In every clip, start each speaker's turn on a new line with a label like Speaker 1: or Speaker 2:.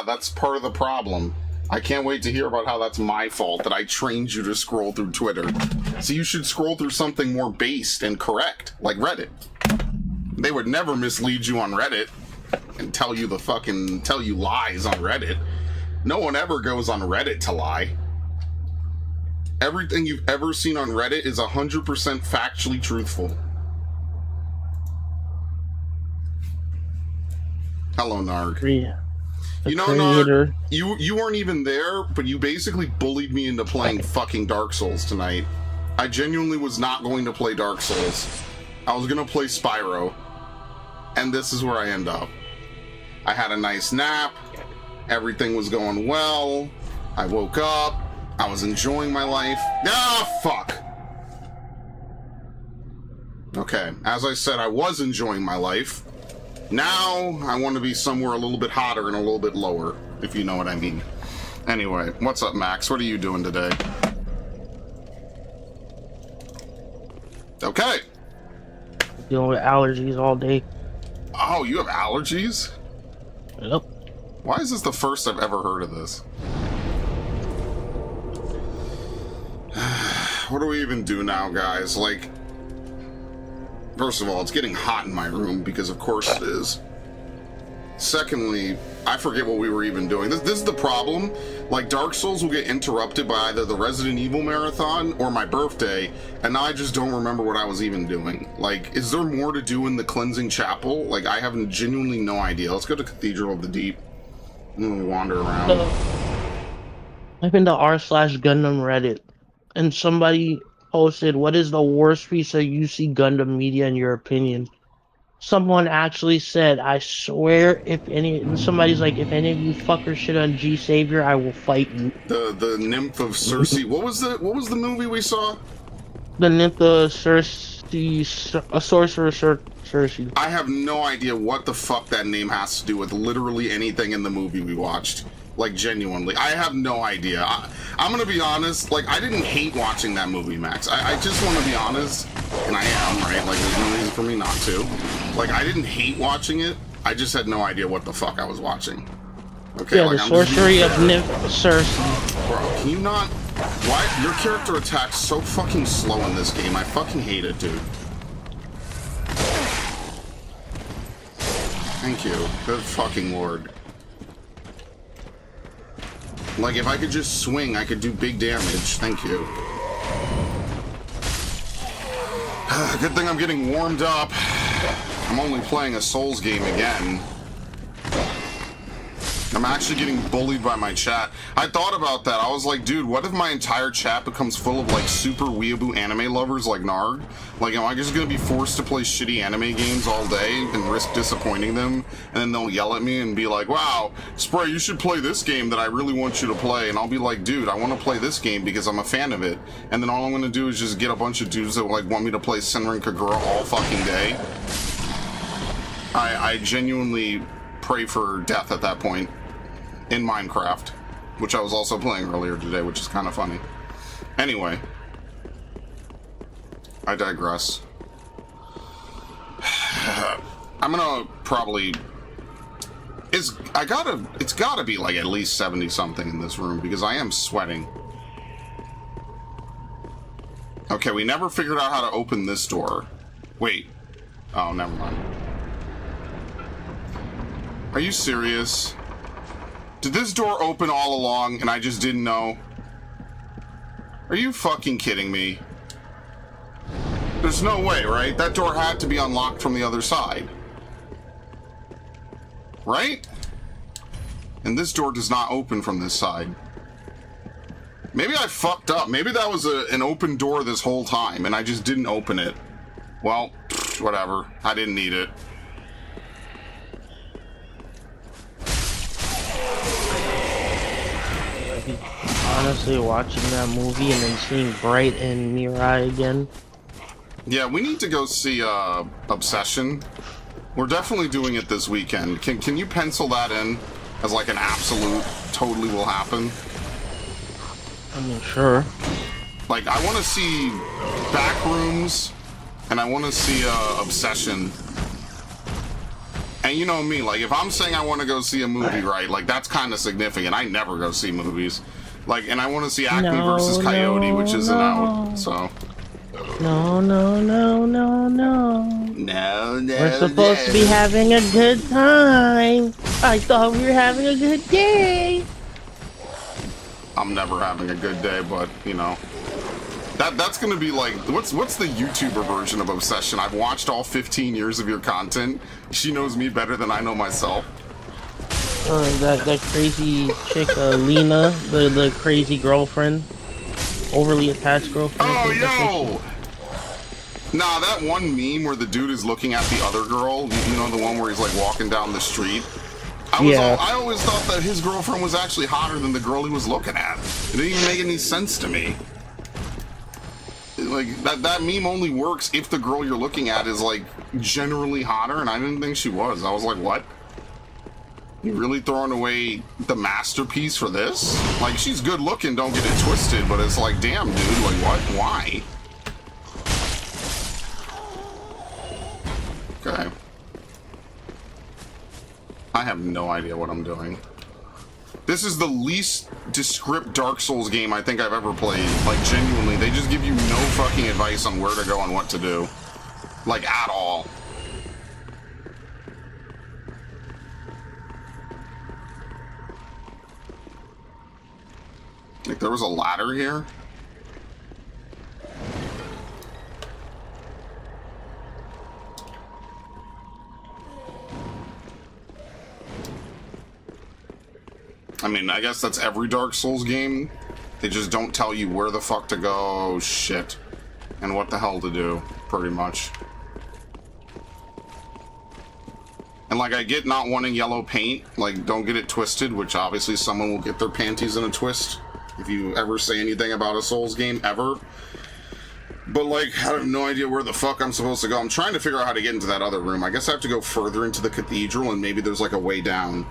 Speaker 1: that's part of the problem. I can't wait to hear about how that's my fault, that I trained you to scroll through Twitter. So you should scroll through something more based and correct, like Reddit. They would never mislead you on Reddit and tell you lies on Reddit. No one ever goes on Reddit to lie. Everything you've ever seen on Reddit is 100% factually truthful. Hello, Narg.
Speaker 2: Yeah.
Speaker 1: You know, Narg, you weren't even there, but you basically bullied me into playing fucking Dark Souls tonight. I genuinely was not going to play Dark Souls. I was going to play Spyro. And this is where I end up. I had a nice nap. Everything was going well. I woke up. I was enjoying my life. Ah, fuck! Okay, as I said, I was enjoying my life. Now, I want to be somewhere a little bit hotter and a little bit lower, if you know what I mean. Anyway, what's up, Max? What are you doing today? Okay.
Speaker 2: Dealing with allergies all day.
Speaker 1: Oh, you have allergies?
Speaker 2: Yep.
Speaker 1: Why is this the first I've ever heard of this? What do we even do now, guys? Like, first of all, it's getting hot in my room, because of course it is. Secondly, I forget what we were even doing. This is the problem. Like, Dark Souls will get interrupted by either the Resident Evil marathon or my birthday, and now I just don't remember what I was even doing. Like, is there more to do in the Cleansing Chapel? Like, I have genuinely no idea. Let's go to Cathedral of the Deep. I'm gonna wander around.
Speaker 2: I've been to r/Gundam Reddit, and somebody posted, "What is the worst piece of UC Gundam media in your opinion?" Someone actually said, "I swear, and somebody's like, if any of you fuckers shit on G Savior, I will fight you."
Speaker 1: The Nymph of Circe. What was the movie we saw?
Speaker 2: The Nymph of Circe, a sorcerer Circe.
Speaker 1: I have no idea what the fuck that name has to do with literally anything in the movie we watched. Like, genuinely. I have no idea. I'm gonna be honest, like, I didn't hate watching that movie, Max. I just want to be honest, and I am, right? Like, there's no reason for me not to. Like, I didn't hate watching it, I just had no idea what the fuck I was watching. Okay,
Speaker 2: yeah,
Speaker 1: like,
Speaker 2: the sorcery of Nymph of Circe.
Speaker 1: Bro, can you not... Why? Your character attacks so fucking slow in this game. I fucking hate it, dude. Thank you. Good fucking lord. Like, if I could just swing, I could do big damage. Thank you. Good thing I'm getting warmed up. I'm only playing a Souls game again. I'm actually getting bullied by my chat. I thought about that. I was like, dude, what if my entire chat becomes full of, like, super weeaboo anime lovers like Narg? Like, am I just gonna be forced to play shitty anime games all day and risk disappointing them? And then they'll yell at me and be like, wow, Spray, you should play this game that I really want you to play. And I'll be like, dude, I want to play this game because I'm a fan of it. And then all I'm gonna do is just get a bunch of dudes that, like, want me to play Senran Kagura all fucking day. I genuinely pray for death at that point. In Minecraft, which I was also playing earlier today, which is kind of funny. Anyway, I digress. I'm gonna probably... It's gotta be like at least 70 something in this room because I am sweating. Okay, we never figured out how to open this door. Wait. Oh, never mind. Are you serious? Did this door open all along and I just didn't know? Are you fucking kidding me? There's no way, right? That door had to be unlocked from the other side. Right? And this door does not open from this side. Maybe I fucked up. Maybe that was an open door this whole time and I just didn't open it. Well, whatever. I didn't need it.
Speaker 2: Honestly, watching that movie and then seeing Bright and Mirai again.
Speaker 1: Yeah, we need to go see Obsession. We're definitely doing it this weekend. Can you pencil that in as like an absolute totally will happen?
Speaker 2: I mean, sure.
Speaker 1: Like, I want to see Backrooms and I want to see Obsession. And you know me, like, if I'm saying I want to go see a movie, right, like, that's kind of significant. I never go see movies. Like, and I want to see Acme versus Coyote, which isn't out, so...
Speaker 2: No, no, no, no, no.
Speaker 1: No, no,
Speaker 2: We're supposed to be having a good time. I thought we were having a good day.
Speaker 1: I'm never having a good day, but, you know... That's gonna be like, what's the YouTuber version of Obsession? I've watched all 15 years of your content. She knows me better than I know myself.
Speaker 2: That crazy chick, Lena, the crazy girlfriend, overly attached girlfriend.
Speaker 1: Oh, yo! Nah, that one meme where the dude is looking at the other girl, you know, the one where he's like walking down the street. I always thought that his girlfriend was actually hotter than the girl he was looking at. It didn't even make any sense to me. Like, that meme only works if the girl you're looking at is, like, generally hotter, and I didn't think she was. I was like, what? You really throwing away the masterpiece for this? Like, she's good looking, don't get it twisted, but it's like, damn, dude, like, what? Why? Okay. I have no idea what I'm doing. This is the least descript Dark Souls game I think I've ever played. Like, genuinely, they just give you no fucking advice on where to go and what to do. Like, at all. Like, there was a ladder here? I mean, I guess that's every Dark Souls game. They just don't tell you where the fuck to go, shit, and what the hell to do, pretty much. And, like, I get not wanting yellow paint, like, don't get it twisted, which obviously someone will get their panties in a twist if you ever say anything about a Souls game, ever. But, like, I have no idea where the fuck I'm supposed to go. I'm trying to figure out how to get into that other room. I guess I have to go further into the cathedral, and maybe there's, like, a way down.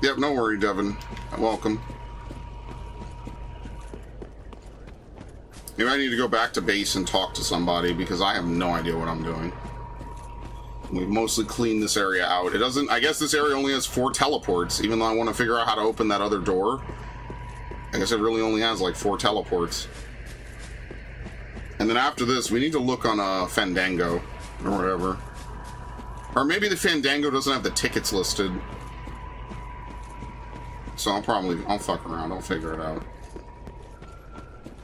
Speaker 1: Yep, no worry, Devin. Welcome. Maybe I need to go back to base and talk to somebody, because I have no idea what I'm doing. We've mostly cleaned this area out. It doesn't... I guess this area only has 4 teleports, even though I want to figure out how to open that other door. I guess it really only has, like, 4 teleports. And then after this, we need to look on Fandango, or whatever. Or maybe the Fandango doesn't have the tickets listed. So I'll fuck around, I'll figure it out.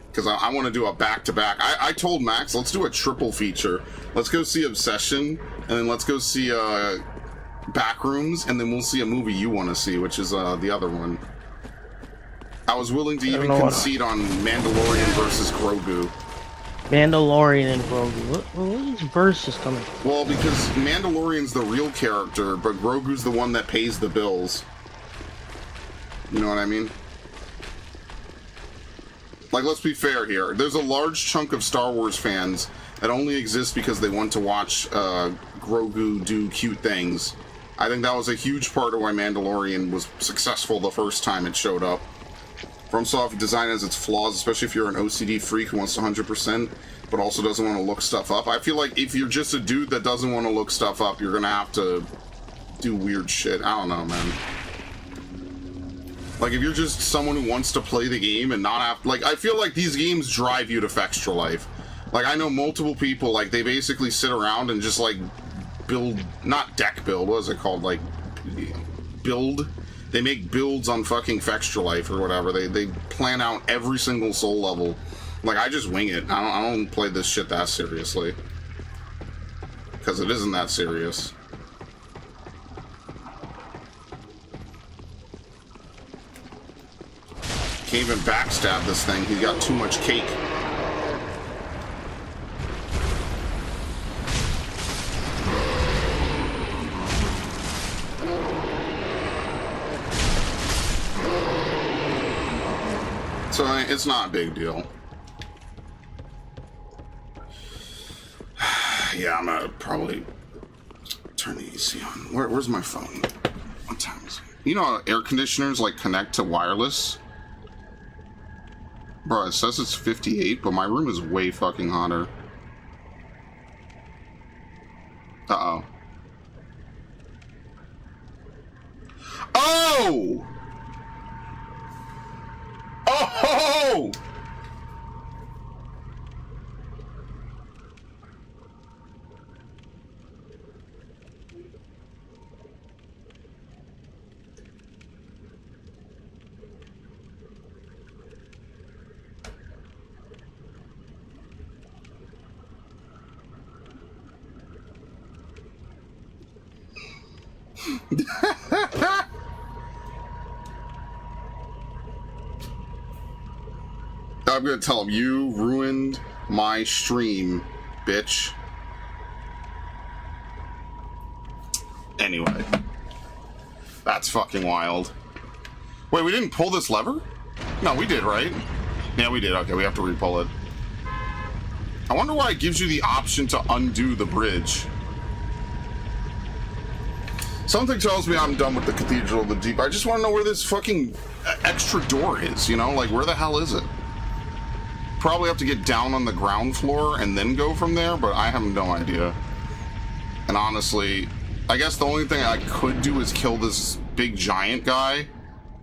Speaker 1: Because I want to do a back-to-back. I told Max, let's do a triple feature. Let's go see Obsession, and then let's go see Backrooms, and then we'll see a movie you want to see, which is the other one. I was willing to even concede on Mandalorian versus Grogu.
Speaker 2: Mandalorian and Grogu. What is versus coming?
Speaker 1: Well, because Mandalorian's the real character, but Grogu's the one that pays the bills. You know what I mean? Like, let's be fair here. There's a large chunk of Star Wars fans that only exist because they want to watch Grogu do cute things. I think that was a huge part of why Mandalorian was successful the first time it showed up. FromSoft design has its flaws, especially if you're an OCD freak who wants to 100%, but also doesn't want to look stuff up. I feel like if you're just a dude that doesn't want to look stuff up, you're going to have to do weird shit. I don't know, man. Like, if you're just someone who wants to play the game and not have... Like, I feel like these games drive you to Fextra Life. Like, I know multiple people, like, they basically sit around and just, like, build... Not deck build, what is it called? Like, build? They make builds on fucking Fextra Life or whatever. They plan out every single soul level. Like, I just wing it. I don't play this shit that seriously. Because it isn't that serious. Can't even backstab this thing. He's got too much cake. So it's not a big deal. Yeah, I'm gonna probably turn the AC on. Where's my phone? What time is it? You know, air conditioners like connect to wireless. Bro, it says it's 58, but my room is way fucking hotter. Uh-oh. Oh! Oh! I'm gonna tell him, you ruined my stream, bitch. Anyway. That's fucking wild. Wait, we didn't pull this lever? No, we did, right? Yeah, we did. Okay, we have to re-pull it. I wonder why it gives you the option to undo the bridge. Something tells me I'm done with the Cathedral of the Deep. I just want to know where this fucking extra door is, you know? Like, where the hell is it? Probably have to get down on the ground floor and then go from there, but I have no idea. And honestly, I guess the only thing I could do is kill this big giant guy,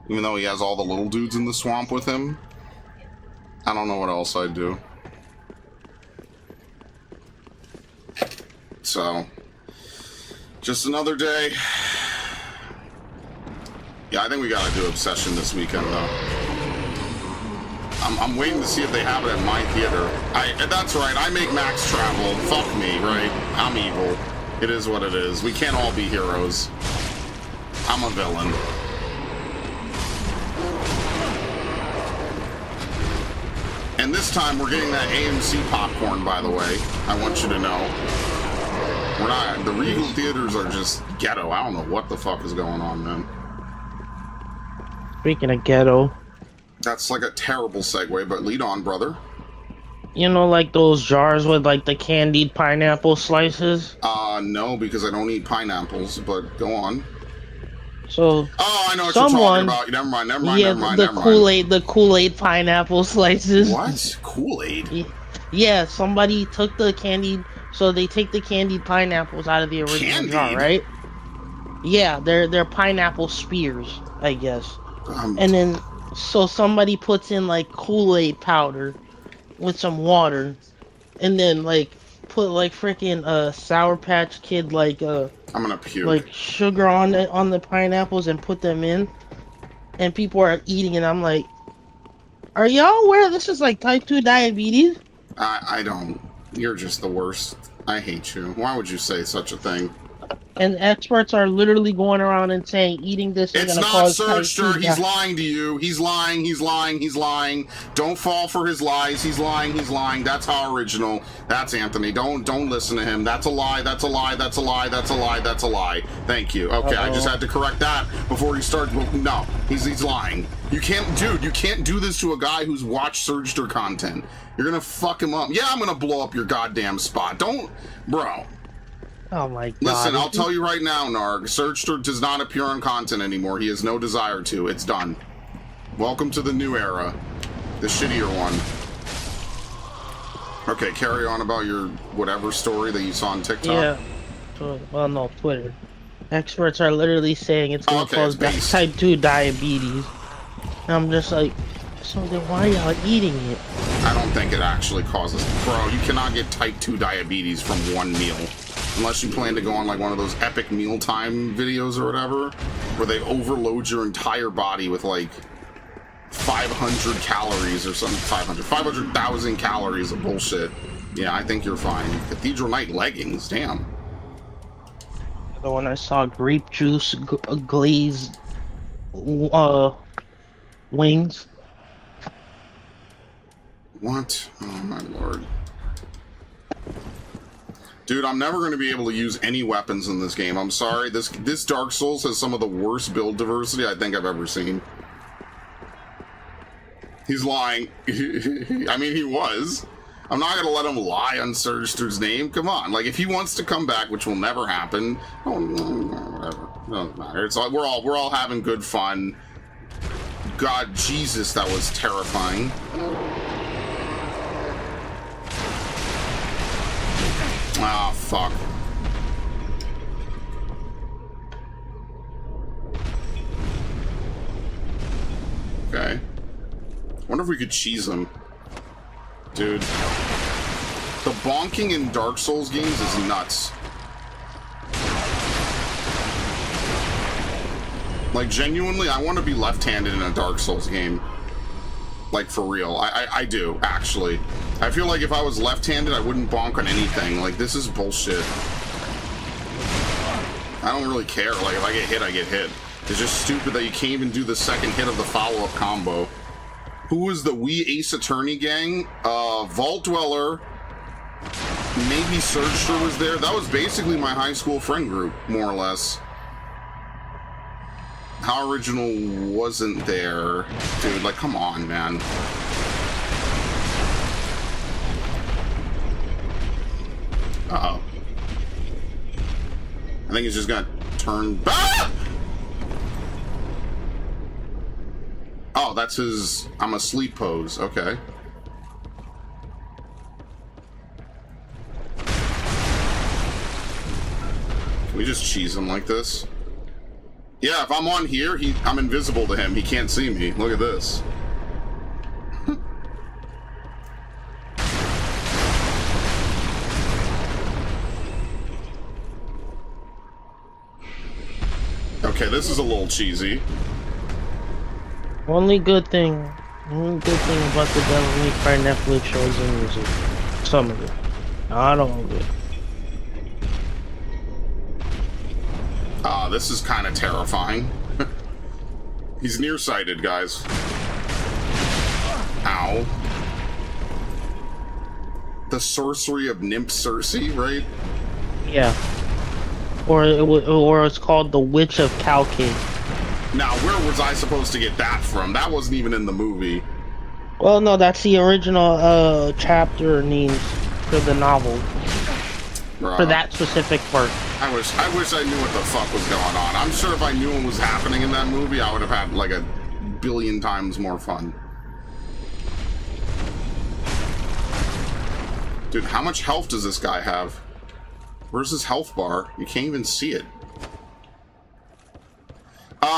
Speaker 1: even though he has all the little dudes in the swamp with him. I don't know what else I'd do. So, just another day. Yeah, I think we gotta do Obsession this weekend, though. I'm waiting to see if they have it at my theater. That's right, I make Max travel. Fuck me, right? I'm evil. It is what it is. We can't all be heroes. I'm a villain. And this time we're getting that AMC popcorn, by the way. I want you to know. We're not. The Regal theaters are just ghetto. I don't know what the fuck is going on, man.
Speaker 2: Speaking of ghetto,
Speaker 1: That's like a terrible segue, but lead on, brother.
Speaker 2: you know, like those jars with like the candied pineapple slices?
Speaker 1: No, because I don't eat pineapples, but go on.
Speaker 2: So,
Speaker 1: Oh, I know what you're talking about. Never mind, never mind,
Speaker 2: yeah,
Speaker 1: never mind,
Speaker 2: the
Speaker 1: never
Speaker 2: Kool-Aid, the Kool-Aid pineapple slices.
Speaker 1: What? Kool-Aid?
Speaker 2: Yeah, somebody took the candied, so they take the candied pineapples out of the original jar, right? Yeah, they're pineapple spears, I guess. And then, so somebody puts in like Kool-Aid powder with some water, and then like put like freaking Sour Patch Kid like
Speaker 1: I'm gonna puke.
Speaker 2: like sugar on the pineapples and put them in, and people are eating, and I'm like, are y'all aware this is like type 2 diabetes?
Speaker 1: I don't. You're just the worst. I hate you. Why would you say such a thing?
Speaker 2: And experts are literally going around and saying eating this is
Speaker 1: It's
Speaker 2: gonna
Speaker 1: not
Speaker 2: cause type 2
Speaker 1: Surgster. He's lying to you. He's lying. He's lying. He's lying. Don't fall for his lies. He's lying. He's lying. That's how original. That's Anthony. Don't listen to him. That's a lie. That's a lie. That's a lie. That's a lie. That's a lie. Thank you. Okay, I just had to correct that before he started. Well, no, he's lying. You can't, dude. You can't do this to a guy who's watched Surgster content. You're gonna fuck him up. Yeah, I'm gonna blow up your goddamn spot. Don't, bro.
Speaker 2: Oh my god.
Speaker 1: Listen, I'll tell you right now, Narg. Surgster does not appear on content anymore. He has no desire to. It's done. Welcome to the new era. The shittier one. Okay, carry on about your whatever story that you saw on TikTok.
Speaker 2: Yeah. Well, no, Twitter. Experts are literally saying it's gonna cause type 2 diabetes. And I'm just like, so then why are y'all eating it?
Speaker 1: I don't think it actually causes... Bro, you cannot get type 2 diabetes from one meal. Unless you plan to go on like one of those epic mealtime videos or whatever, where they overload your entire body with like 500 calories or something. 500,000 calories of bullshit. Yeah, I think you're fine. Cathedral Night leggings, damn.
Speaker 2: The one I saw, grape juice glazed wings.
Speaker 1: What? Oh my lord. Dude, I'm never going to be able to use any weapons in this game. I'm sorry. This Dark Souls has some of the worst build diversity I think I've ever seen. He's lying. I mean, he was. I'm not going to let him lie on Surgster's name. Come on. Like, if he wants to come back, which will never happen, whatever. Doesn't matter. It's like we're all having good fun. God, Jesus, that was terrifying. Ah, fuck. Okay. Wonder if we could cheese him. Dude. The bonking in Dark Souls games is nuts. Like, genuinely, I want to be left-handed in a Dark Souls game. Like, for real. I do, actually. I feel like if I was left-handed, I wouldn't bonk on anything. Like, this is bullshit. I don't really care. Like, if I get hit, I get hit. It's just stupid that you can't even do the second hit of the follow-up combo. Who was the Wii Ace Attorney gang? Vault Dweller. Maybe Surgster was there. That was basically my high school friend group, more or less. How Original wasn't there. Dude, like, come on, man. Uh-oh. I think it's just gonna turn back. Oh, that's his I'm asleep pose. Okay. Can we just cheese him like this? Yeah, if I'm on here, I'm invisible to him. He can't see me. Look at this. Okay, this is a little cheesy.
Speaker 2: Only good thing about the Devil May Cry Netflix shows and music. Some of it. Not all of it.
Speaker 1: This is kind of terrifying. He's nearsighted, guys. Ow. The sorcery of Nymph Circe, right?
Speaker 2: Yeah. Or it's called the Witch of Calcade.
Speaker 1: Now, where was I supposed to get that from? That wasn't even in the movie.
Speaker 2: Well, no, that's the original chapter names for the novel. For that specific part.
Speaker 1: I wish I knew what the fuck was going on. I'm sure if I knew what was happening in that movie, I would have had like a billion times more fun. Dude, how much health does this guy have? Where's his health bar? You can't even see it.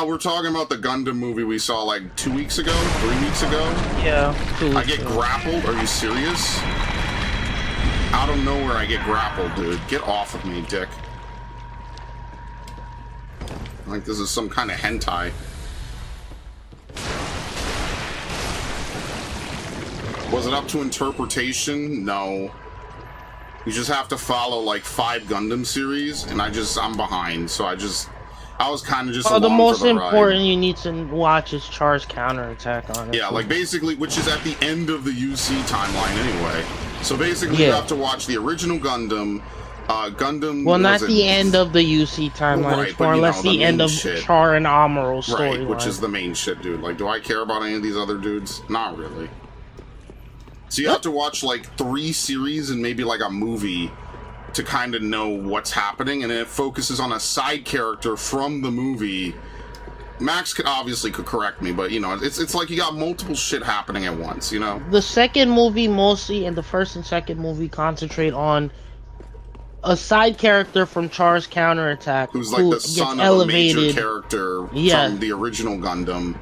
Speaker 1: We're talking about the Gundam movie we saw like 2 weeks ago? 3 weeks ago?
Speaker 2: Yeah, 2 weeks
Speaker 1: I get grappled? Are you serious? Out of nowhere I get grappled, dude. Get off of me, dick. Like this is some kind of hentai. Was it up to interpretation? No. You just have to follow like 5 Gundam series, and I'm behind, so I was kind of just
Speaker 2: the most
Speaker 1: the
Speaker 2: important
Speaker 1: ride.
Speaker 2: you need to watch is Char's counterattack on it.
Speaker 1: Yeah, like basically, which is at the end of the UC timeline anyway. So basically, you have to watch the original Gundam, Gundam...
Speaker 2: Well, not the end of the UC timeline, right, it's more or less the end of Char and Amuro's storyline.
Speaker 1: Right, which is the main shit, dude. Like, do I care about any of these other dudes? Not really. So you have to watch, like, 3 series and maybe, like, a movie to kind of know what's happening, and it focuses on a side character from the movie. Max could correct me, but, you know, it's like you got multiple shit happening at once, you know?
Speaker 2: The second movie mostly, and the first and second movie concentrate on a side character from Char's counterattack
Speaker 1: who's like the son of a major character from the original Gundam.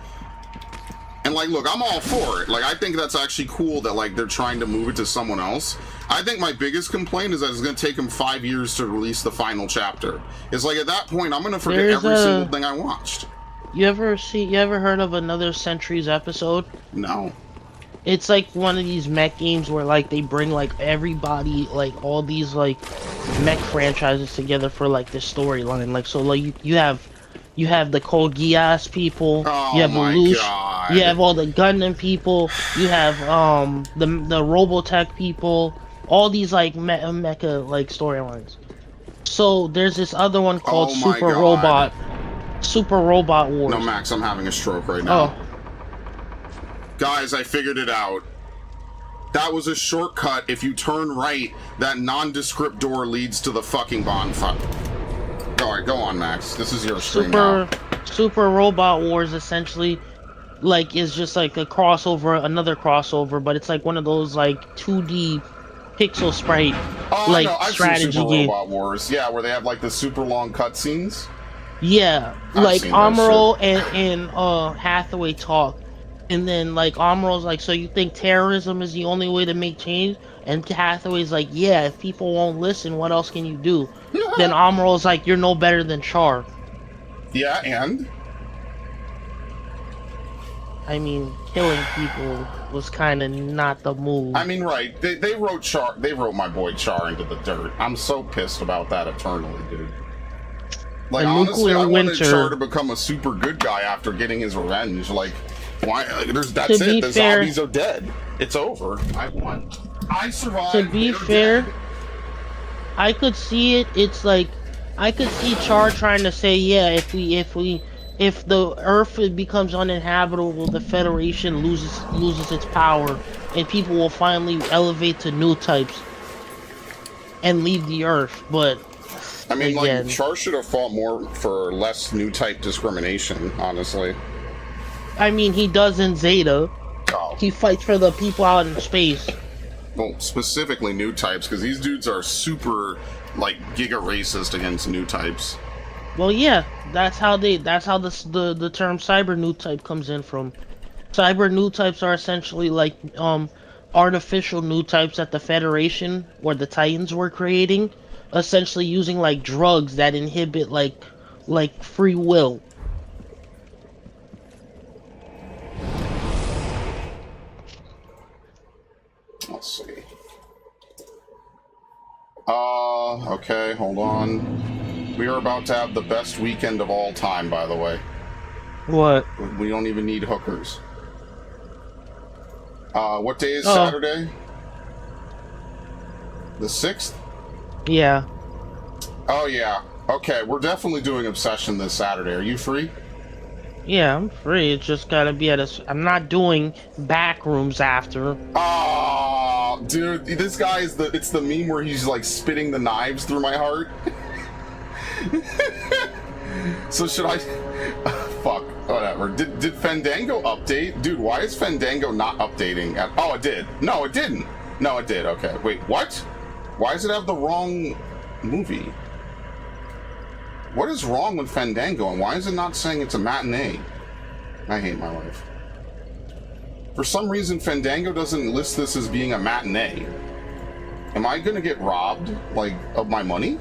Speaker 1: And like, look, I'm all for it. Like, I think that's actually cool that like they're trying to move it to someone else. I think my biggest complaint is that it's going to take them 5 years to release the final chapter. It's like at that point, I'm going to forget every single thing I watched.
Speaker 2: You ever heard of Another Centuries episode?
Speaker 1: No.
Speaker 2: It's like one of these mech games where like they bring like everybody, like all these like mech franchises together for like this storyline. Like so, like you have the Code Geass people, you have you have all the Gundam people, you have the Robotech people, all these like mecha like storylines. So there's this other one called Super Robot Wars.
Speaker 1: No, Max, I'm having a stroke right now.
Speaker 2: Oh.
Speaker 1: Guys, I figured it out. That was a shortcut. If you turn right, that nondescript door leads to the fucking bonfire. Alright, go on, Max. This is your stream now.
Speaker 2: Super Robot Wars essentially like is just like a crossover, another crossover, but it's like one of those like 2D pixel sprite like strategy
Speaker 1: Super
Speaker 2: game.
Speaker 1: Robot Wars, yeah, where they have like the super long cutscenes.
Speaker 2: Yeah, like Amuro and Hathaway talk. And then like Amuro's like, so you think terrorism is the only way to make change? And Hathaway's like, yeah, if people won't listen, what else can you do? Then Amuro's like, you're no better than Char.
Speaker 1: Yeah, and
Speaker 2: I mean, killing people was kind of not the move.
Speaker 1: I mean, right? They wrote Char. They wrote my boy Char into the dirt. I'm so pissed about that eternally, dude. Like, honestly, I wanted Char to become a super good guy after getting his revenge. Like, why? That's it. The zombies are dead. It's over. I won. I survived.
Speaker 2: To be fair, I could see it. It's like I could see Char trying to say, yeah, if the Earth becomes uninhabitable, the Federation loses its power, and people will finally elevate to new types and leave the Earth. But
Speaker 1: I mean, again, like, Char should have fought more for less new type discrimination, honestly.
Speaker 2: I mean, he does in Zeta.
Speaker 1: Oh.
Speaker 2: He fights for the people out in space.
Speaker 1: Well, specifically new types, because these dudes are super, like, giga racist against new types.
Speaker 2: Well, yeah, that's how the term cyber new type comes in from. Cyber new types are essentially like artificial new types that the Federation or the Titans were creating, essentially using like drugs that inhibit like free will.
Speaker 1: Let's see. Okay, hold on. We are about to have the best weekend of all time, by the way.
Speaker 2: What?
Speaker 1: We don't even need hookers. What day is Saturday? The 6th?
Speaker 2: Yeah.
Speaker 1: Oh, yeah. Okay, we're definitely doing Obsession this Saturday. Are you free?
Speaker 2: Yeah, I'm free. It's just gotta be at a... I'm not doing back rooms after.
Speaker 1: Oh, dude, this guy is it's the meme where he's like spitting the knives through my heart. So should I... Fuck, whatever. Did Fandango update? Dude, why is Fandango not updating? Oh, it did. No, it didn't. No, it did. Okay, wait, what? Why does it have the wrong movie? What is wrong with Fandango, and why is it not saying it's a matinee? I hate my life. For some reason, Fandango doesn't list this as being a matinee. Am I gonna get robbed, like, of my money?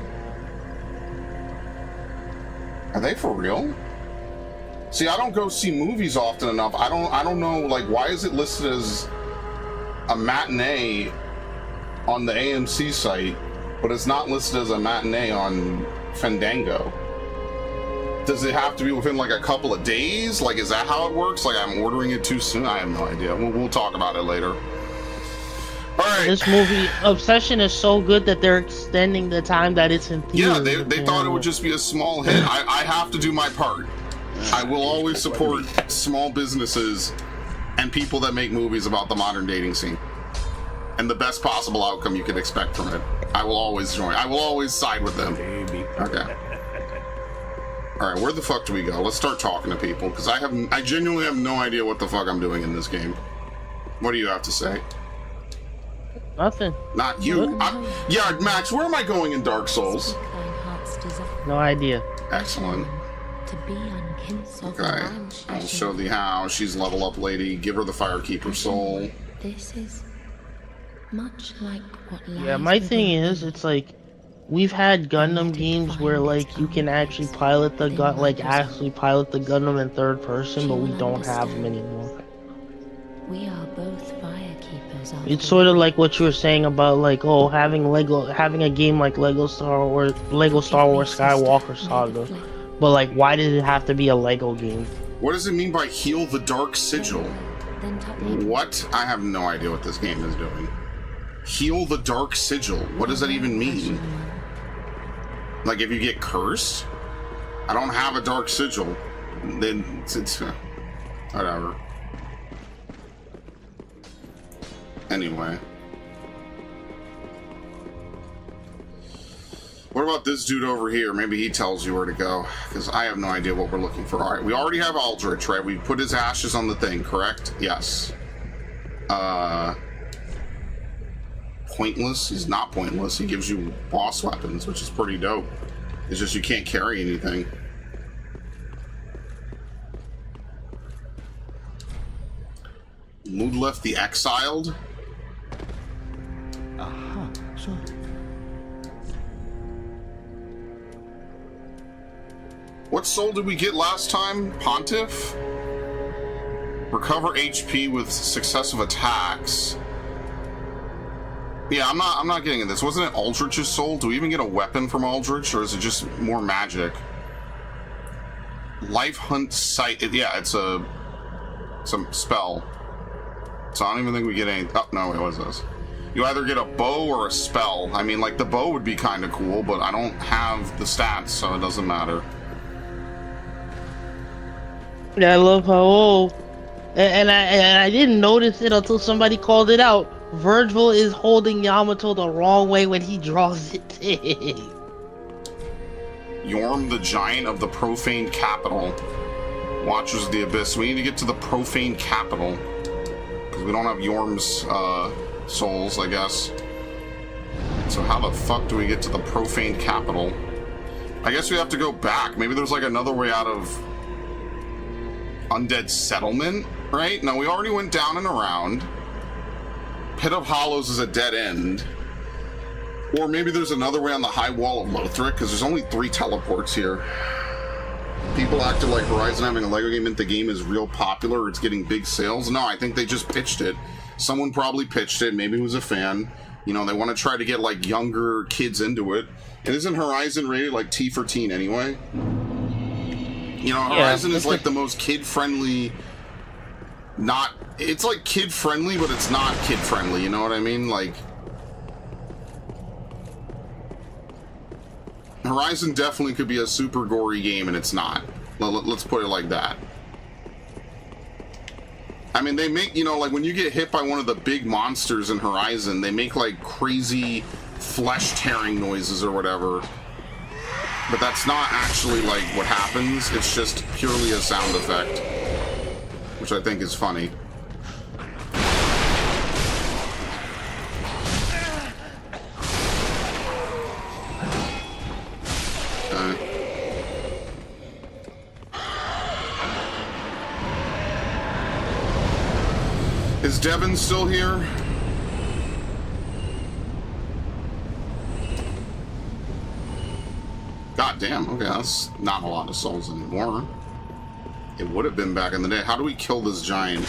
Speaker 1: Are they for real? See, I don't go see movies often enough. I don't know, like, why is it listed as a matinee on the AMC site, but it's not listed as a matinee on Fandango? Does it have to be within like a couple of days? Like, is that how it works? Like, I'm ordering it too soon? I have no idea. We'll talk about it later. All right.
Speaker 2: This movie, Obsession, is so good that they're extending the time that it's in theaters.
Speaker 1: Yeah, they thought it would just be a small hit. I have to do my part. I will always support small businesses and people that make movies about the modern dating scene. And the best possible outcome you can expect from it. I will always join. I will always side with them. Okay. Alright, where the fuck do we go? Let's start talking to people, because I genuinely have no idea what the fuck I'm doing in this game. What do you have to say?
Speaker 2: Nothing.
Speaker 1: Not you. Yeah, Max, where am I going in Dark Souls?
Speaker 2: No idea.
Speaker 1: Excellent. Okay, I'll show thee how. She's level up lady. Give her the Firekeeper soul.
Speaker 3: This is much like what lies
Speaker 2: Yeah, my thing is, it's like, we've had Gundam games where like you can actually pilot the gun, like actually pilot the Gundam in third person, but we don't have them anymore.
Speaker 3: We are both Firekeepers.
Speaker 2: It's sort of like what you were saying about like, oh, having a game like Lego Star Wars Skywalker Saga, but like, why did it have to be a Lego game?
Speaker 1: What does it mean by heal the dark sigil? What? I have no idea what this game is doing. Heal the dark sigil. What does that even mean? Like, if you get cursed? I don't have a dark sigil. Then it's whatever. Anyway. What about this dude over here? Maybe he tells you where to go, because I have no idea what we're looking for. All right, we already have Aldrich, right? We put his ashes on the thing, correct? Yes. Pointless? He's not pointless. He gives you boss weapons, which is pretty dope. It's just you can't carry anything. Ludleth the Exiled.
Speaker 4: Aha, so.
Speaker 1: What soul did we get last time? Pontiff? Recover HP with successive attacks. Yeah, I'm not getting this. Wasn't it Aldrich's soul? Do we even get a weapon from Aldrich, or is it just more magic? Life Hunt Sight. Yeah, it's a spell. So I don't even think we get any. Oh no, wait, what is this? You either get a bow or a spell. I mean, like, the bow would be kind of cool, but I don't have the stats, so it doesn't matter.
Speaker 2: Yeah, I love how old. And I didn't notice it until somebody called it out. Virgil is holding Yamato the wrong way when he draws it.
Speaker 1: Yorm the Giant of the Profane Capital. Watchers of the Abyss. We need to get to the Profane Capital. Because we don't have Yorm's souls, I guess. So how the fuck do we get to the Profane Capital? I guess we have to go back. Maybe there's like another way out of Undead Settlement, right? No, we already went down and around. Pit of Hollows is a dead end. Or maybe there's another way on the High Wall of Lothric, because there's only 3 teleports here. People acted like Horizon having a LEGO game meant the game is real popular, or it's getting big sales. No, I think they just pitched it. Someone probably pitched it, maybe it was a fan. You know, they want to try to get like younger kids into it. And isn't Horizon rated like T for teen anyway? You know, Horizon is like the most kid-friendly, it's like kid-friendly, but it's not kid-friendly, you know what I mean? Like, Horizon definitely could be a super gory game, and it's not. Let's put it like that. I mean, they make, you know, like when you get hit by one of the big monsters in Horizon, they make like crazy flesh-tearing noises or whatever. But that's not actually like what happens, it's just purely a sound effect. Which I think is funny. Is Devin still here? God damn, okay, that's not a lot of souls anymore. It would have been back in the day. How do we kill this giant?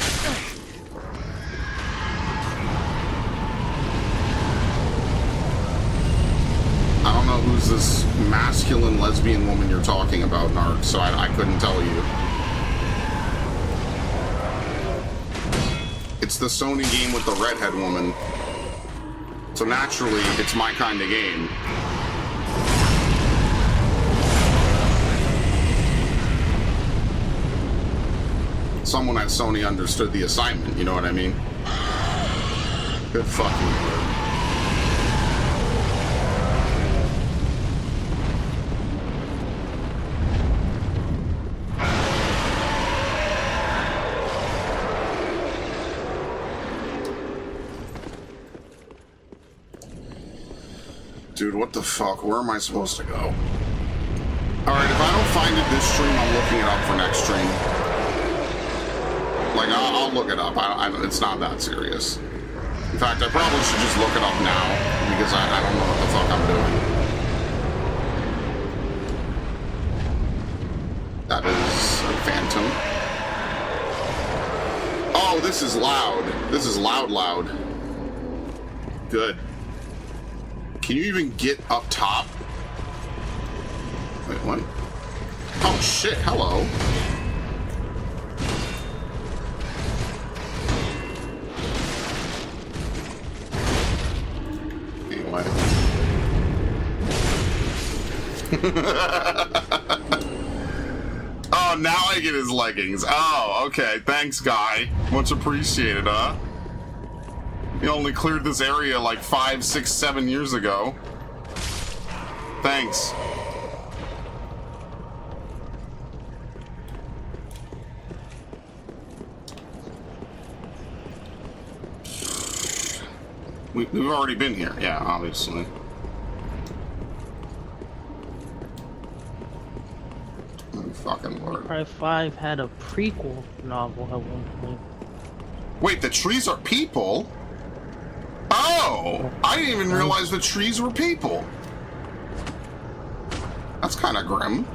Speaker 1: I don't know who's this masculine lesbian woman you're talking about, Narc, so I couldn't tell you. It's the Sony game with the redhead woman. So naturally, it's my kind of game. Someone at Sony understood the assignment, you know what I mean? Good fucking word. Dude, what the fuck? Where am I supposed to go? Alright, if I don't find it this stream, I'm looking it up for next stream. Like, I'll look it up. It's not that serious. In fact, I probably should just look it up now, because I don't know what the fuck I'm doing. That is a phantom. Oh, this is loud. This is loud. Good. Can you even get up top? Wait, what? Oh shit, hello. Anyway. Oh, now I get his leggings. Oh, okay. Thanks, guy. Much appreciated, huh? You only cleared this area like 5, 6, 7 years ago. Thanks. We've already been here, yeah, obviously. Oh, fucking Lord.
Speaker 2: Far Cry 5 had a prequel novel at one point.
Speaker 1: Wait, the trees are people? Oh! I didn't even realize the trees were people. That's kind of grim.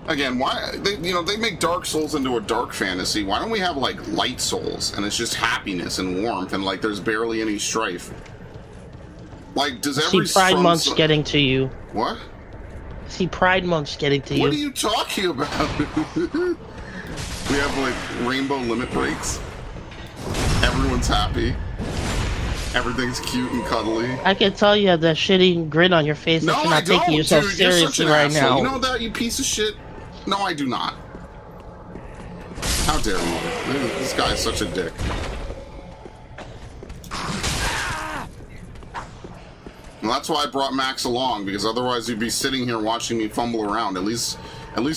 Speaker 1: Again, why they make Dark Souls into a dark fantasy. Why don't we have like light souls and it's just happiness and warmth and like there's barely any strife? Like, does every
Speaker 2: Pride Month's getting to you?
Speaker 1: What?
Speaker 2: See, Pride Month's getting to you.
Speaker 1: What are you talking about? We have like rainbow limit breaks. Everyone's happy. Everything's cute and cuddly.
Speaker 2: I can tell you have that shitty grin on your face that you're not taking yourself seriously right now.
Speaker 1: You know that, you piece of shit? No, I do not. How dare you? This guy is such a dick. And that's why I brought Max along, because otherwise he'd be sitting here watching me fumble around. At least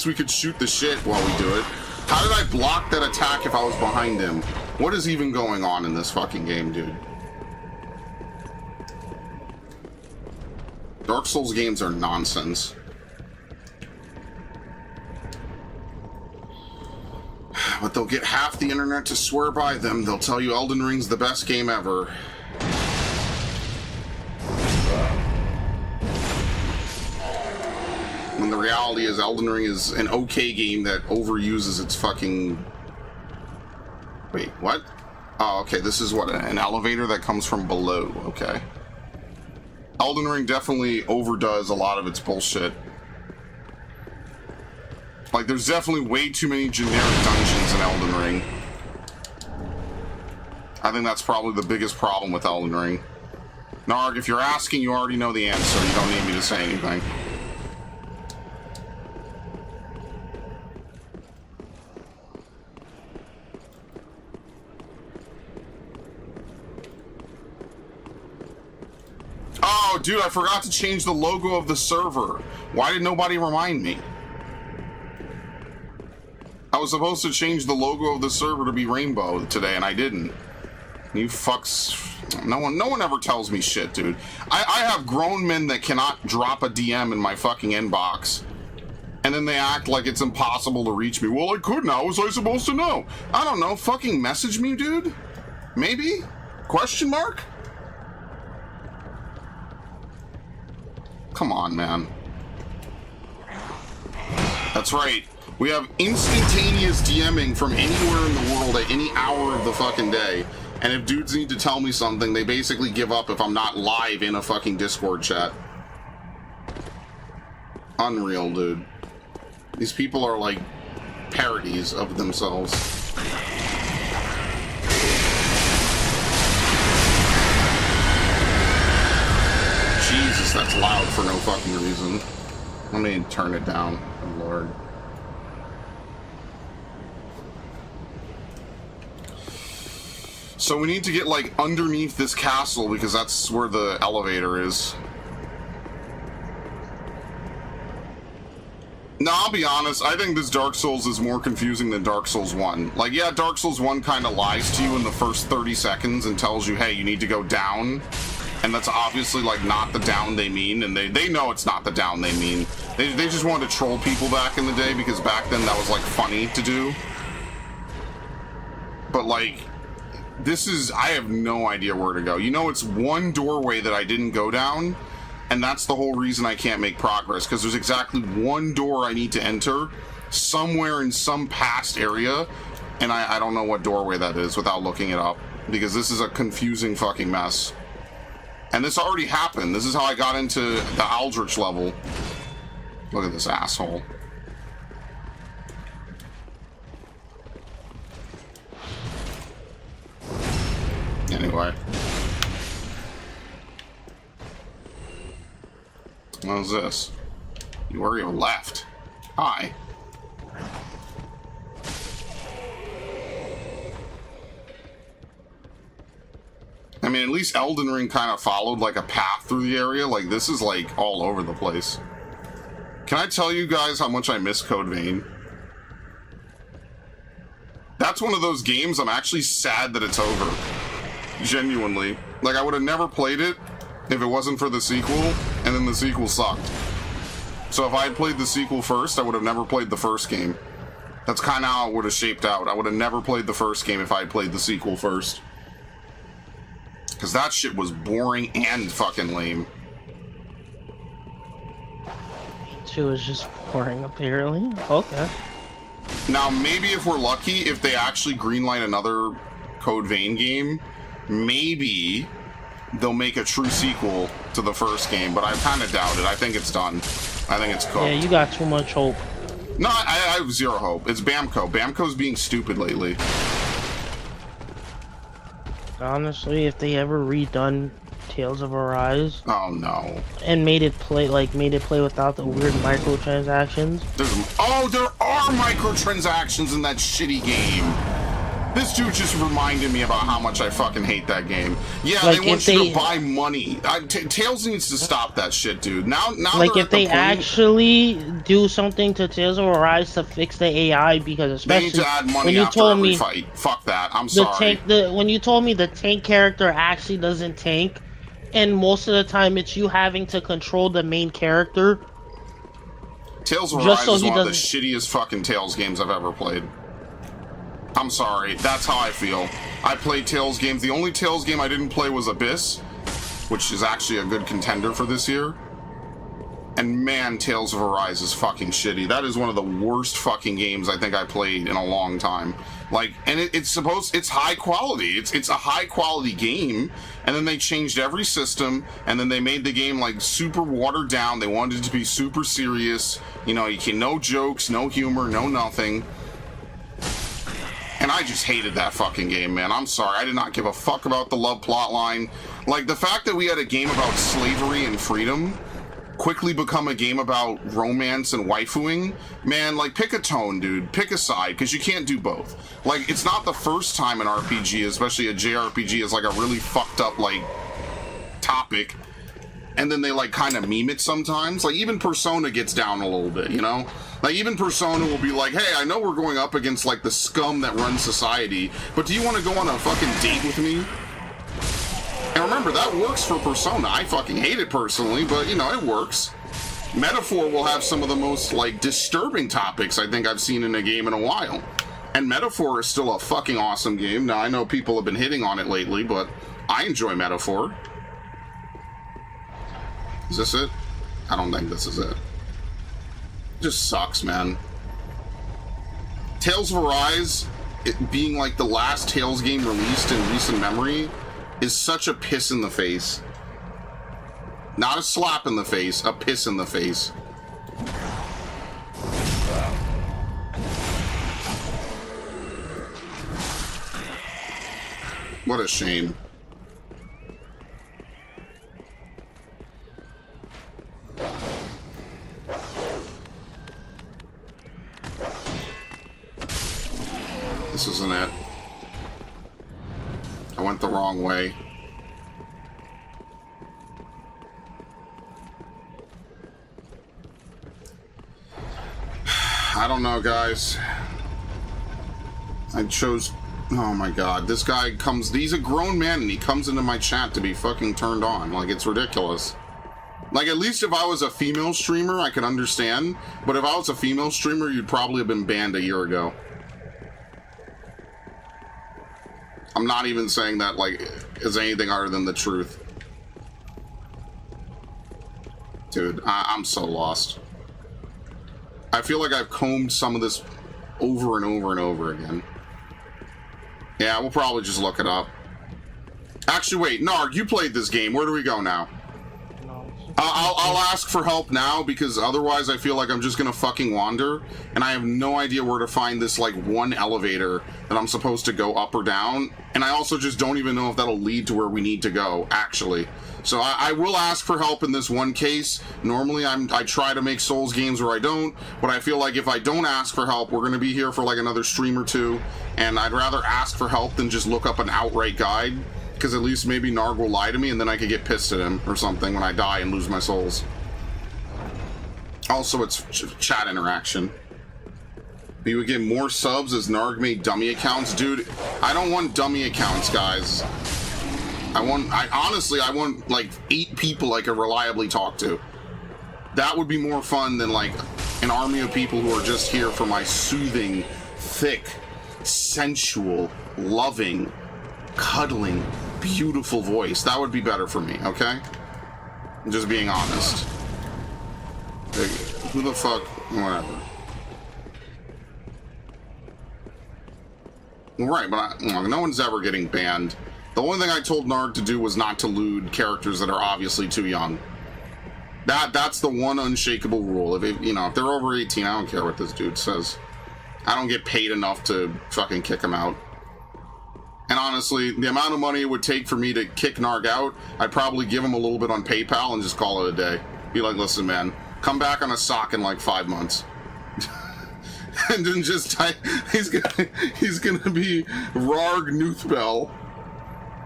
Speaker 1: we could shoot the shit while we do it. How did I block that attack if I was behind him? What is even going on in this fucking game, dude? Dark Souls games are nonsense. But they'll get half the internet to swear by them. They'll tell you Elden Ring's the best game ever. When the reality is Elden Ring is an okay game that overuses its fucking... Wait, what? Oh, okay, this is what, an elevator that comes from below, okay. Elden Ring definitely overdoes a lot of its bullshit. Like, there's definitely way too many generic dungeons in Elden Ring. I think that's probably the biggest problem with Elden Ring. Narg, if you're asking, you already know the answer. You don't need me to say anything. Oh, dude, I forgot to change the logo of the server. Why did nobody remind me? I was supposed to change the logo of the server to be rainbow today, and I didn't. You fucks... No one ever tells me shit, dude. I have grown men that cannot drop a DM in my fucking inbox. And then they act like it's impossible to reach me. Well, I couldn't. How was I supposed to know? I don't know. Fucking message me, dude? Maybe? Question mark? Come on, man. That's right. We have instantaneous DMing from anywhere in the world at any hour of the fucking day. And if dudes need to tell me something, they basically give up if I'm not live in a fucking Discord chat. Unreal, dude. These people are like parodies of themselves. Jesus, that's loud for no fucking reason. Let me turn it down. Oh, Lord. So we need to get, like, underneath this castle because that's where the elevator is. No, I'll be honest, I think this Dark Souls is more confusing than Dark Souls 1. Like, yeah, Dark Souls 1 kind of lies to you in the first 30 seconds and tells you, hey, you need to go down. And that's obviously, like, not the down they mean, and they know it's not the down they mean. They just wanted to troll people back in the day because back then that was, like, funny to do. But, like... This is... I have no idea where to go. You know, it's one doorway that I didn't go down, and that's the whole reason I can't make progress, because there's exactly one door I need to enter somewhere in some past area, and I don't know what doorway that is without looking it up, because this is a confusing fucking mess. And this already happened. This is how I got into the Aldrich level. Look at this asshole. Anyway. What is this? You are your left. Hi. I mean, at least Elden Ring kind of followed like a path through the area. Like, this is like all over the place. Can I tell you guys how much I miss Code Vein? That's one of those games I'm actually sad that it's over. Genuinely. Like, I would have never played it if it wasn't for the sequel, and then the sequel sucked. So if I had played the sequel first, I would have never played the first game. That's kind of how it would have shaped out. I would have never played the first game if I had played the sequel first. Because that shit was boring and fucking lame.
Speaker 2: 2 is just boring, apparently. Okay.
Speaker 1: Now, maybe if we're lucky, if they actually greenlight another Code Vein game, maybe they'll make a true sequel to the first game, but I kind of doubt it. I think it's done. I think it's cooked.
Speaker 2: Yeah, you got too much hope.
Speaker 1: No, I have zero hope. It's Bamco. Bamco's being stupid lately.
Speaker 2: Honestly, if they ever redone Tales of Arise
Speaker 1: Oh no.
Speaker 2: and made it play without the weird microtransactions.
Speaker 1: There are microtransactions in that shitty game. This dude just reminded me about how much I fucking hate that game. Yeah,
Speaker 2: Like,
Speaker 1: they want
Speaker 2: if
Speaker 1: you
Speaker 2: they-
Speaker 1: to buy money. Tails needs to stop that shit, dude. Now
Speaker 2: Like
Speaker 1: they're
Speaker 2: if
Speaker 1: at the
Speaker 2: they
Speaker 1: point-
Speaker 2: actually do something to Tales of Arise to fix the AI, because
Speaker 1: they need
Speaker 2: especially
Speaker 1: to add
Speaker 2: when
Speaker 1: money
Speaker 2: you
Speaker 1: after
Speaker 2: told
Speaker 1: every
Speaker 2: me
Speaker 1: fight. Fuck that. I'm
Speaker 2: the
Speaker 1: sorry.
Speaker 2: when you told me the tank character actually doesn't tank, and most of the time it's you having to control the main character.
Speaker 1: Tales of
Speaker 2: just
Speaker 1: Arise
Speaker 2: so
Speaker 1: is
Speaker 2: he
Speaker 1: one of the
Speaker 2: doesn't-
Speaker 1: shittiest fucking Tales games I've ever played. I'm sorry. That's how I feel. I played Tales games. The only Tales game I didn't play was Abyss, which is actually a good contender for this year. And man, Tales of Arise is fucking shitty. That is one of the worst fucking games I think I played in a long time. Like, and it's high quality. It's a high quality game, and then they changed every system, and then they made the game like super watered down. They wanted it to be super serious. You know, no jokes, no humor, no nothing. And I just hated that fucking game, man. I'm sorry. I did not give a fuck about the love plot line. Like, the fact that we had a game about slavery and freedom quickly become a game about romance and waifuing, man, like, pick a tone, dude. Pick a side, because you can't do both. Like, it's not the first time an RPG, especially a JRPG, is like a really fucked up, like, topic, and then they, like, kind of meme it sometimes. Like, even Persona gets down a little bit, you know? Like, even Persona will be like, hey, I know we're going up against, like, the scum that runs society, but do you want to go on a fucking date with me? And remember, that works for Persona. I fucking hate it personally, but, you know, it works. Metaphor will have some of the most, like, disturbing topics I think I've seen in a game in a while. And Metaphor is still a fucking awesome game. Now, I know people have been hitting on it lately, but I enjoy Metaphor. Is this it? I don't think this is it. It just sucks, man. Tales of Arise, it being like the last Tales game released in recent memory, is such a piss in the face. Not a slap in the face, a piss in the face. What a shame. This isn't it. I went the wrong way. I don't know, guys. I chose... Oh my god, this guy comes... He's a grown man and he comes into my chat to be fucking turned on. Like, it's ridiculous. Like, at least if I was a female streamer, I could understand. But if I was a female streamer, you'd probably have been banned a year ago. I'm not even saying that, like, is anything other than the truth. Dude, I'm so lost. I feel like I've combed some of this over and over and over again. Yeah, we'll probably just look it up. Actually, wait, Narg, you played this game. Where do we go now? I'll ask for help now, because otherwise I feel like I'm just gonna fucking wander, and I have no idea where to find this, like, one elevator that I'm supposed to go up or down, and I also just don't even know if that'll lead to where we need to go, actually. So I will ask for help in this one case. Normally I try to make Souls games where I don't, but I feel like if I don't ask for help, we're gonna be here for like another stream or two, and I'd rather ask for help than just look up an outright guide. Because at least maybe Narg will lie to me and then I could get pissed at him or something when I die and lose my souls. Also, it's chat interaction. We would get more subs as Narg made dummy accounts. Dude, I don't want dummy accounts, guys. Honestly, I want like 8 people I can reliably talk to. That would be more fun than like an army of people who are just here for my soothing thick, sensual, loving, cuddling, beautiful voice. That would be better for me, okay? I'm just being honest. Like, who the fuck? Whatever. Right, but no one's ever getting banned. The only thing I told Narg to do was not to lewd characters that are obviously too young. That's the one unshakable rule. If they're over 18, I don't care what this dude says. I don't get paid enough to fucking kick him out. And honestly, the amount of money it would take for me to kick Narg out, I'd probably give him a little bit on PayPal and just call it a day. Be like, listen, man, come back on a sock in like 5 months. And then just he's gonna be Rarg Nuthbel.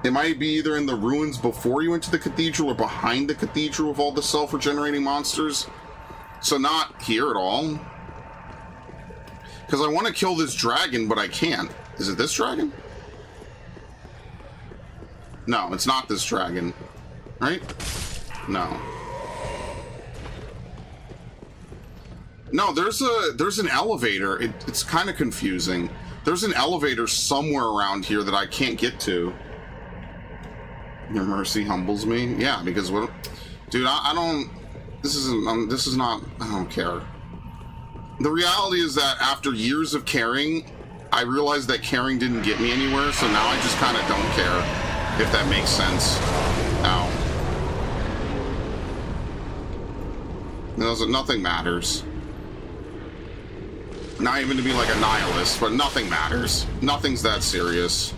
Speaker 1: It might be either in the ruins before you enter the cathedral or behind the cathedral with all the self-regenerating monsters. So not here at all. Because I want to kill this dragon, but I can't. Is it this dragon? No, it's not this dragon. Right? No. No, there's an elevator. It's kind of confusing. There's an elevator somewhere around here that I can't get to. Your mercy humbles me. Yeah, because what, dude? I don't. This is not. I don't care. The reality is that after years of caring, I realized that caring didn't get me anywhere. So now I just kind of don't care, if that makes sense. Ow. Nothing matters. Not even to be like a nihilist, but nothing matters. Nothing's that serious.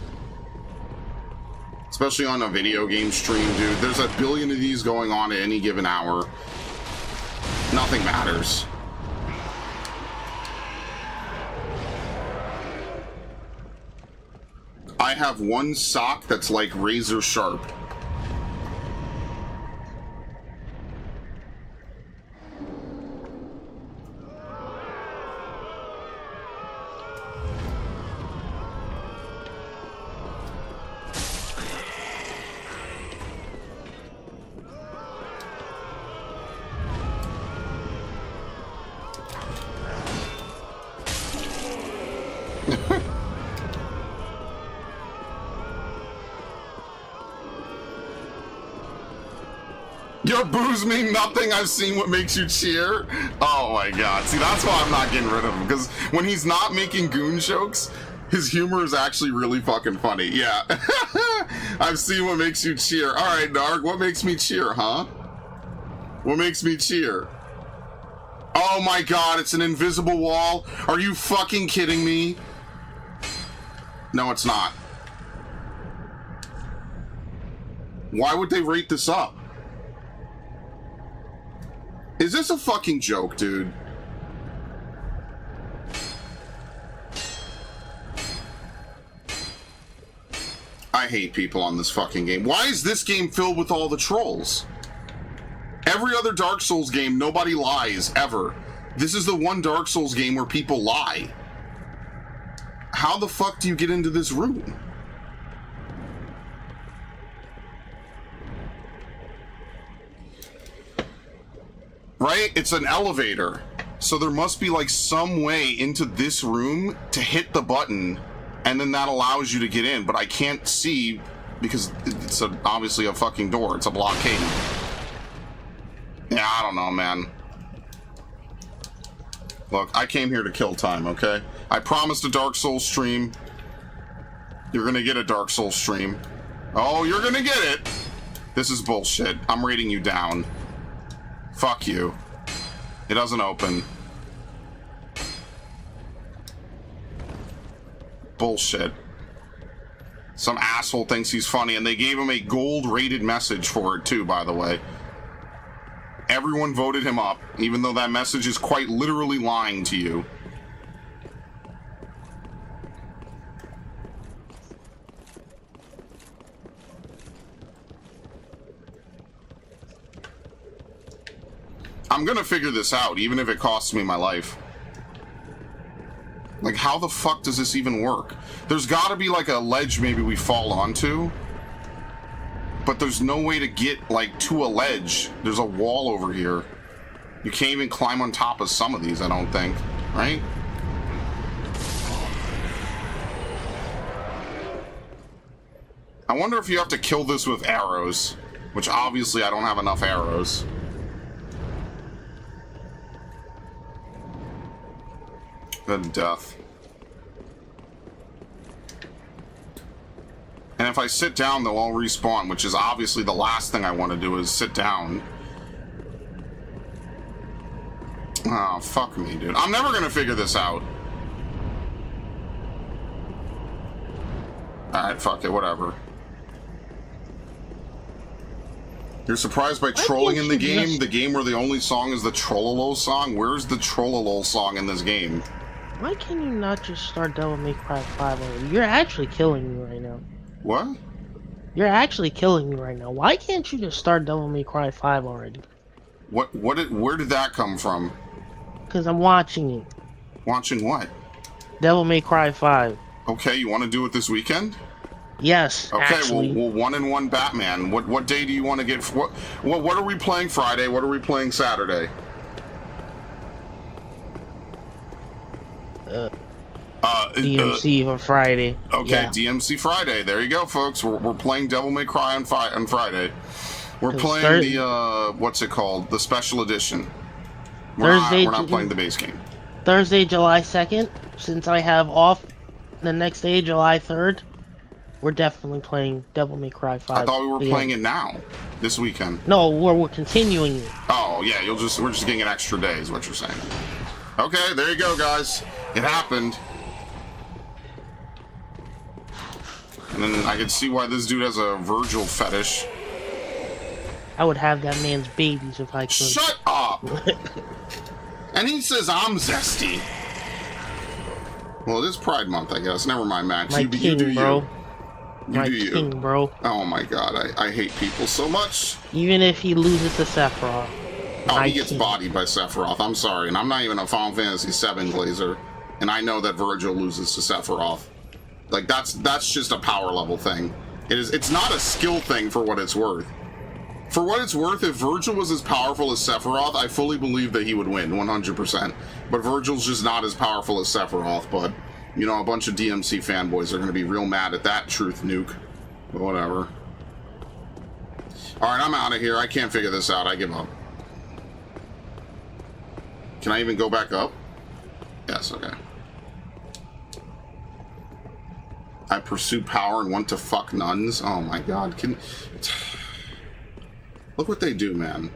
Speaker 1: Especially on a video game stream, dude. There's a billion of these going on at any given hour. Nothing matters. I have one sock that's like razor sharp. Your boos mean nothing. I've seen what makes you cheer. Oh my god. See, that's why I'm not getting rid of him. Because when he's not making goon jokes, his humor is actually really fucking funny. Yeah. I've seen what makes you cheer. Alright, Narg, what makes me cheer, huh? What makes me cheer? Oh my god, it's an invisible wall. Are you fucking kidding me? No, it's not. Why would they rate this up? Is this a fucking joke, dude? I hate people on this fucking game. Why is this game filled with all the trolls? Every other Dark Souls game, nobody lies, ever. This is the one Dark Souls game where people lie. How the fuck do you get into this room? Right? It's an elevator. So there must be like some way into this room to hit the button, and then that allows you to get in. But I can't see because it's obviously a fucking door. It's a blockade. Yeah, I don't know, man. Look, I came here to kill time, okay? I promised a Dark Souls stream. You're gonna get a Dark Souls stream. Oh, you're gonna get it! This is bullshit. I'm rating you down. Fuck you. It doesn't open. Bullshit. Some asshole thinks he's funny, and they gave him a gold-rated message for it, too, by the way. Everyone voted him up, even though that message is quite literally lying to you. I'm gonna figure this out, even if it costs me my life. Like, how the fuck does this even work? There's gotta be, like, a ledge maybe we fall onto. But there's no way to get, like, to a ledge. There's a wall over here. You can't even climb on top of some of these, I don't think. Right? I wonder if you have to kill this with arrows, which obviously I don't have enough arrows. Good death. And if I sit down, they'll all respawn, which is obviously the last thing I want to do is sit down. Oh, fuck me, dude. I'm never gonna figure this out. Alright, fuck it, whatever. You're surprised by trolling in the game? The game where the only song is the Trollolo song? Where's the Trollolo song in this game?
Speaker 2: Why can you not just start Devil May Cry 5 already? You're actually killing me right now.
Speaker 1: What?
Speaker 2: You're actually killing me right now. Why can't you just start Devil May Cry 5 already?
Speaker 1: Where did that come from?
Speaker 2: Because I'm watching it.
Speaker 1: Watching what?
Speaker 2: Devil May Cry 5.
Speaker 1: Okay, you want to do it this weekend?
Speaker 2: Yes,
Speaker 1: okay,
Speaker 2: actually.
Speaker 1: well, 1-in-1 Batman. What day do you want to get? What are we playing Friday? What are we playing Saturday?
Speaker 2: DMC for Friday.
Speaker 1: Okay, yeah. DMC Friday. There you go, folks. We're playing Devil May Cry on Friday. We're playing the what's it called? The special edition. We're not playing the base game.
Speaker 2: Thursday, July 2nd. Since I have off the next day, July 3rd, we're definitely playing Devil May Cry 5.
Speaker 1: I thought we were playing it now, this weekend.
Speaker 2: No, we're continuing it.
Speaker 1: Oh yeah, we're just getting an extra day, is what you're saying. Okay, there you go, guys. It happened. And then I can see why this dude has a Virgil fetish.
Speaker 2: I would have that man's babies if I could.
Speaker 1: Shut up! And he says I'm zesty. Well, it is Pride Month, I guess. Never mind, Max.
Speaker 2: My king, bro.
Speaker 1: My king,
Speaker 2: bro.
Speaker 1: Oh my god, I hate people so much.
Speaker 2: Even if he loses to Sephiroth.
Speaker 1: Oh, he gets bodied by Sephiroth. I'm sorry, and I'm not even a Final Fantasy VII glazer, and I know that Virgil loses to Sephiroth. Like that's just a power level thing. It's not a skill thing for what it's worth. For what it's worth, if Virgil was as powerful as Sephiroth, I fully believe that he would win, 100%. But Virgil's just not as powerful as Sephiroth, but, you know, a bunch of DMC fanboys are going to be real mad at that truth nuke. But whatever. Alright, I'm out of here. I can't figure this out. I give up. Can I even go back up? Yes, okay. I pursue power and want to fuck nuns. Oh my god, look what they do, man.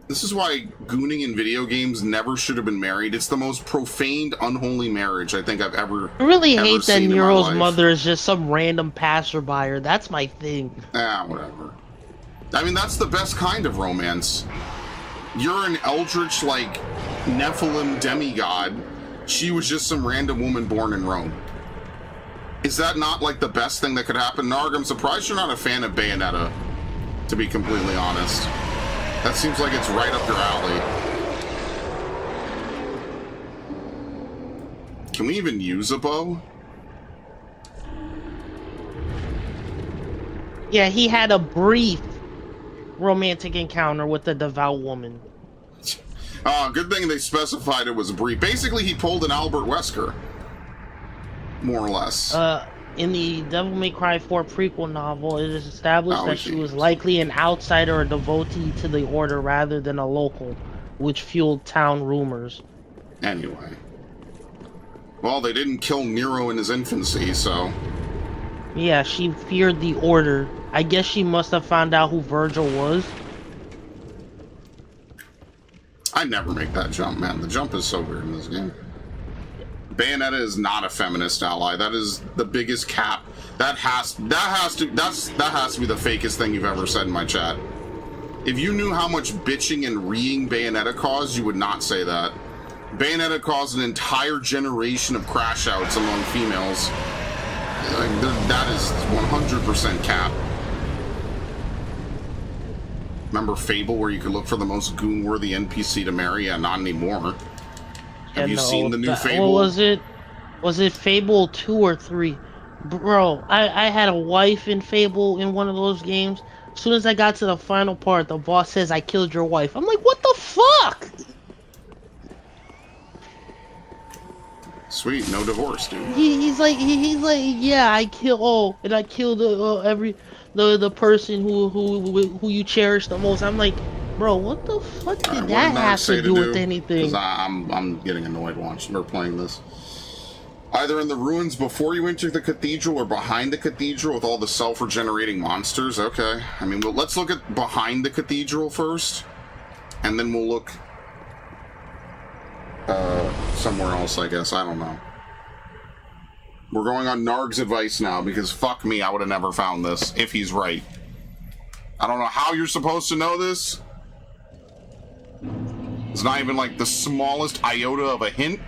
Speaker 1: This is why gooning in video games never should have been married. It's the most profaned, unholy marriage I think I've ever
Speaker 2: I really hate that Nero's mother is just some random passerby. That's my thing.
Speaker 1: Ah, whatever. I mean, that's the best kind of romance. You're an eldritch, like, Nephilim demigod. She was just some random woman born in Rome. Is that not, like, the best thing that could happen? Narg, I'm surprised you're not a fan of Bayonetta, to be completely honest. That seems like it's right up your alley. Can we even use a bow?
Speaker 2: Yeah, he had a brief romantic encounter with a devout woman.
Speaker 1: Good thing they specified it was brief. Basically, he pulled an Albert Wesker. More or less.
Speaker 2: In the Devil May Cry 4 prequel novel, it is established that she was likely an outsider or devotee to the Order rather than a local, which fueled town rumors.
Speaker 1: Anyway. Well, they didn't kill Nero in his infancy, so...
Speaker 2: Yeah, she feared the Order. I guess she must have found out who Virgil was.
Speaker 1: I never make that jump, man. The jump is so weird in this game. Bayonetta is not a feminist ally. That is the biggest cap. That has to be the fakest thing you've ever said in my chat. If you knew how much bitching and reeing Bayonetta caused, you would not say that. Bayonetta caused an entire generation of crash outs among females. Like, that is 100% cap. Remember Fable, where you could look for the most goon-worthy NPC to marry? Yeah, not anymore. Have you seen the new Fable?
Speaker 2: What was it? Was it Fable 2 or 3? Bro, I had a wife in Fable in one of those games. As soon as I got to the final part, the boss says, I killed your wife. I'm like, what the fuck?
Speaker 1: Sweet, no divorce, dude.
Speaker 2: He's like, yeah, I killed the person who you cherish the most. I'm like, bro, what the fuck did
Speaker 1: Alright,
Speaker 2: that
Speaker 1: what did Narc
Speaker 2: have
Speaker 1: say
Speaker 2: to do with anything?
Speaker 1: Because I'm getting annoyed watching or playing this. Either in the ruins before you enter the cathedral or behind the cathedral with all the self-regenerating monsters. Okay. I mean, well, let's look at behind the cathedral first. And then we'll look somewhere else, I guess. I don't know. We're going on Narg's advice now because fuck me, I would have never found this if he's right. I don't know how you're supposed to know this. It's not even like the smallest iota of a hint.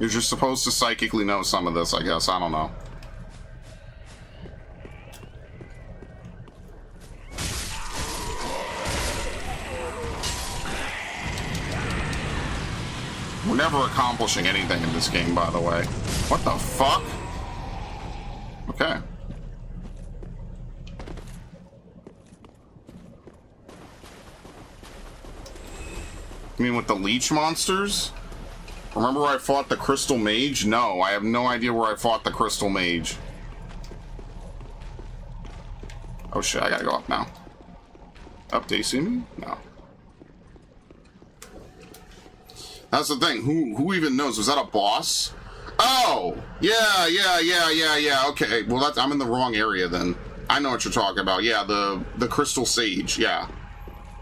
Speaker 1: You're just supposed to psychically know some of this, I guess. I don't know. We're never accomplishing anything in this game, by the way. What the fuck? Okay. You mean with the leech monsters? Remember where I fought the Crystal Mage? No, I have no idea where I fought the Crystal Mage. Oh shit, I gotta go up now. Up, do you see me? No. That's the thing. Who even knows? Was that a boss? Oh! Yeah. Okay. Well, I'm in the wrong area then. I know what you're talking about. Yeah, the Crystal Sage. Yeah.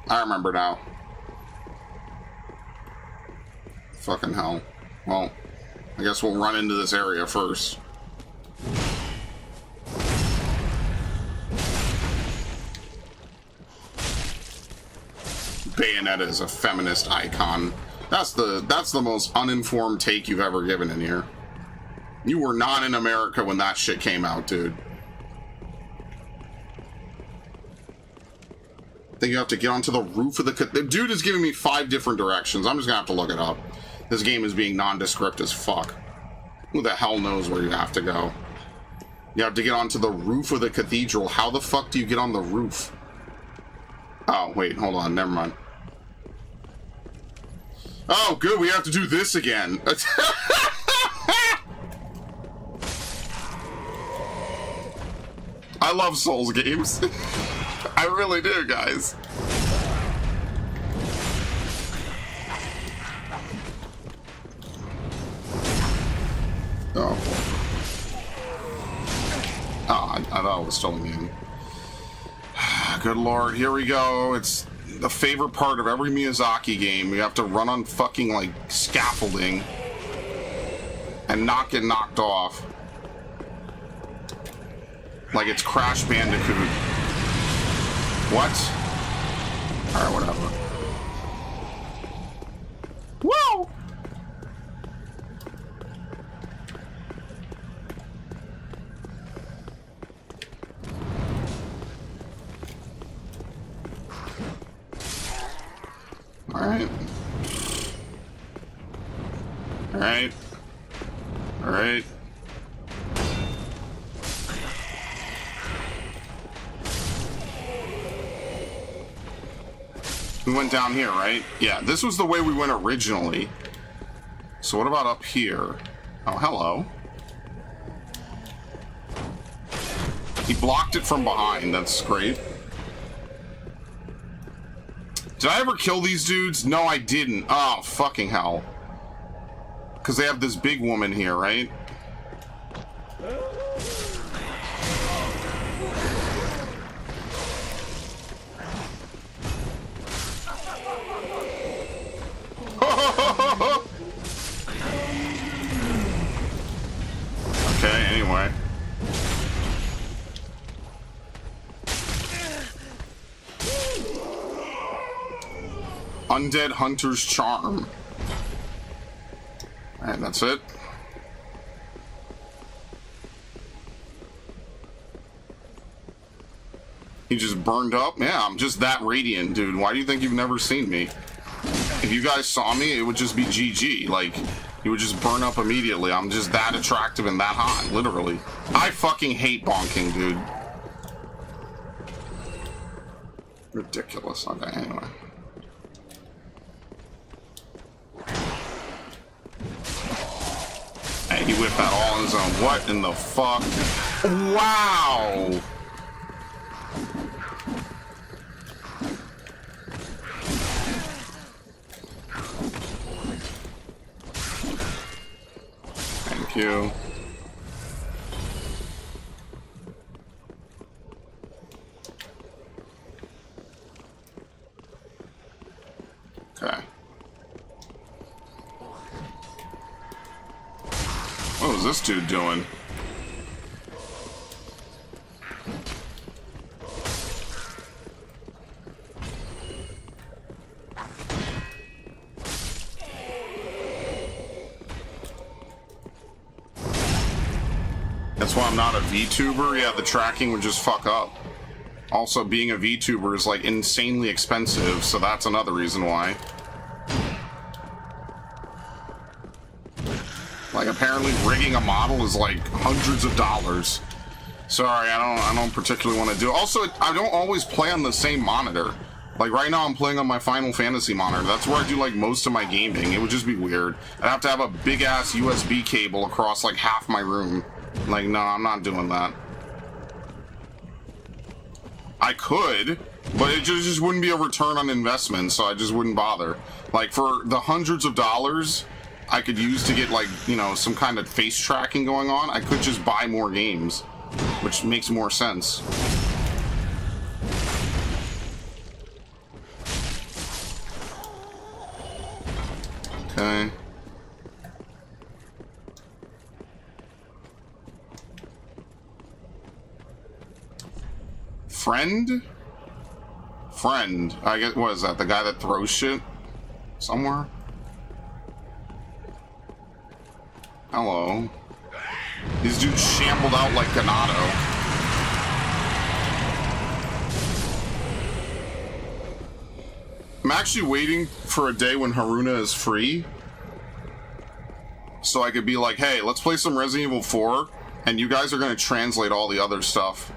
Speaker 1: I remember now. Fucking hell. Well, I guess we'll run into this area first. Bayonetta is a feminist icon. That's the most uninformed take you've ever given in here. You were not in America when that shit came out, dude. I think you have to get onto the roof of the dude is giving me 5 different directions. I'm just gonna have to look it up. This game is being nondescript as fuck. Who the hell knows where you have to go? You have to get onto the roof of the cathedral. How the fuck do you get on the roof? Oh, wait, hold on. Never mind. Oh, good. We have to do this again. I love Souls games. I really do, guys. Oh. Oh, I thought it was still immune. Good lord, here we go. It's the favorite part of every Miyazaki game. You have to run on fucking, like, scaffolding and not get knocked off. Like it's Crash Bandicoot. What? Alright, whatever. Whoa! Alright. Alright. Alright. We went down here, right? Yeah, this was the way we went originally. So what about up here? Oh, hello. He blocked it from behind. That's great. Did I ever kill these dudes? No, I didn't. Oh, fucking hell. Because they have this big woman here, right? Okay, anyway. Undead Hunter's Charm. Alright, that's it. He just burned up? Yeah, I'm just that radiant, dude. Why do you think you've never seen me? If you guys saw me, it would just be GG. Like, you would just burn up immediately. I'm just that attractive and that hot, literally. I fucking hate bonking, dude. Ridiculous. Okay, anyway. Hey, he whipped that all on his own. What in the fuck? Wow! Thank you. Okay. What was this dude doing? That's why I'm not a VTuber. Yeah, the tracking would just fuck up. Also, being a VTuber is like insanely expensive, so that's another reason why. Like, apparently rigging a model is like hundreds of dollars. Sorry, I don't particularly want to do it. Also, I don't always play on the same monitor. Like right now I'm playing on my Final Fantasy monitor. That's where I do like most of my gaming. It would just be weird. I'd have to have a big ass USB cable across like half my room. Like, no, I'm not doing that. I could, but it just wouldn't be a return on investment, so I just wouldn't bother. Like, for the hundreds of dollars I could use to get, like, you know, some kind of face tracking going on, I could just buy more games, which makes more sense. Okay. Friend? Friend. I guess, what is that? The guy that throws shit? Somewhere? Hello. These dudes shambled out like Ganado. I'm actually waiting for a day when Haruna is free, so I could be like, hey, let's play some Resident Evil 4, and you guys are going to translate all the other stuff.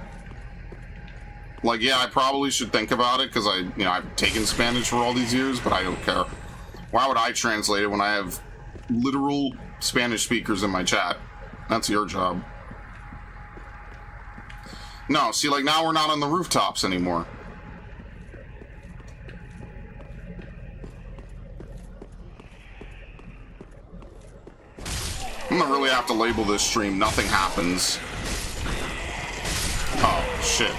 Speaker 1: Like, yeah, I probably should think about it, because I've taken Spanish for all these years, but I don't care. Why would I translate it when I have literal Spanish speakers in my chat? That's your job. No, see, like, now we're not on the rooftops anymore. I'm gonna really have to label this stream Nothing Happens. Oh, shit.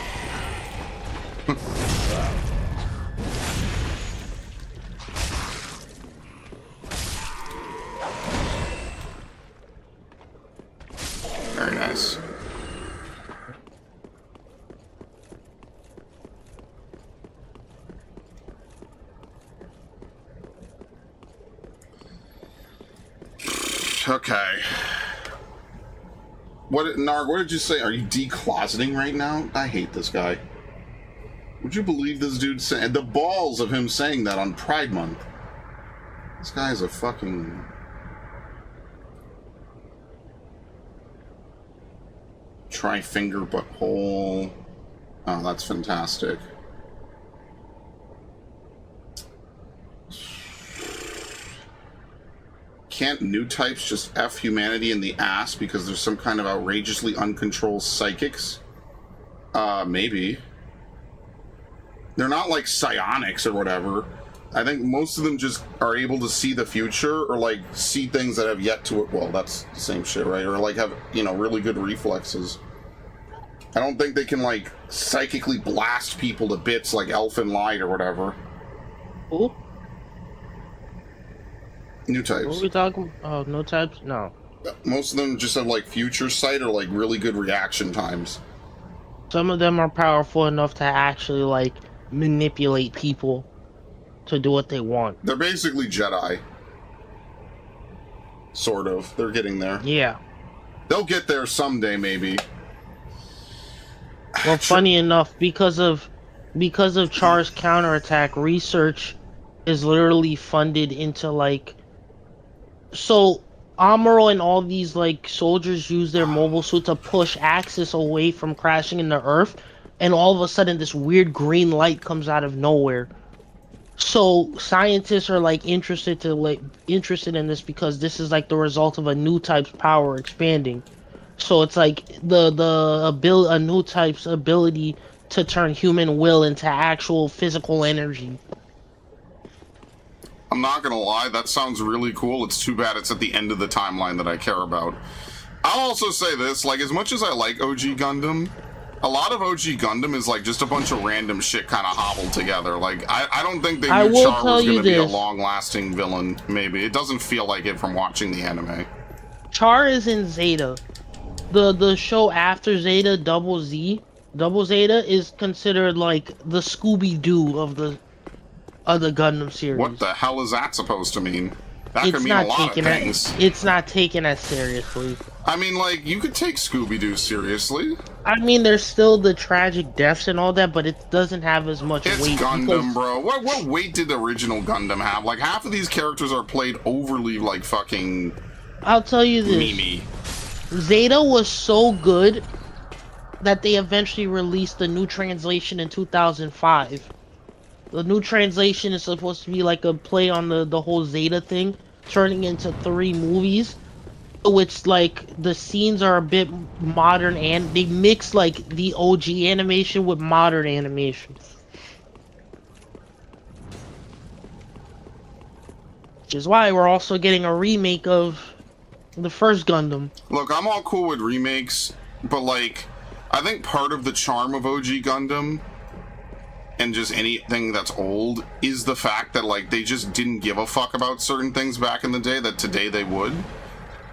Speaker 1: Very nice. Okay. Narg, what did you say? Are you decloseting right now? I hate this guy. Would you believe this dude saying the balls of him saying that on Pride Month? This guy is a fucking tri-finger butthole. Oh, that's fantastic. Can't new types just F humanity in the ass because there's some kind of outrageously uncontrolled psychics? Maybe. They're not like psionics or whatever. I think most of them just are able to see the future or like see things that have yet to, well, that's the same shit, right? Or like have, really good reflexes. I don't think they can like psychically blast people to bits like Elfin Light or whatever.
Speaker 2: Who?
Speaker 1: New types.
Speaker 2: What are we talking? Oh, no types? No.
Speaker 1: Most of them just have like future sight or like really good reaction times.
Speaker 2: Some of them are powerful enough to actually like manipulate people to do what they want.
Speaker 1: They're basically Jedi. Sort of. They're getting there.
Speaker 2: Yeah.
Speaker 1: They'll get there someday, maybe.
Speaker 2: Well, funny enough, because of Char's counterattack, research is literally funded into like. So Amuro and all these like soldiers use their mobile suit to push Axis away from crashing into Earth, and all of a sudden this weird green light comes out of nowhere. So scientists are like interested in this because this is like the result of a new type's power expanding. So it's like a new type's ability to turn human will into actual physical energy.
Speaker 1: I'm not gonna lie, that sounds really cool. It's too bad it's at the end of the timeline that I care about. I'll also say this, like, as much as I like OG Gundam, a lot of OG Gundam is like just a bunch of random shit kind of hobbled together. Like, I don't think they knew Char was gonna be a long-lasting villain, maybe. It doesn't feel like it from watching the anime.
Speaker 2: Char is in Zeta. The show after Zeta, Double Z. Double Zeta is considered like the Scooby-Doo of the Gundam series.
Speaker 1: What the hell is that supposed to mean? That could mean a lot of things.
Speaker 2: It's not taken as seriously.
Speaker 1: I mean, like, you could take Scooby-Doo seriously.
Speaker 2: I mean, there's still the tragic deaths and all that, but it doesn't have as much weight.
Speaker 1: It's Gundam, bro. What weight did the original Gundam have? Like, half of these characters are played overly, like, fucking...
Speaker 2: I'll tell you this.
Speaker 1: Mimi.
Speaker 2: Zeta was so good that they eventually released the new translation in 2005. The new translation is supposed to be like a play on the whole Zeta thing, turning into 3 movies, which like the scenes are a bit modern and they mix like the OG animation with modern animation. Which is why we're also getting a remake of the first Gundam.
Speaker 1: Look, I'm all cool with remakes, but like, I think part of the charm of OG Gundam and just anything that's old is the fact that like they just didn't give a fuck about certain things back in the day that today they would.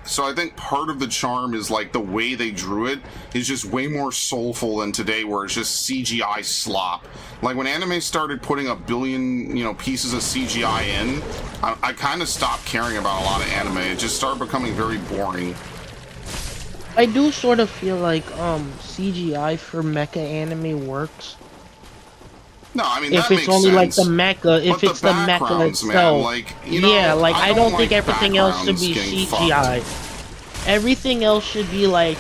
Speaker 1: So I think part of the charm is like the way they drew it is just way more soulful than today where it's just CGI slop. Like when anime started putting a billion, pieces of CGI in, I kind of stopped caring about a lot of anime. It just started becoming very boring.
Speaker 2: I do sort of feel like CGI for mecha anime works.
Speaker 1: No, I mean,
Speaker 2: if it's only like the mecha, if it's the mecha itself,
Speaker 1: man, like,
Speaker 2: I don't think everything else should be CGI. Everything else should be like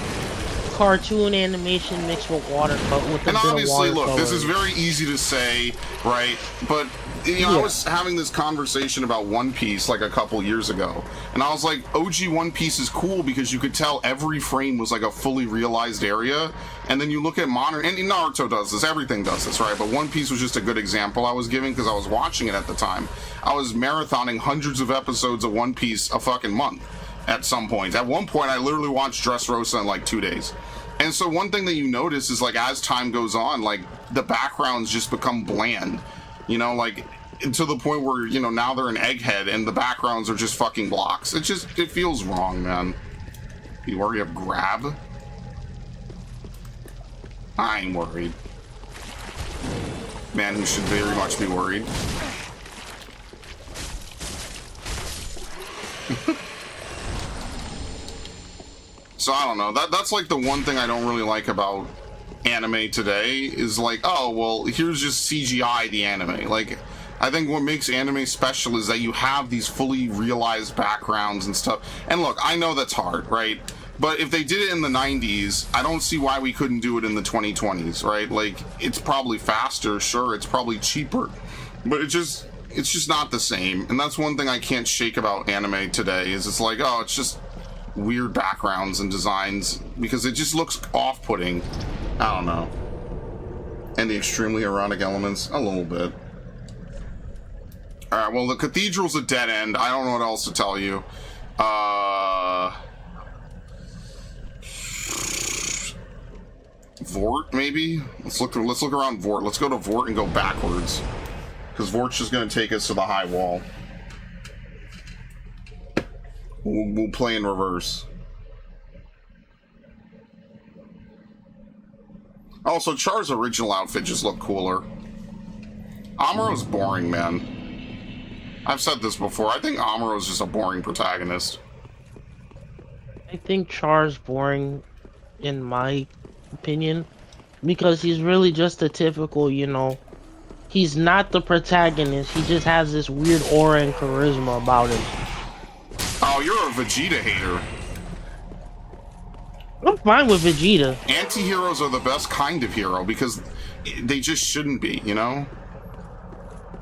Speaker 2: cartoon animation mixed with watercolor.
Speaker 1: And obviously, look, this is very easy to say, right? But I was having this conversation about One Piece like a couple years ago, and I was like, OG One Piece is cool because you could tell every frame was like a fully realized area. And then you look at modern, and Naruto does this, everything does this, right? But One Piece was just a good example I was giving because I was watching it at the time. I was marathoning hundreds of episodes of One Piece a fucking month at some point. At one point, I literally watched Dressrosa in like 2 days. And so one thing that you notice is like as time goes on, like the backgrounds just become bland, like to the point where, now they're an egghead and the backgrounds are just fucking blocks. It feels wrong, man. You worry of grab? I ain't worried. Man who should very much be worried. So I don't know. That's like the one thing I don't really like about anime today is like, oh, well, here's just CGI the anime. Like, I think what makes anime special is that you have these fully realized backgrounds and stuff. And look, I know that's hard, right? But if they did it in the 90s, I don't see why we couldn't do it in the 2020s, right? Like, it's probably faster, sure, it's probably cheaper, but it's just not the same. And that's one thing I can't shake about anime today is it's like, oh, it's just weird backgrounds and designs because it just looks off-putting. I don't know. And the extremely erotic elements, a little bit. Alright, well, the cathedral's a dead end. I don't know what else to tell you. Vort, maybe? Let's look around Vort. Let's go to Vort and go backwards. Because Vort's just going to take us to the high wall. We'll play in reverse. Also, Char's original outfit just looked cooler. Amuro's boring, man. I've said this before. I think Amuro's just a boring protagonist.
Speaker 2: I think Char's boring, in my opinion, because he's really just a typical, he's not the protagonist. He just has this weird aura and charisma about him.
Speaker 1: Oh, you're a Vegeta hater.
Speaker 2: I'm fine with Vegeta.
Speaker 1: Anti-heroes are the best kind of hero because they just shouldn't be,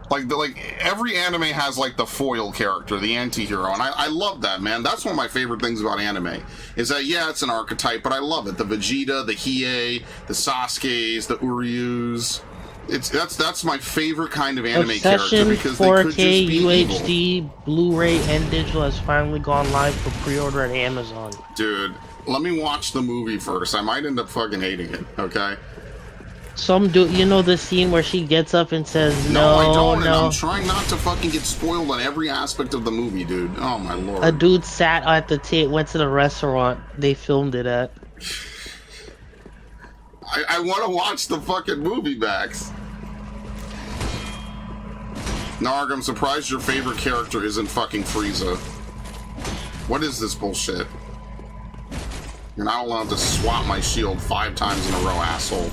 Speaker 1: Like, Like every anime has like the foil character, the anti-hero, and I love that, man. That's one of my favorite things about anime, is that, yeah, it's an archetype, but I love it. The Vegeta, the Hiei, the Sasuke's, the Uryus. That's my favorite kind of anime
Speaker 2: Obsession
Speaker 1: character, because they could just
Speaker 2: 4K
Speaker 1: be
Speaker 2: UHD
Speaker 1: evil.
Speaker 2: Blu-ray and digital has finally gone live for pre-order at Amazon.
Speaker 1: Dude, let me watch the movie first. I might end up fucking hating it, okay?
Speaker 2: Some dude, you know the scene where she gets up and says,
Speaker 1: No, I don't, and
Speaker 2: no.
Speaker 1: I'm trying not to fucking get spoiled on every aspect of the movie, dude. Oh my lord.
Speaker 2: A dude sat at the went to the restaurant they filmed it at.
Speaker 1: I want to watch the fucking movie, Max. Narg, I'm surprised your favorite character isn't fucking Frieza. What is this bullshit? You're not allowed to swap my shield 5 times in a row, asshole.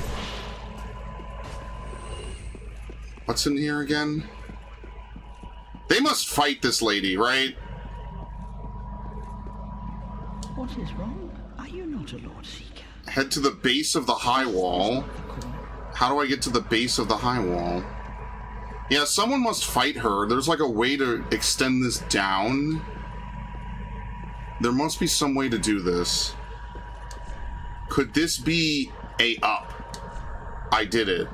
Speaker 1: What's in here again? They must fight this lady, right?
Speaker 4: What is wrong? Are you not a Lord Seeker?
Speaker 1: Head to the base of the high wall. How do I get to the base of the high wall? Yeah, someone must fight her. There's like a way to extend this down. There must be some way to do this. Could this be a up? I did it.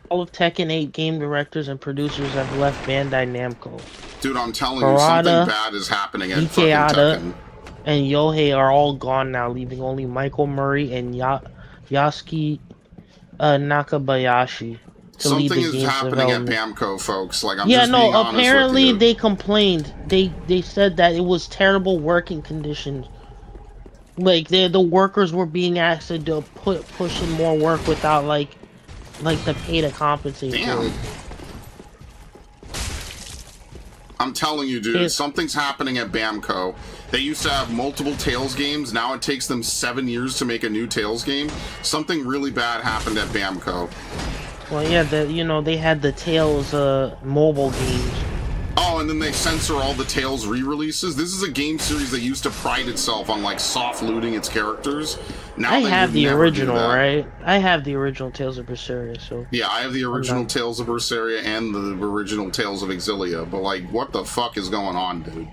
Speaker 2: All of Tekken 8 game directors and producers have left Bandai Namco.
Speaker 1: Dude, I'm telling you,
Speaker 2: Harada,
Speaker 1: something bad is happening at fucking
Speaker 2: Ikeada,
Speaker 1: Tekken.
Speaker 2: and Yohei are all gone now, leaving only Michael Murray and Yasuki Nakabayashi to lead
Speaker 1: Something
Speaker 2: the
Speaker 1: is
Speaker 2: game's
Speaker 1: happening at
Speaker 2: development.
Speaker 1: Bamco, folks. Like, I'm
Speaker 2: Yeah,
Speaker 1: just being
Speaker 2: no,
Speaker 1: honest
Speaker 2: apparently
Speaker 1: with you.
Speaker 2: they complained. They said that it was terrible working conditions. Like, the workers were being asked to push in more work without, like the pay to compensate for
Speaker 1: Damn.
Speaker 2: it.
Speaker 1: I'm telling you, dude, something's happening at Bamco. They used to have multiple Tales games. Now it takes them 7 years to make a new Tales game. Something really bad happened at Bamco.
Speaker 2: Well, yeah, they had the Tales mobile games.
Speaker 1: Oh, and then they censor all the Tales re-releases. This is a game series that used to pride itself on like soft looting its characters. Now
Speaker 2: I
Speaker 1: they
Speaker 2: have
Speaker 1: would
Speaker 2: the
Speaker 1: never do
Speaker 2: original,
Speaker 1: that.
Speaker 2: right? I have the original Tales of Berseria, so...
Speaker 1: Yeah, I have the original
Speaker 2: Okay.
Speaker 1: Tales of Berseria and the original Tales of Exilia, but like, what the fuck is going on, dude?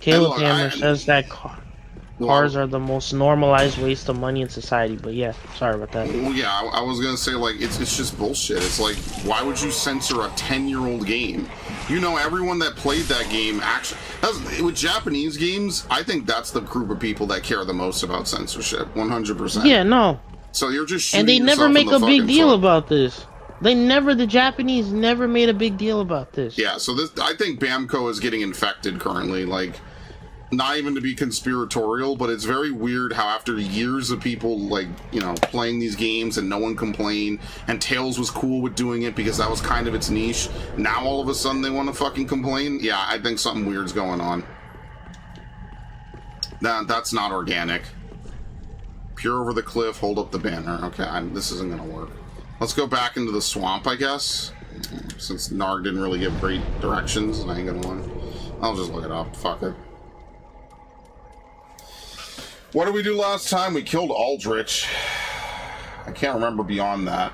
Speaker 2: Caleb
Speaker 1: look,
Speaker 2: Hammer says that cars are the most normalized waste of money in society, but yeah, sorry about that.
Speaker 1: Well, yeah, I was gonna say, like, it's just bullshit. It's like, why would you censor a 10-year-old game? You know, everyone that played that game actually... with Japanese games, I think that's the group of people that care the most about censorship, 100%.
Speaker 2: Yeah, no.
Speaker 1: So you're just shooting
Speaker 2: And they never
Speaker 1: yourself
Speaker 2: make
Speaker 1: in the
Speaker 2: a big
Speaker 1: fucking
Speaker 2: deal
Speaker 1: foot.
Speaker 2: about this. The Japanese never made a big deal about this.
Speaker 1: Yeah, so I think Bamco is getting infected currently, like... Not even to be conspiratorial, but it's very weird how after years of people, like, you know, playing these games and no one complained, and Tales was cool with doing it because that was kind of its niche, now all of a sudden they want to fucking complain? Yeah, I think something weird's going on. That's not organic. Peer over the cliff, hold up the banner. Okay, this isn't gonna work. Let's go back into the swamp, I guess. Since Narg didn't really give great directions, I ain't gonna want. I'll just look it up. Fuck it. What did we do last time? We killed Aldrich. I can't remember beyond that.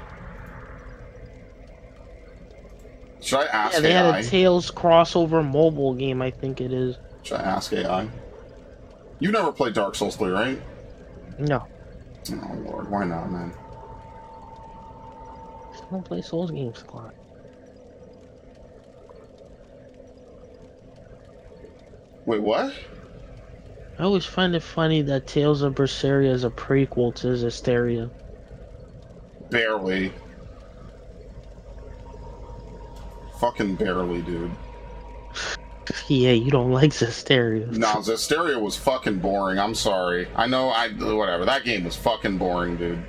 Speaker 1: Should I ask
Speaker 2: Yeah, they
Speaker 1: AI?
Speaker 2: had a Tales crossover mobile game, I think it is.
Speaker 1: Should I ask AI? You never played Dark Souls 3, right?
Speaker 2: No.
Speaker 1: Oh, Lord. Why not, man?
Speaker 2: I don't play Souls games a lot.
Speaker 1: Wait, what?
Speaker 2: I always find it funny that Tales of Berseria is a prequel to Zestiria.
Speaker 1: Barely. Fucking barely, dude.
Speaker 2: Yeah, you don't like Zestiria.
Speaker 1: No, Zestiria was fucking boring. I'm sorry. I know, whatever. That game was fucking boring, dude.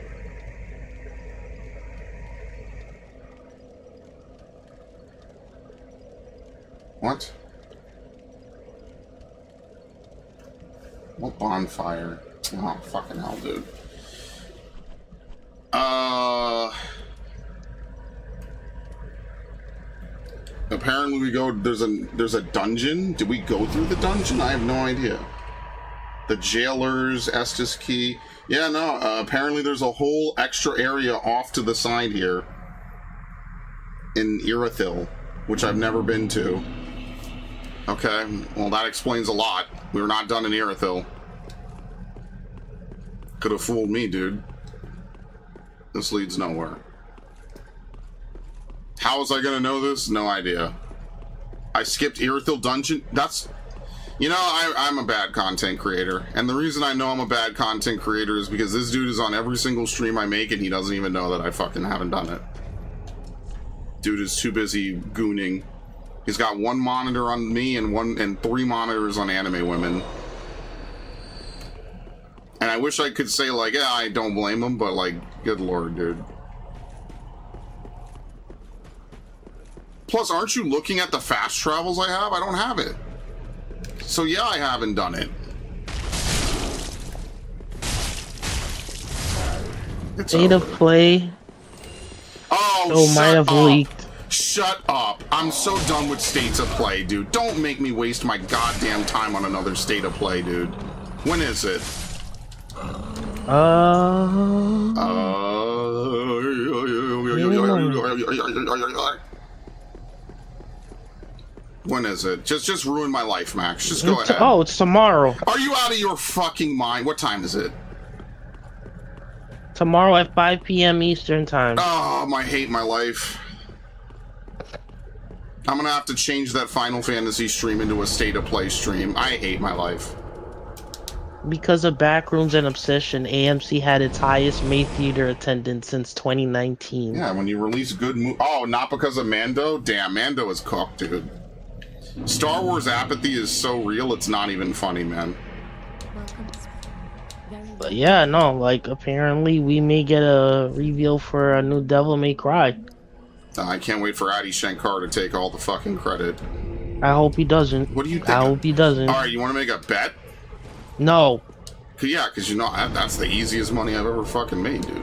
Speaker 1: What? What bonfire? Oh, fucking hell, dude. Apparently we go, there's a dungeon. Did we go through the dungeon? I have no idea. The jailers, Estes Key. Yeah, no, apparently there's a whole extra area off to the side here in Irithyll, which I've never been to. Okay, well that explains a lot. We were not done in Irithyll. Could have fooled me, dude. This leads nowhere. How was I gonna know this? No idea. I skipped Irithyll Dungeon. That's... You know, I'm a bad content creator. And the reason I know I'm a bad content creator is because this dude is on every single stream I make and he doesn't even know that I fucking haven't done it. Dude is too busy gooning. He's got one monitor on me and 3 monitors on Anime Women. And I wish I could say, like, yeah, I don't blame him, but, like, good lord, dude. Plus, aren't you looking at the fast travels I have? I don't have it. So yeah, I haven't done it. It's
Speaker 2: State of
Speaker 1: over.
Speaker 2: play.
Speaker 1: Oh,
Speaker 2: might have leaked.
Speaker 1: Shut up. I'm so done with states of play, dude. Don't make me waste my goddamn time on another state of play, dude. When is it? When is it? Just ruin my life, Max. Just go ahead.
Speaker 2: Oh, it's tomorrow.
Speaker 1: Are you out of your fucking mind? What time is it?
Speaker 2: Tomorrow at 5 p.m. Eastern time.
Speaker 1: Oh, I hate my life. I'm gonna have to change that Final Fantasy stream into a state of play stream. I hate my life.
Speaker 2: Because of Backrooms and Obsession, AMC had its highest May theater attendance since 2019.
Speaker 1: Yeah, when you release good oh, not because of Mando? Damn, Mando is cooked, dude. Star Wars apathy is so real, it's not even funny, man.
Speaker 2: But yeah, no, like, apparently we may get a reveal for a new Devil May Cry.
Speaker 1: I can't wait for Adi Shankar to take all the fucking credit.
Speaker 2: I hope he doesn't.
Speaker 1: What do you think?
Speaker 2: I hope he doesn't.
Speaker 1: Alright, you want to make a bet?
Speaker 2: No.
Speaker 1: Yeah, because you know, that's the easiest money I've ever fucking made, dude.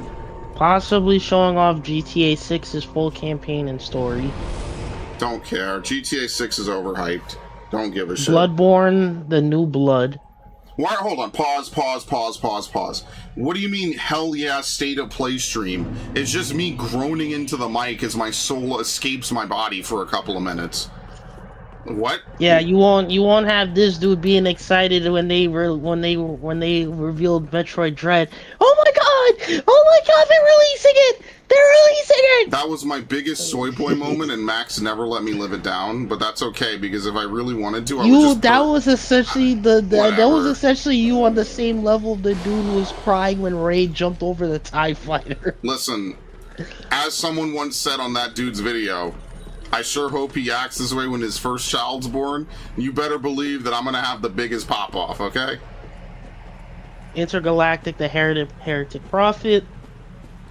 Speaker 2: Possibly showing off GTA 6's full campaign and story.
Speaker 1: Don't care. GTA 6 is overhyped. Don't give a shit.
Speaker 2: Bloodborne, The New Blood.
Speaker 1: Why? Hold on. Pause. What do you mean, hell yeah, state of play stream? It's just me groaning into the mic as my soul escapes my body for a couple of minutes. What?
Speaker 2: Yeah, you won't have this dude being excited when they revealed Metroid Dread. Oh my god, they're releasing it!
Speaker 1: That was my biggest soy boy moment, and Max never let me live it down. But that's okay because if I really wanted to, I would just.
Speaker 2: That was essentially that was
Speaker 1: Whatever.
Speaker 2: essentially you on the same level the dude was crying when Ray jumped over the TIE fighter.
Speaker 1: Listen, as someone once said on that dude's video, I sure hope he acts this way when his first child's born. You better believe that I'm gonna have the biggest pop off, okay?
Speaker 2: Intergalactic, the Heretic Prophet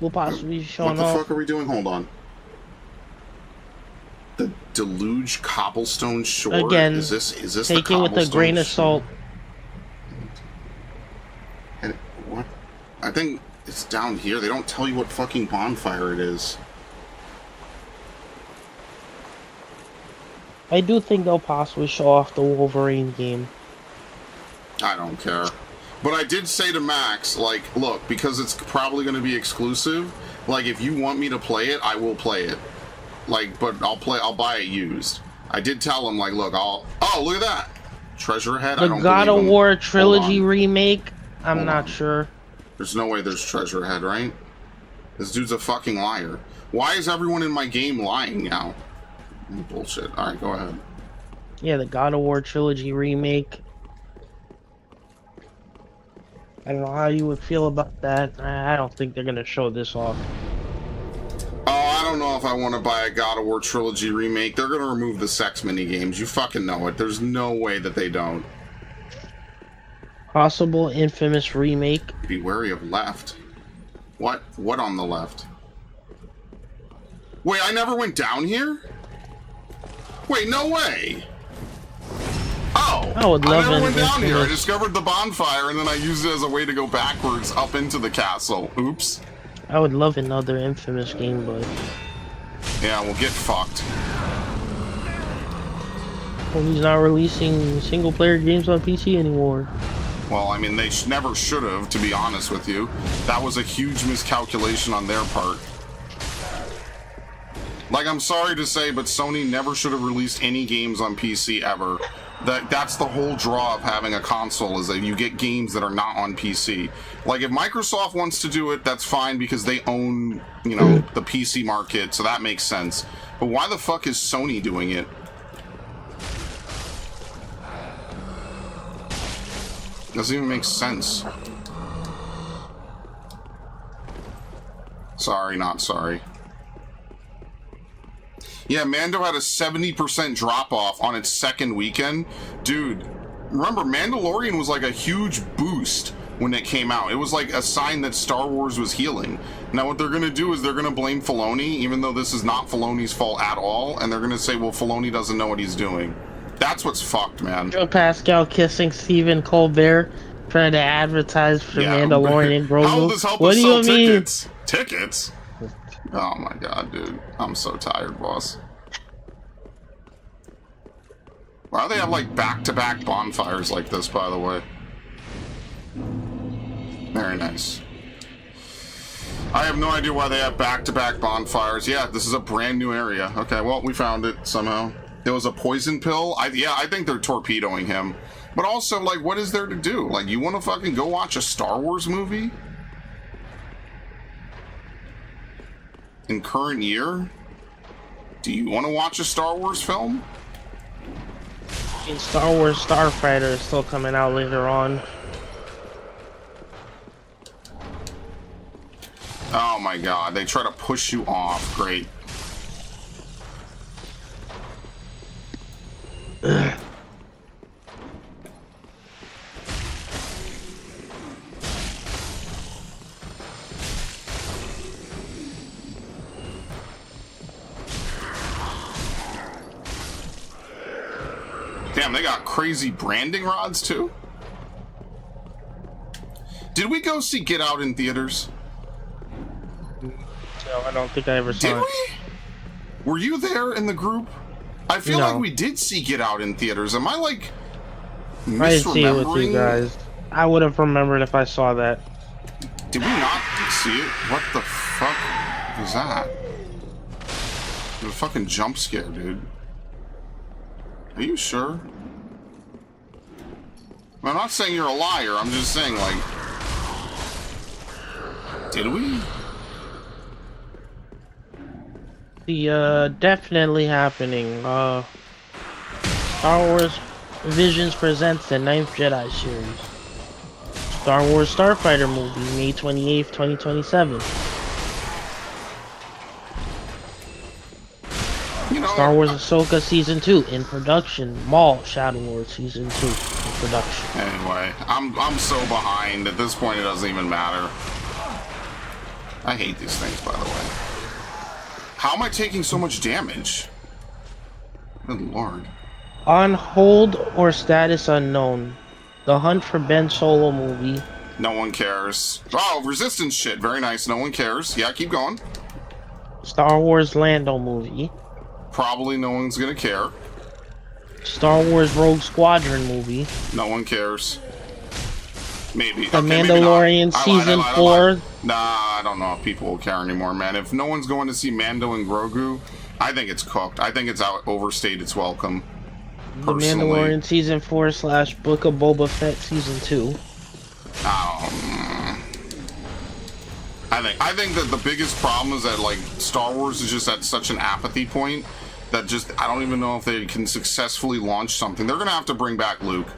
Speaker 2: will possibly be shown
Speaker 1: What the
Speaker 2: off.
Speaker 1: fuck are we doing? Hold on. The Deluge Cobblestone Shore.
Speaker 2: Again,
Speaker 1: is this
Speaker 2: take
Speaker 1: the
Speaker 2: it with a
Speaker 1: Cobblestone
Speaker 2: grain of
Speaker 1: Shore?
Speaker 2: salt.
Speaker 1: And what? I think it's down here. They don't tell you what fucking bonfire it is.
Speaker 2: I do think they'll possibly show off the Wolverine game.
Speaker 1: I don't care. But I did say to Max, like, look, because it's probably going to be exclusive, like, if you want me to play it, I will play it. Like, but I'll buy it used. I did tell him, like, look, oh, look at that! Treasure Head? I
Speaker 2: The
Speaker 1: don't
Speaker 2: God
Speaker 1: believe
Speaker 2: of
Speaker 1: him.
Speaker 2: War
Speaker 1: Hold
Speaker 2: trilogy
Speaker 1: on.
Speaker 2: remake, I'm
Speaker 1: Hold
Speaker 2: not
Speaker 1: on.
Speaker 2: sure.
Speaker 1: There's no way there's Treasure Head, right? This dude's a fucking liar. Why is everyone in my game lying now? Bullshit. Alright, go ahead.
Speaker 2: Yeah, the God of War trilogy remake. I don't know how you would feel about that. I don't think they're gonna show this off.
Speaker 1: Oh, I don't know if I want to buy a God of War trilogy remake. They're gonna remove the sex minigames. You fucking know it. There's no way that they don't.
Speaker 2: Possible Infamous remake.
Speaker 1: Be wary of left. What? What on the left? Wait, I never went down here? Wait, no way! Oh!
Speaker 2: I would love
Speaker 1: never
Speaker 2: an
Speaker 1: went down here. I
Speaker 2: Infamous-
Speaker 1: discovered the bonfire and then I used it as a way to go backwards up into the castle. Oops.
Speaker 2: I would love another Infamous game, but
Speaker 1: Yeah, well, get fucked.
Speaker 2: well, he's not releasing single-player games on PC anymore.
Speaker 1: Well, I mean, they never should have, to be honest with you. That was a huge miscalculation on their part. Like, I'm sorry to say, but Sony never should have released any games on PC ever. That's the whole draw of having a console, is that you get games that are not on PC. Like, if Microsoft wants to do it, that's fine because they own, you know, the PC market, so that makes sense. But why the fuck is Sony doing it? Doesn't even make sense. Sorry, not sorry. Yeah, Mando had a 70% drop-off on its second weekend. Dude, remember, Mandalorian was like a huge boost when it came out. It was like a sign that Star Wars was healing. Now what they're going to do is they're going to blame Filoni, even though this is not Filoni's fault at all, and they're going to say, well, Filoni doesn't know what he's doing. That's what's fucked, man.
Speaker 2: Joe Pascal kissing Stephen Colbert, trying to advertise for Mandalorian and Grogu.
Speaker 1: How will this help us sell tickets? Tickets? Oh my god, dude. I'm so tired, boss. Why do they have, like, back-to-back bonfires like this, by the way? Very nice. I have no idea why they have back-to-back bonfires. Yeah, this is a brand new area. Okay, well, we found it somehow. It was a poison pill? Yeah, I think they're torpedoing him. But also, like, what is there to do? Like, you want to fucking go watch a Star Wars movie? In current year? Do you want to watch a Star Wars film?
Speaker 2: Star Wars Starfighter is still coming out later on.
Speaker 1: Oh my god, they try to push you off. Great. Damn, they got crazy branding rods too? Did we go see Get Out in theaters?
Speaker 2: No, I don't think I ever saw it.
Speaker 1: Did we? Were you there in the group? I feel like we did see Get Out in theaters. Am I, like, misremembering?
Speaker 2: I didn't see it with you guys. I would have remembered if I saw that.
Speaker 1: Did we not see it? What the fuck was that? It was a fucking jump scare, dude. Are you sure? I'm not saying you're a liar. I'm just saying, like... Did we?
Speaker 2: Definitely happening. Star Wars Visions presents the 9th Jedi series. Star Wars Starfighter movie, May 28th, 2027.
Speaker 1: You know,
Speaker 2: Star Wars Ahsoka Season 2 in production. Maul Shadow Lord Season 2 in production.
Speaker 1: Anyway, I'm so behind. At this point, it doesn't even matter. I hate these things, by the way. How am I taking so much damage? Good lord.
Speaker 2: On hold or status unknown. The Hunt for Ben Solo movie.
Speaker 1: No one cares. Oh, Resistance shit. Very nice. No one cares. Yeah, keep going.
Speaker 2: Star Wars Lando movie.
Speaker 1: Probably no one's gonna care.
Speaker 2: Star Wars Rogue Squadron movie.
Speaker 1: No one cares. Maybe.
Speaker 2: The
Speaker 1: okay,
Speaker 2: Mandalorian Season 4.
Speaker 1: Nah, I don't know if people will care anymore, man. If no one's going to see Mando and Grogu, I think it's cooked. I think it's overstayed its welcome.
Speaker 2: The Mandalorian Season 4 / Book of Boba Fett Season 2.
Speaker 1: I think that the biggest problem is that, like, Star Wars is just at such an apathy point that just, I don't even know if they can successfully launch something. They're gonna have to bring back Luke.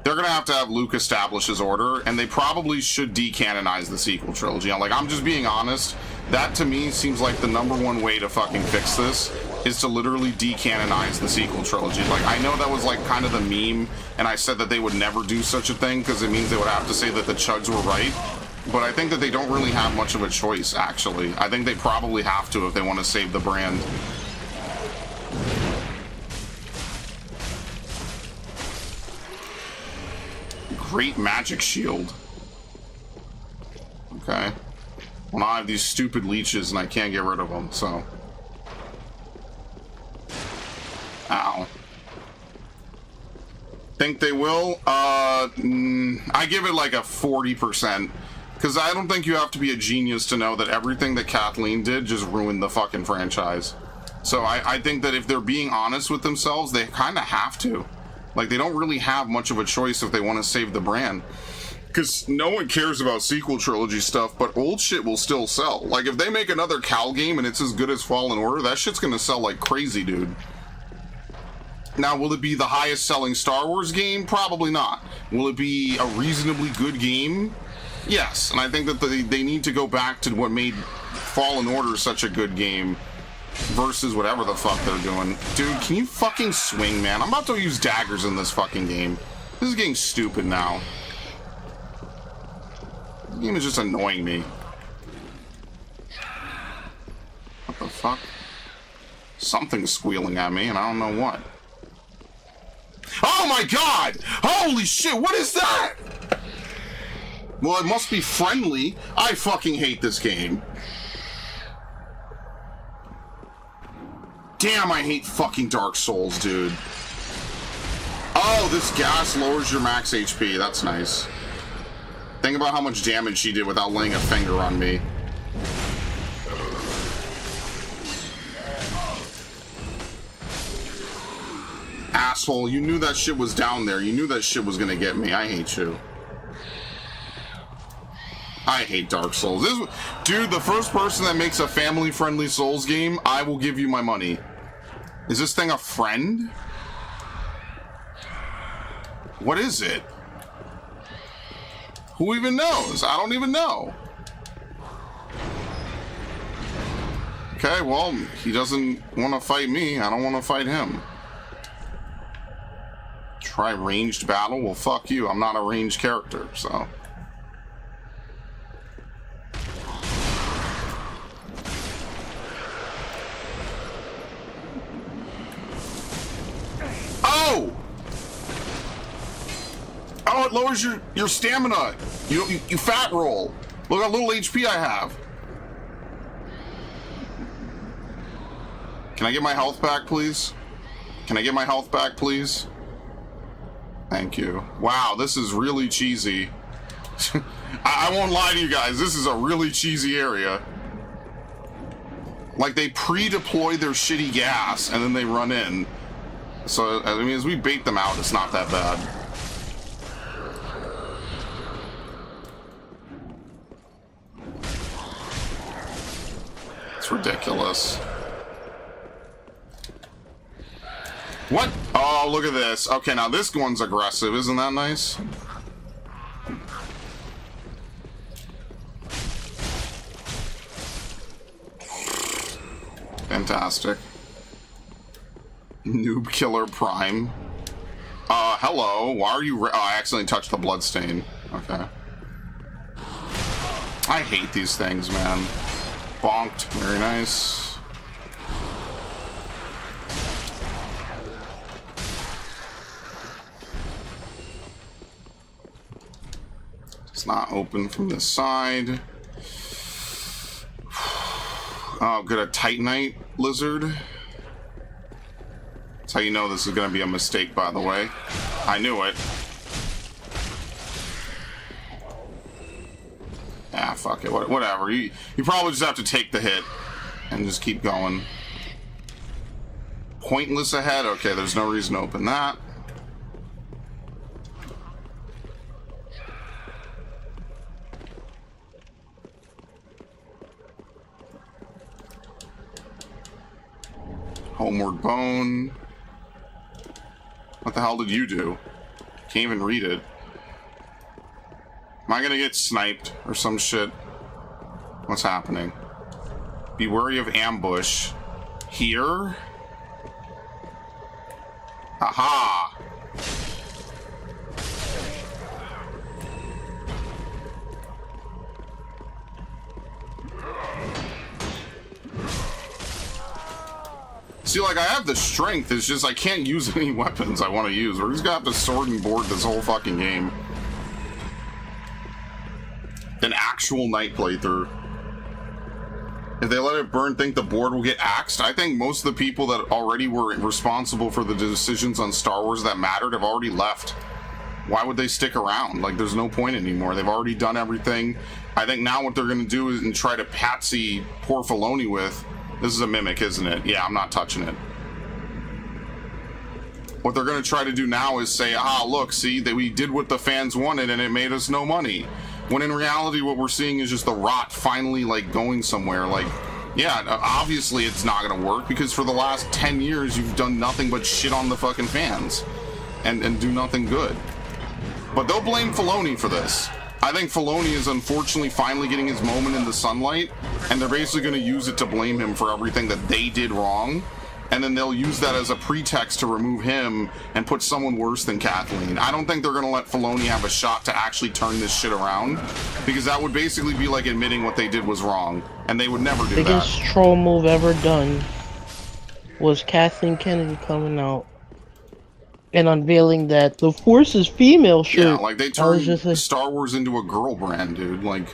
Speaker 1: They're gonna have to have Luke establish his order, and they probably should decanonize the sequel trilogy. Like, I'm just being honest. That, to me, seems like the #1 way to fucking fix this, is to literally decanonize the sequel trilogy. Like, I know that was, like, kind of the meme, and I said that they would never do such a thing, because it means they would have to say that the Chuds were right. But I think that they don't really have much of a choice, actually. I think they probably have to if they want to save the brand. Great magic shield. Okay. Well, now I have these stupid leeches and I can't get rid of them, so... Ow. think they will? I give it like a 40%. Because I don't think you have to be a genius to know that everything that Kathleen did just ruined the fucking franchise. So I think that if they're being honest with themselves, they kind of have to. Like, they don't really have much of a choice if they want to save the brand. Because no one cares about sequel trilogy stuff, but old shit will still sell. Like, if they make another Cal game and it's as good as Fallen Order, that shit's gonna sell like crazy, dude. Now, will it be the highest selling Star Wars game? Probably not. Will it be a reasonably good game? Yes, and I think that they need to go back to what made Fallen Order such a good game versus whatever the fuck they're doing. Dude, can you fucking swing, man? I'm about to use daggers in this fucking game. This is getting stupid now. The game is just annoying me. What the fuck? Something's squealing at me and I don't know what. Oh my god! Holy shit, what is that? Well, it must be friendly. I fucking hate this game. Damn, I hate fucking Dark Souls, dude. Oh, this gas lowers your max HP. That's nice. Think about how much damage she did without laying a finger on me. Asshole, you knew that shit was down there. You knew that shit was gonna get me. I hate you. I hate Dark Souls. Dude, the first person that makes a family-friendly Souls game, I will give you my money. Is this thing a friend? What is it? Who even knows? I don't even know. Okay, well, he doesn't want to fight me. I don't want to fight him. Try ranged battle? Well, fuck you. I'm not a ranged character, so... Oh! Oh, it lowers your stamina. You fat roll. Look how little HP I have. Can I get my health back, please? Can I get my health back, please? Thank you. Wow, this is really cheesy. I won't lie to you guys. This is a really cheesy area. Like, they pre-deploy their shitty gas, and then they run in. So, I mean, as we bait them out, it's not that bad. It's ridiculous. What? Oh, look at this. Okay, now this one's aggressive. Isn't that nice? Fantastic. Noob Killer Prime. Hello. Why are you... Oh, I accidentally touched the bloodstain. Okay. I hate these things, man. Bonked. Very nice. It's not open from this side. Oh, good. A Titanite lizard. That's how you know this is going to be a mistake, by the way. I knew it. Ah, fuck it. Whatever. You probably just have to take the hit and just keep going. Pointless ahead? Okay, there's no reason to open that. Homeward Bone. What the hell did you do? Can't even read it. Am I gonna get sniped or some shit? What's happening? Be wary of ambush. Here? Aha! See, like, I have the strength, it's just I can't use any weapons I want to use. We're just gonna have to sword and board this whole fucking game. An actual night playthrough. If they let it burn, think the board will get axed? I think most of the people that already were responsible for the decisions on Star Wars that mattered have already left. Why would they stick around? Like, there's no point anymore. They've already done everything. I think now what they're going to do is and try to patsy poor Filoni with... This is a mimic, isn't it? Yeah, I'm not touching it. What they're going to try to do now is say, look, see, that we did what the fans wanted and it made us no money. When in reality, what we're seeing is just the rot finally, like, going somewhere. Like, yeah, obviously it's not going to work because for the last 10 years, you've done nothing but shit on the fucking fans and do nothing good. But they'll blame Filoni for this. I think Filoni is unfortunately finally getting his moment in the sunlight, and they're basically going to use it to blame him for everything that they did wrong. And then they'll use that as a pretext to remove him and put someone worse than Kathleen. I don't think they're going to let Filoni have a shot to actually turn this shit around, because that would basically be like admitting what they did was wrong, and they would never do that.
Speaker 2: Biggest troll move ever done was Kathleen Kennedy coming out and unveiling that the Force is female shirt.
Speaker 1: Yeah, like they turned Star Wars into a girl brand, dude. Like,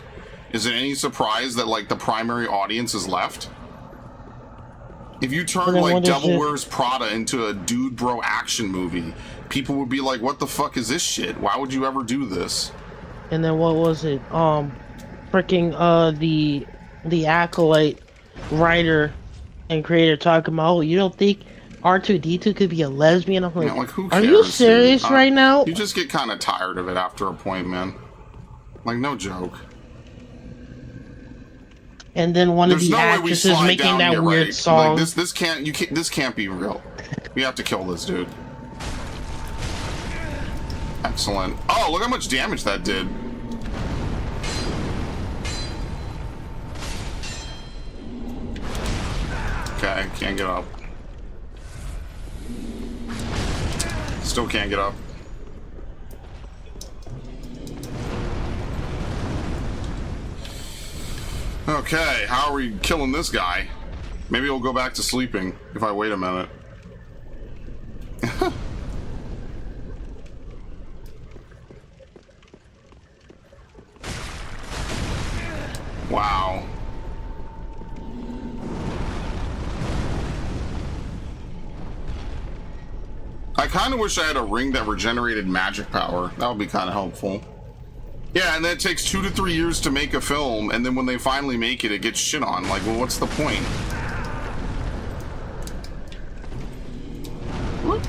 Speaker 1: is it any surprise that like the primary audience is left? If you turn like Devil Wears Prada into a dude bro action movie, people would be like, what the fuck is this shit? Why would you ever do this?
Speaker 2: And then what was it? Freaking the Acolyte writer and creator talking about, oh, you don't think R2-D2 could be a lesbian? I'm like,
Speaker 1: yeah, like who cares,
Speaker 2: are you serious
Speaker 1: dude?
Speaker 2: right now?
Speaker 1: You just get kind of tired of it after a point, man. Like, no joke.
Speaker 2: And then one of the actresses making that weird song.
Speaker 1: Like, this can't be real. We have to kill this dude. Excellent. Oh, look how much damage that did. Okay, can't get up. Still can't get up. Okay, how are we killing this guy? Maybe he'll go back to sleeping if I wait a minute. Wow. I kind of wish I had a ring that regenerated magic power. That would be kind of helpful. Yeah, and then it takes 2 to 3 years to make a film, and then when they finally make it, it gets shit on. Like, well, what's the point? What?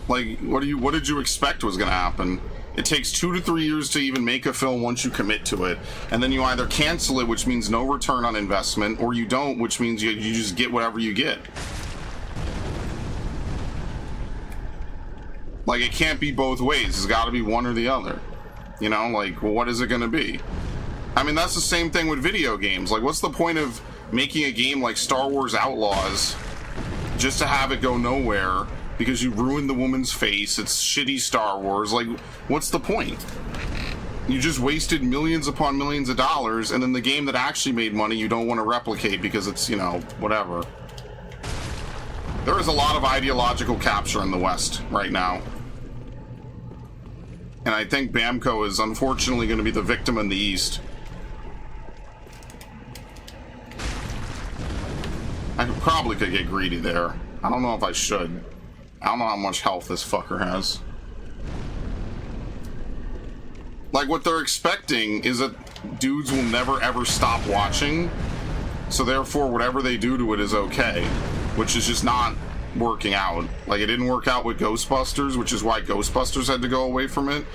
Speaker 1: Like, what did you expect was gonna happen? It takes 2 to 3 years to even make a film once you commit to it, and then you either cancel it, which means no return on investment, or you don't, which means you just get whatever you get. Like, it can't be both ways. It's got to be one or the other. You know, like, well, what is it going to be? I mean, that's the same thing with video games. Like, what's the point of making a game like Star Wars Outlaws just to have it go nowhere because you ruined the woman's face? It's shitty Star Wars. Like, what's the point? You just wasted millions upon millions of dollars, and then the game that actually made money you don't want to replicate because it's, you know, whatever. There is a lot of ideological capture in the West right now. And I think Bamco is unfortunately going to be the victim in the East. I probably could get greedy there. I don't know if I should. I don't know how much health this fucker has. Like, what they're expecting is that dudes will never ever stop watching. So therefore, whatever they do to it is okay. Which is just not working out. Like, it didn't work out with Ghostbusters, which is why Ghostbusters had to go away from it.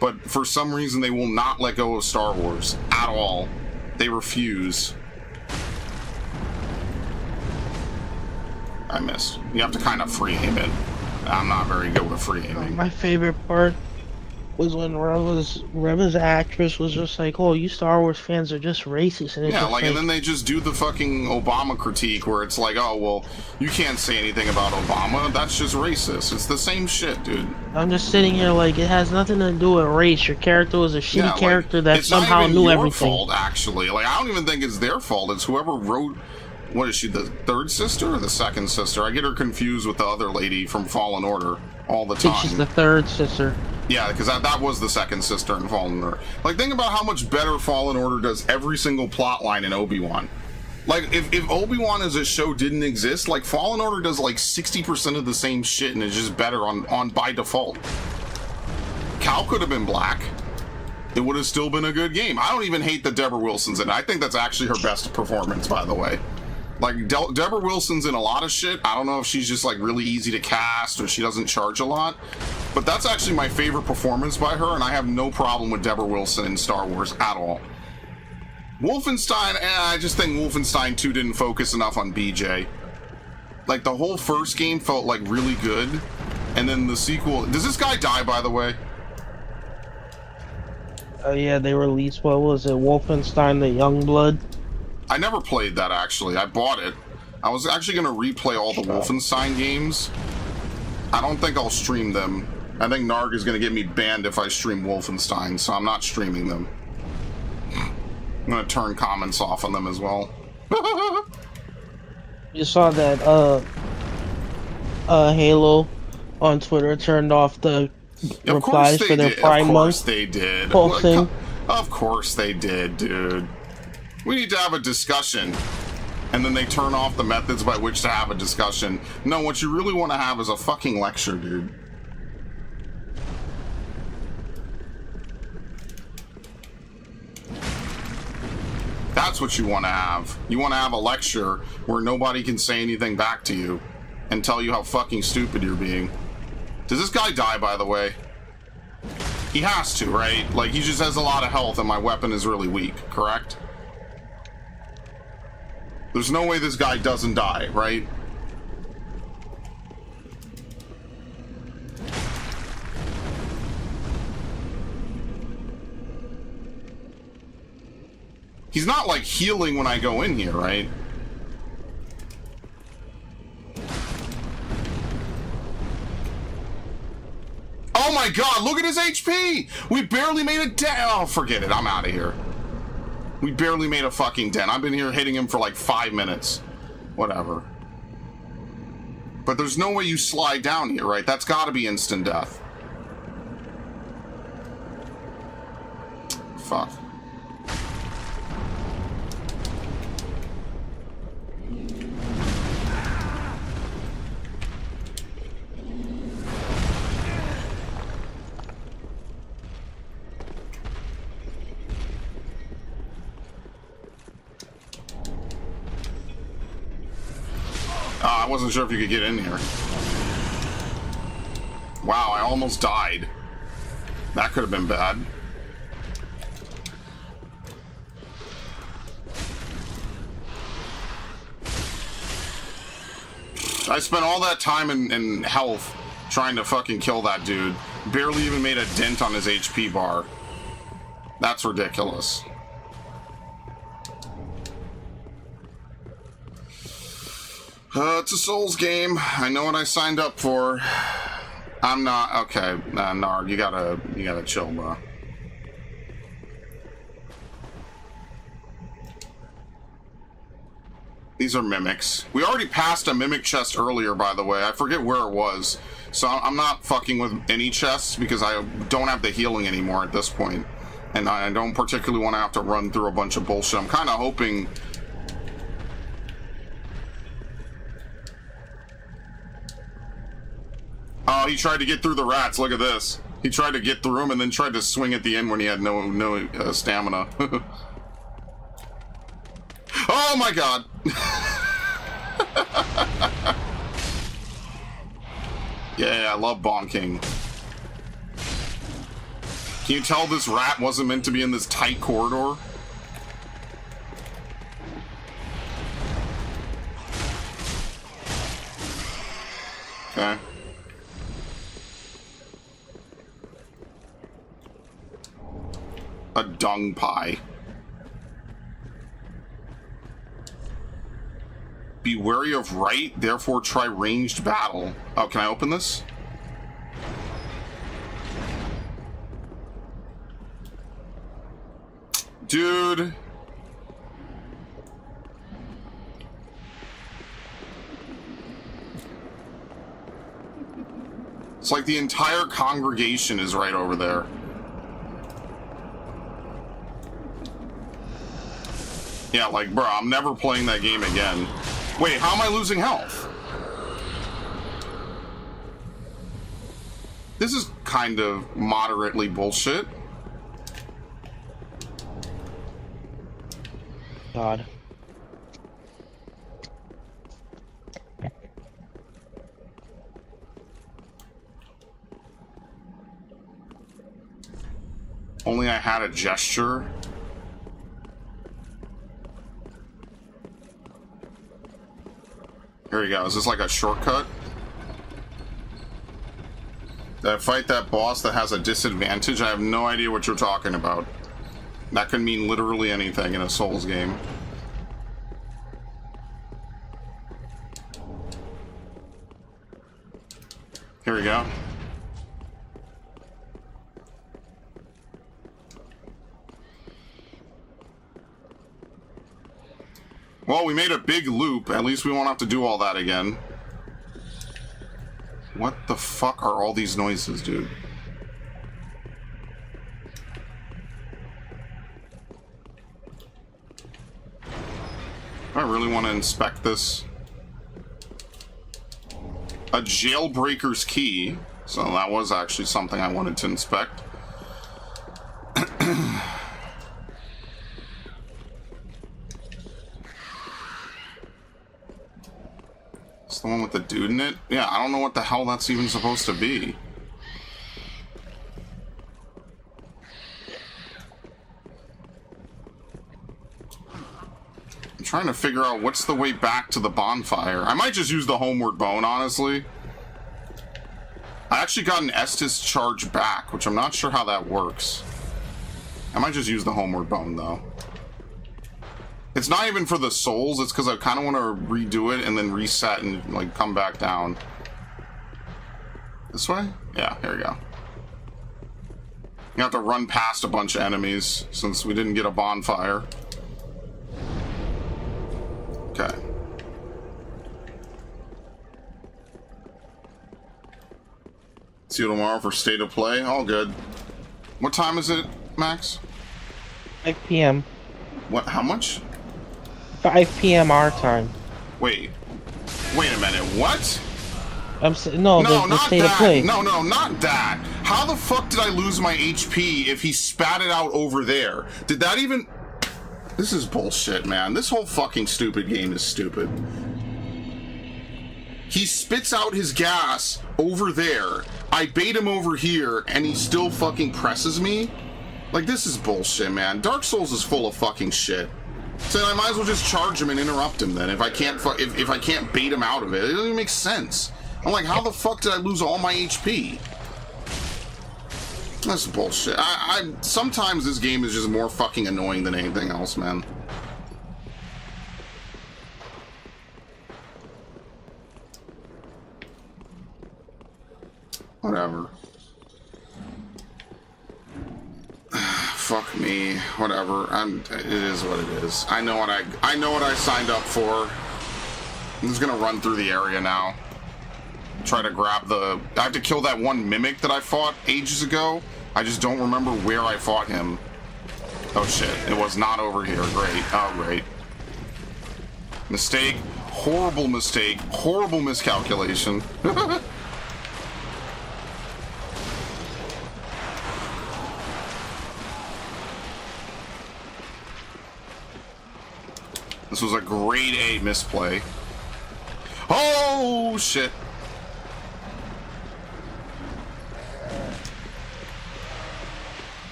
Speaker 1: But for some reason, they will not let go of Star Wars at all. They refuse. I missed. You have to kind of free aim it. I'm not very good with free aiming.
Speaker 2: My favorite part was when Reva's actress was just like, oh, you Star Wars fans are just racist. And it's
Speaker 1: yeah, like, and then they just do the fucking Obama critique where it's like, oh, well, you can't say anything about Obama. That's just racist. It's the same shit, dude.
Speaker 2: I'm just sitting here like, it has nothing to do with race. Your character was a shitty character that somehow knew everything. It's not even your fault,
Speaker 1: actually. Like, I don't even think it's their fault. It's whoever wrote... What is she, the third sister or the second sister? I get her confused with the other lady from Fallen Order all the time.
Speaker 2: I think she's the third sister.
Speaker 1: Yeah, because that was the second sister in Fallen Order. Like, think about how much better Fallen Order does every single plot line in Obi-Wan. Like, if Obi-Wan as a show didn't exist, like, Fallen Order does like 60% of the same shit and is just better on by default. Cal could have been black. It would have still been a good game. I don't even hate that Deborah Wilson's in it. I think that's actually her best performance, by the way. Like, Deborah Wilson's in a lot of shit. I don't know if she's just, like, really easy to cast or she doesn't charge a lot. But that's actually my favorite performance by her, and I have no problem with Deborah Wilson in Star Wars at all. Wolfenstein, I just think Wolfenstein 2 didn't focus enough on BJ. Like, the whole first game felt, like, really good. And then the sequel... Does this guy die, by the way?
Speaker 2: Yeah, they released, what was it, Wolfenstein the Youngblood?
Speaker 1: I never played that, actually. I bought it. I was actually going to replay all the Wolfenstein games. I don't think I'll stream them. I think Narg is going to get me banned if I stream Wolfenstein, so I'm not streaming them. I'm going to turn comments off on them as well.
Speaker 2: You saw that, Halo on Twitter turned off the replies for their Prime Month.
Speaker 1: Of course they did.
Speaker 2: Posting.
Speaker 1: Of course they did, dude. We need to have a discussion. And then they turn off the methods by which to have a discussion. No, what you really want to have is a fucking lecture, dude. That's what you want to have. You want to have a lecture where nobody can say anything back to you and tell you how fucking stupid you're being. Does this guy die, by the way? He has to, right? Like, he just has a lot of health and my weapon is really weak, correct? There's no way this guy doesn't die, right? He's not, like, healing when I go in here, right? Oh my god, look at his HP! We barely made a dent. Oh, forget it. I'm out of here. We barely made a fucking dent. I've been here hitting him for like 5 minutes. Whatever. But there's no way you slide down here, right? That's gotta be instant death. Fuck. I wasn't sure if you could get in here. Wow, I almost died. That could have been bad. I spent all that time in health trying to fucking kill that dude. Barely even made a dent on his HP bar. That's ridiculous. It's a Souls game. I know what I signed up for. I'm not okay. Narg, you gotta chill, bro. These are mimics. We already passed a mimic chest earlier, by the way. I forget where it was. So I'm not fucking with any chests because I don't have the healing anymore at this point. And I don't particularly want to have to run through a bunch of bullshit. I'm kind of hoping... Oh, he tried to get through the rats. Look at this. He tried to get through them and then tried to swing at the end when he had no stamina. Oh my god! Yeah, I love bonking. Can you tell this rat wasn't meant to be in this tight corridor? Okay. A dung pie. Be wary of right, therefore try ranged battle. Oh, can I open this? Dude. It's like the entire congregation is right over there. Yeah, like, bro, I'm never playing that game again. Wait, how am I losing health? This is kind of moderately bullshit.
Speaker 2: God.
Speaker 1: Only I had a gesture. Here we go. Is this like a shortcut? Did I fight that boss that has a disadvantage? I have no idea what you're talking about. That could mean literally anything in a Souls game. Here we go. Well, we made a big loop. At least we won't have to do all that again. What the fuck are all these noises, dude? I really want to inspect this. A jailbreaker's key. So that was actually something I wanted to inspect. It's the one with the dude in it? Yeah, I don't know what the hell that's even supposed to be. I'm trying to figure out what's the way back to the bonfire. I might just use the homeward bone, honestly. I actually got an Estus charge back, which I'm not sure how that works. I might just use the homeward bone, though. It's not even for the souls, it's because I kind of want to redo it and then reset and, like, come back down. This way? Yeah, here we go. You have to run past a bunch of enemies, since we didn't get a bonfire. Okay. See you tomorrow for State of Play. All good. What time is it, Max?
Speaker 2: 5 p.m.
Speaker 1: What? How much?
Speaker 2: 5 p.m. our time.
Speaker 1: Wait a minute. What?
Speaker 2: No, the
Speaker 1: not
Speaker 2: State of
Speaker 1: that.
Speaker 2: Play.
Speaker 1: No, not that. How the fuck did I lose my HP if he spat it out over there? Did that even... This is bullshit, man. This whole fucking stupid game is stupid. He spits out his gas over there. I bait him over here, and he still fucking presses me? Like, this is bullshit, man. Dark Souls is full of fucking shit. So I might as well just charge him and interrupt him then. If I can't if I can't bait him out of it, it doesn't even make sense. I'm like, how the fuck did I lose all my HP? That's bullshit. Sometimes this game is just more fucking annoying than anything else, man. Whatever. Fuck me. Whatever. It is what it is. I know what I signed up for. I'm just gonna run through the area now. Try to grab the... I have to kill that one mimic that I fought ages ago. I just don't remember where I fought him. Oh shit. It was not over here. Great. Oh, great. Mistake. Horrible mistake. Horrible miscalculation. This was a grade A misplay. Oh, shit.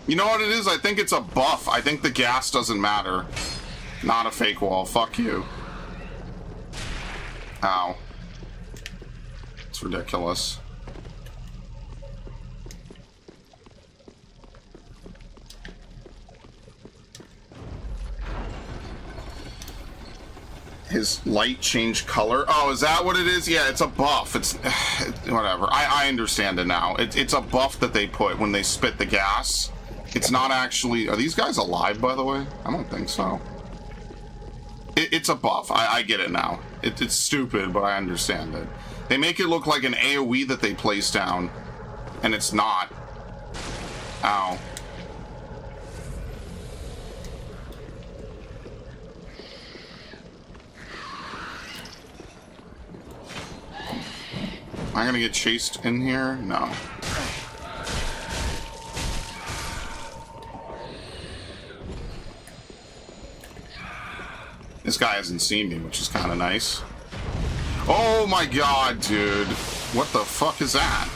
Speaker 1: You know what it is? I think it's a buff. I think the gas doesn't matter. Not a fake wall. Fuck you. Ow. It's ridiculous. His light changed color. Oh, is that what it is? Yeah, it's a buff. It's whatever. I understand it now. It's a buff that they put when they spit the gas. It's not actually... Are these guys alive, by the way? I don't think so. It's a buff. I get it now. It's stupid, but I understand it. They make it look like an AoE that they place down, and it's not. Ow. Am I gonna get chased in here? No. This guy hasn't seen me, which is kind of nice. Oh my god, dude. What the fuck is that?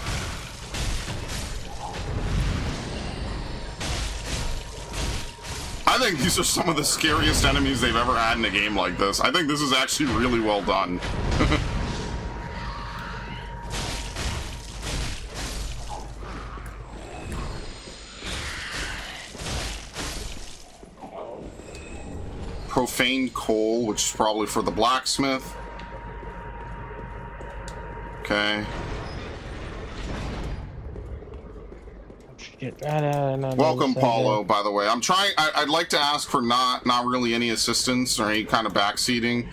Speaker 1: I think these are some of the scariest enemies they've ever had in a game like this. I think this is actually really well done. Profane coal, which is probably for the blacksmith. Okay. Welcome, Paulo, by the way. I'm trying, I'd like to ask for not really any assistance or any kind of backseating.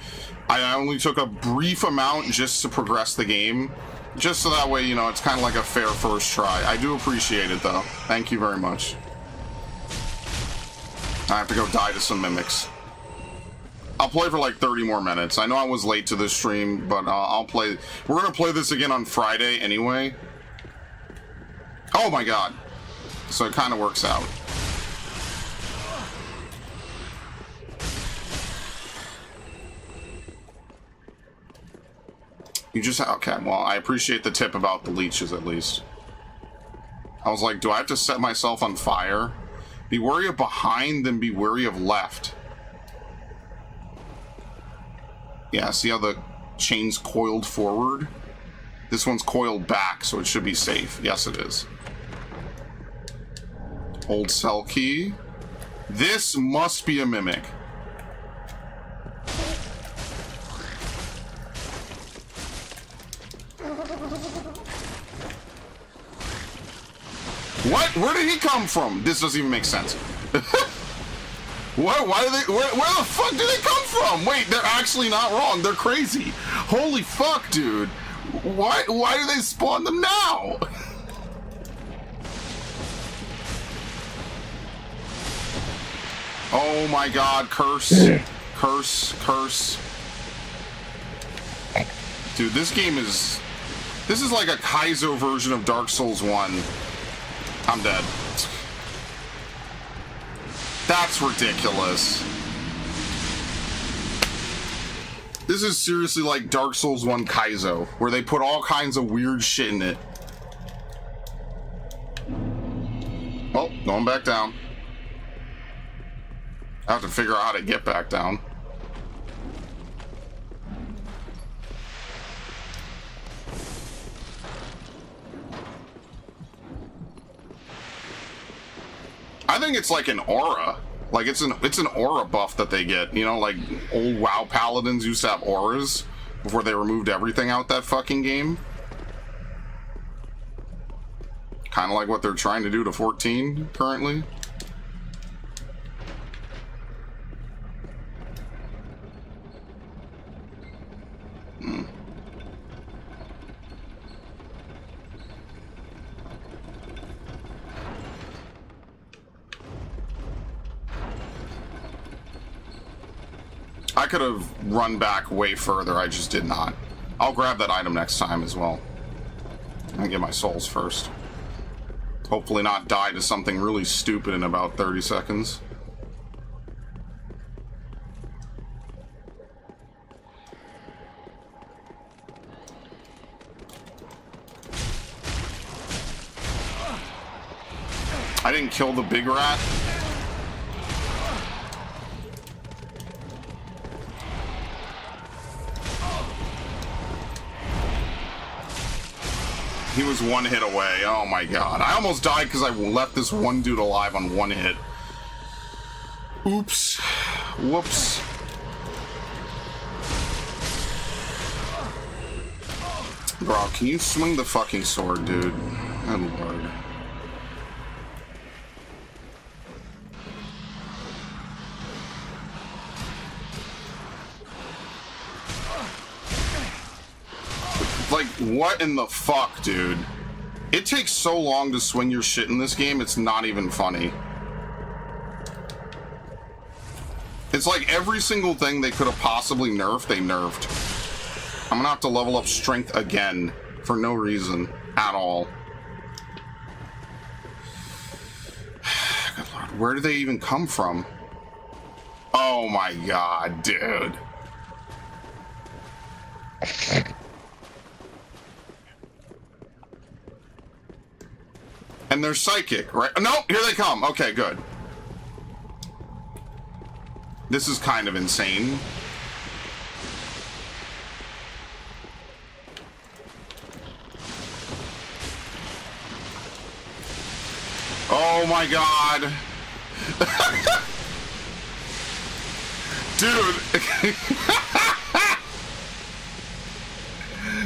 Speaker 1: I only took a brief amount just to progress the game. Just so that way, you know, it's kind of like a fair first try. I do appreciate it, though. Thank you very much. I have to go die to some mimics. I'll play for like 30 more minutes. I know I was late to this stream, but I'll play. We're gonna play this again on Friday anyway. Oh my god. So it kind of works out. You just okay, well, I appreciate the tip about the leeches at least. I was like, do I have to set myself on fire? Be wary of behind, then be wary of left. Yeah, see how the chain's coiled forward? This one's coiled back, so it should be safe. Yes, it is. Old cell key. This must be a mimic. What? Where did he come from? This doesn't even make sense. What? Why do they? Where the fuck do they come from? Wait, they're actually not wrong. They're crazy. Holy fuck, dude. Why do they spawn them now? Oh my god, curse. Curse. Dude, this game is... This is like a Kaizo version of Dark Souls 1. I'm dead. That's ridiculous. This is seriously like Dark Souls 1 Kaizo, where they put all kinds of weird shit in it. Oh, going back down. I have to figure out how to get back down. I think it's like an aura. Like it's an aura buff that they get. You know, like old WoW paladins used to have auras before they removed everything out that fucking game. Kind of like what they're trying to do to 14 currently. I could have run back way further, I just did not. I'll grab that item next time as well. And get my souls first. Hopefully not die to something really stupid in about 30 seconds. I didn't kill the big rat. He was one hit away. Oh my god. I almost died because I left this one dude alive on one hit. Oops. Whoops. Bro, can you swing the fucking sword, dude? Good lord. Like, What in the fuck, dude? It takes so long to swing your shit in this game, it's not even funny. It's like every single thing they could have possibly nerfed, they nerfed. I'm gonna have to level up strength again for no reason at all. Good Lord, where do they even come from? Oh my god, dude. And they're psychic, right? No, here they come. Okay, good. This is kind of insane. Oh my god. Dude.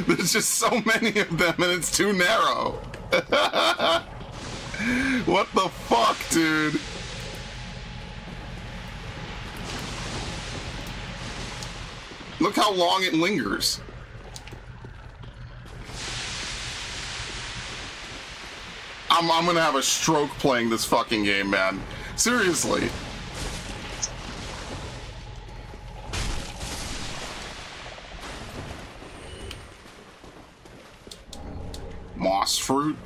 Speaker 1: There's just so many of them and it's too narrow. What the fuck, dude? Look how long it lingers. I'm gonna have a stroke playing this fucking game, man. Seriously. Moss fruit?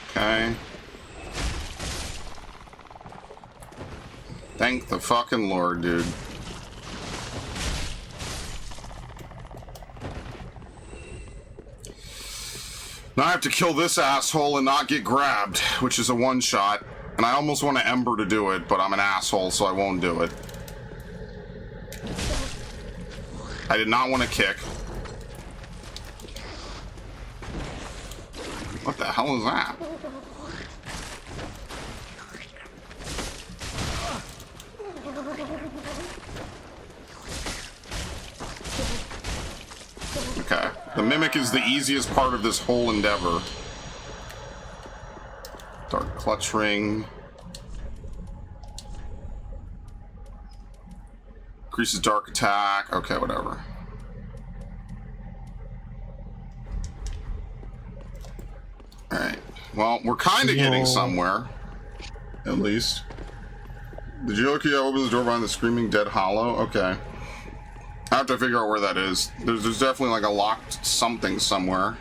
Speaker 1: Okay. Thank the fucking Lord, dude. Now I have to kill this asshole and not get grabbed, which is a one-shot. And I almost want to Ember to do it, but I'm an asshole, so I won't do it. I did not want to kick. What the hell is that? Okay. The Mimic is the easiest part of this whole endeavor. Dark Clutch Ring. Increases Dark Attack. Okay, whatever. Alright. Well, we're kind of getting somewhere. At least. The Geokia opens the door behind the Screaming Dead Hollow? Okay. I have to figure out where that is. There's definitely like a locked something somewhere.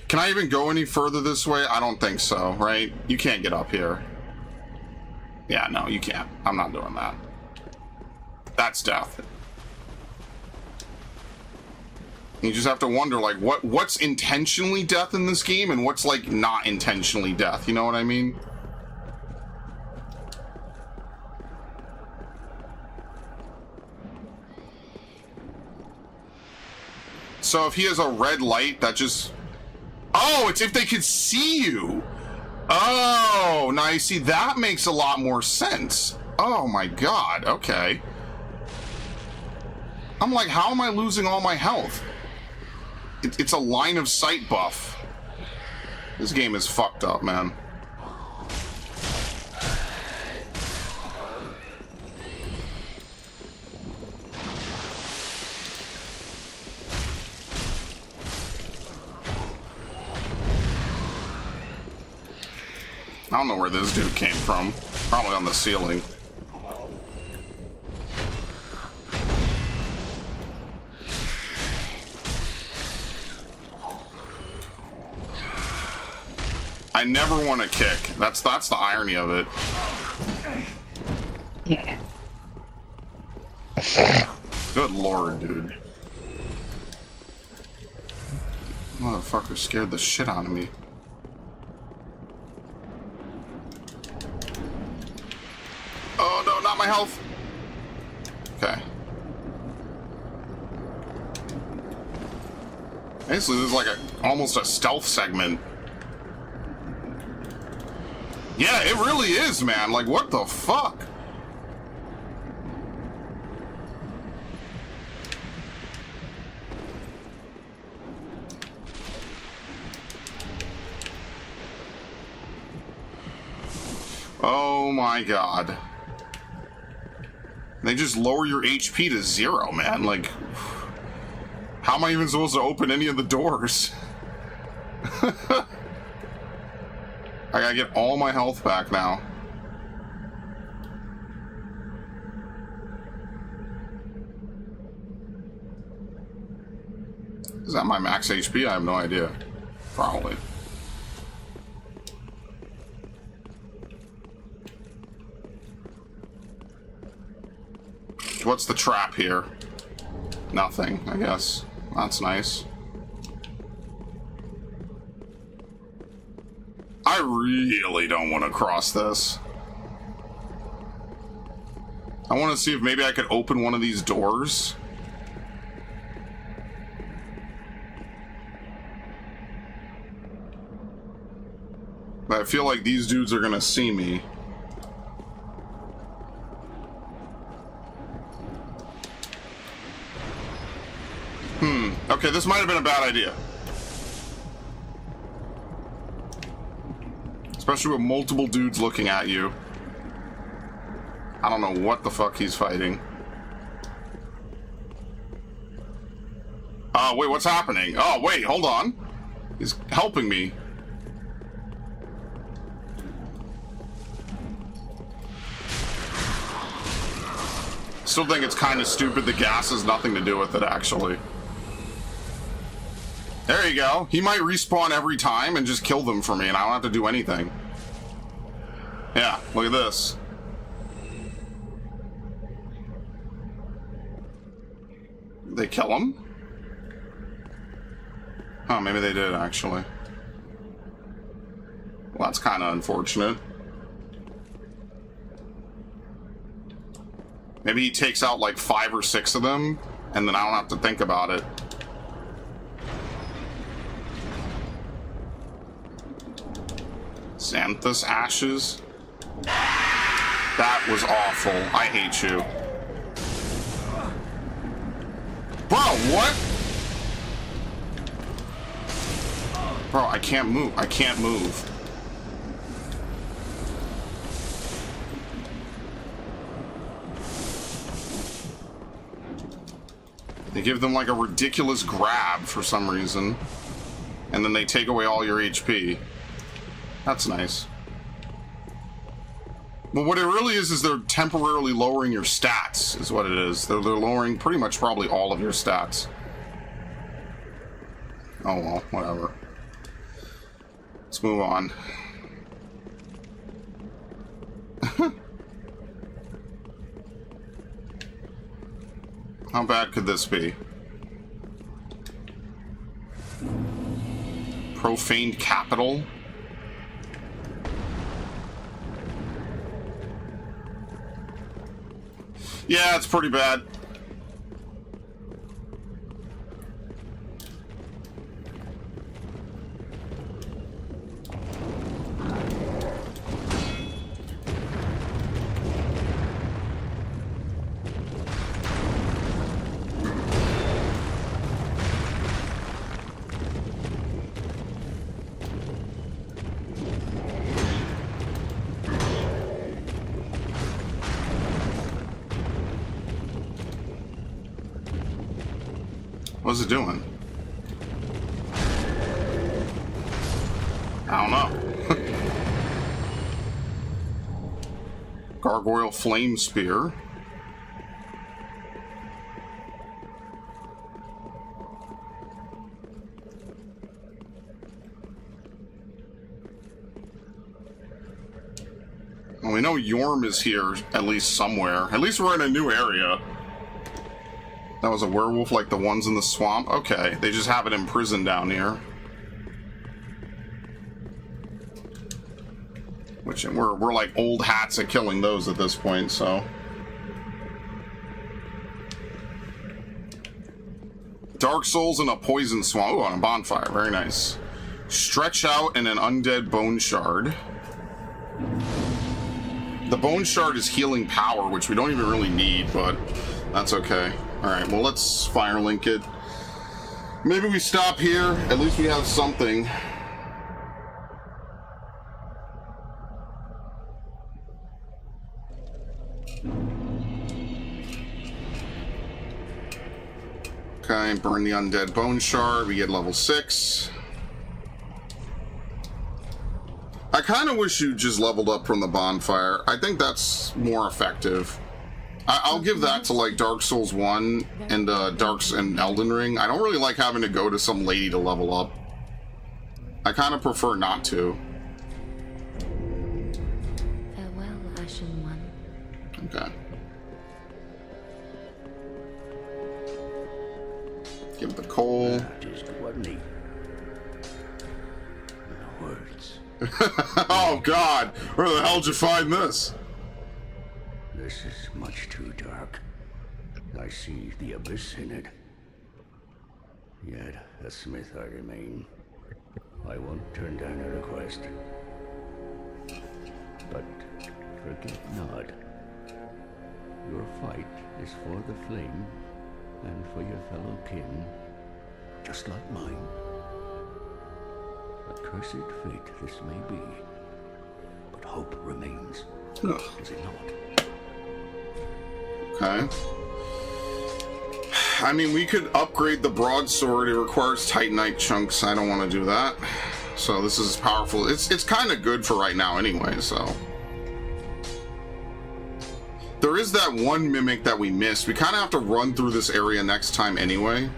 Speaker 1: Can I even go any further this way? I don't think so, right? You can't get up here. Yeah, no, you can't. I'm not doing that. That's death. You just have to wonder, like, what's intentionally death in this game and what's, like, not intentionally death. You know what I mean? So if he has a red light, that just... Oh, it's if they could see you. Oh, now you see, that makes a lot more sense. Oh my god, okay. I'm like, how am I losing all my health? It's a line of sight buff. This game is fucked up, man. I don't know where this dude came from. Probably on the ceiling. I never want to kick. That's the irony of it.
Speaker 2: Yeah.
Speaker 1: Good lord, dude. Motherfucker scared the shit out of me. Oh no, not my health. Okay. Basically, this is like almost a stealth segment. Yeah, it really is, man. Like, what the fuck? Oh my god. They just lower your HP to 0, man. Like, how am I even supposed to open any of the doors? I gotta get all my health back now. Is that my max HP? I have no idea. Probably. What's the trap here? Nothing, I guess. That's nice. I really don't want to cross this. I want to see if maybe I could open one of these doors. But I feel like these dudes are gonna see me. Okay, this might have been a bad idea. Especially with multiple dudes looking at you. I don't know what the fuck he's fighting. Oh, wait, what's happening? Oh, wait, hold on. He's helping me. Still think it's kind of stupid. The gas has nothing to do with it, actually. There you go. He might respawn every time and just kill them for me, and I don't have to do anything. Yeah, look at this. They kill him? Oh, maybe they did, actually. Well, that's kind of unfortunate. Maybe he takes out like 5 or 6 of them, and then I don't have to think about it. Xanthus ashes. That was awful. I hate you. Bro, what? Bro, I can't move. I can't move. They give them like a ridiculous grab for some reason. And then they take away all your HP. That's nice. But what it really is they're temporarily lowering your stats, is what it is. They're lowering pretty much probably all of your stats. Oh well, whatever. Let's move on. How bad could this be? Profaned capital? Yeah, it's pretty bad. What's it doing? I don't know. Gargoyle Flame Spear. Well, we know Yorm is here, at least somewhere. At least we're in a new area. That was a werewolf like the ones in the swamp? Okay, they just have it imprisoned down here. Which, we're like old hats at killing those at this point, so... Dark Souls in a poison swamp. Ooh, on a bonfire. Very nice. Stretch out in an undead bone shard. The bone shard is healing power, which we don't even really need, but that's okay. Alright, well, let's firelink it. Maybe we stop here. At least we have something. Okay, burn the undead bone shard. We get level 6. I kind of wish you just leveled up from the bonfire. I think that's more effective. I'll give that to like Dark Souls 1 and and Elden Ring. I don't really like having to go to some lady to level up. I kind of prefer not to.
Speaker 3: Farewell, Ashen One.
Speaker 1: Okay. Give the coal.
Speaker 4: Just wasn't he? Words.
Speaker 1: Oh God! Where the hell did you find this?
Speaker 4: This is much too dark. I see the abyss in it. Yet a smith I remain. I won't turn down a request. But forget not, your fight is for the flame and for your fellow kin, just like mine. A cursed fate this may be, but hope remains.
Speaker 1: Ugh.
Speaker 4: Does it not?
Speaker 1: Okay. I mean, we could upgrade the broadsword. It requires titanite chunks. I don't want to do that. So this is powerful. It's kind of good for right now anyway, so. There is that one mimic that we missed. We kind of have to run through this area next time anyway.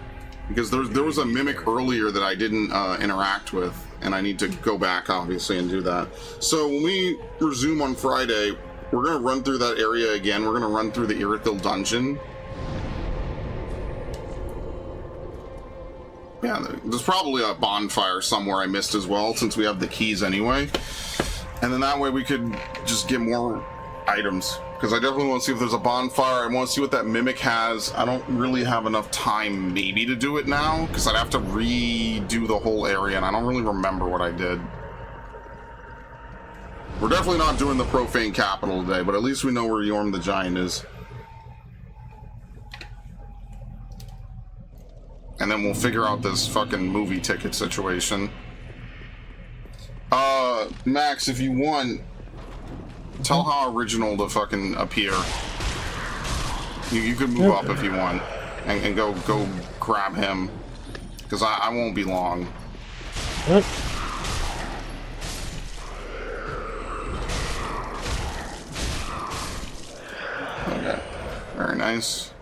Speaker 1: Because there was a mimic earlier that I didn't interact with. And I need to go back, obviously, and do that. So when we resume on Friday, we're going to run through that area again. We're going to run through the Irithyll dungeon. Yeah, there's probably a bonfire somewhere I missed as well, since we have the keys anyway. And then that way we could just get more items. Because I definitely want to see if there's a bonfire. I want to see what that mimic has. I don't really have enough time maybe to do it now, because I'd have to redo the whole area, and I don't really remember what I did. We're definitely not doing the Profane Capital today, but at least we know where Yorm the Giant is. And then we'll figure out this fucking movie ticket situation. Max, if you want, tell how original to fucking appear. You can move up if you want, and go grab him, because I won't be long.
Speaker 2: What?
Speaker 1: Okay, very nice.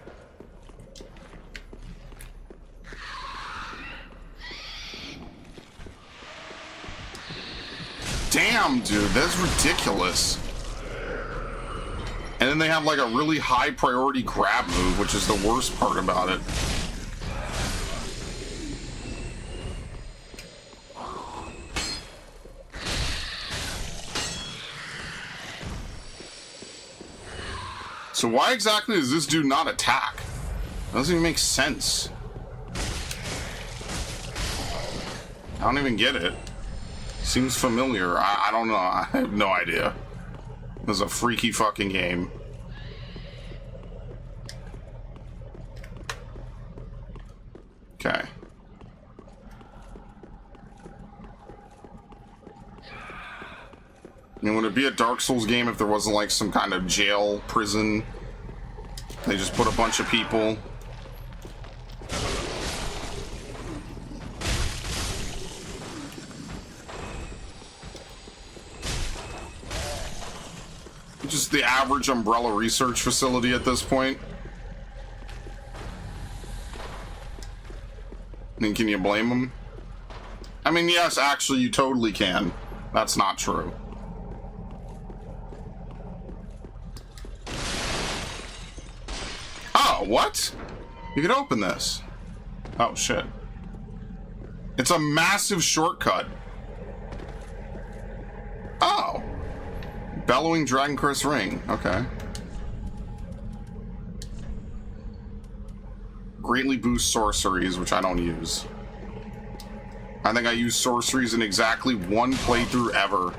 Speaker 1: Damn, dude, that's ridiculous. And then they have like a really high priority grab move, which is the worst part about it. So why exactly does this dude not attack? That doesn't even make sense. I don't even get it. Seems familiar. I don't know. I have no idea. It was a freaky fucking game. Okay. I mean, would it be a Dark Souls game if there wasn't like some kind of jail, prison? They just put a bunch of people. Just the average Umbrella research facility at this point. I mean, can you blame them? I mean, yes, actually, you totally can. That's not true. Oh, what? You can open this. Oh, shit. It's a massive shortcut. Oh. Bellowing Dragon Crest Ring. Okay. Greatly boost sorceries, which I don't use. I think I use sorceries in exactly one playthrough ever.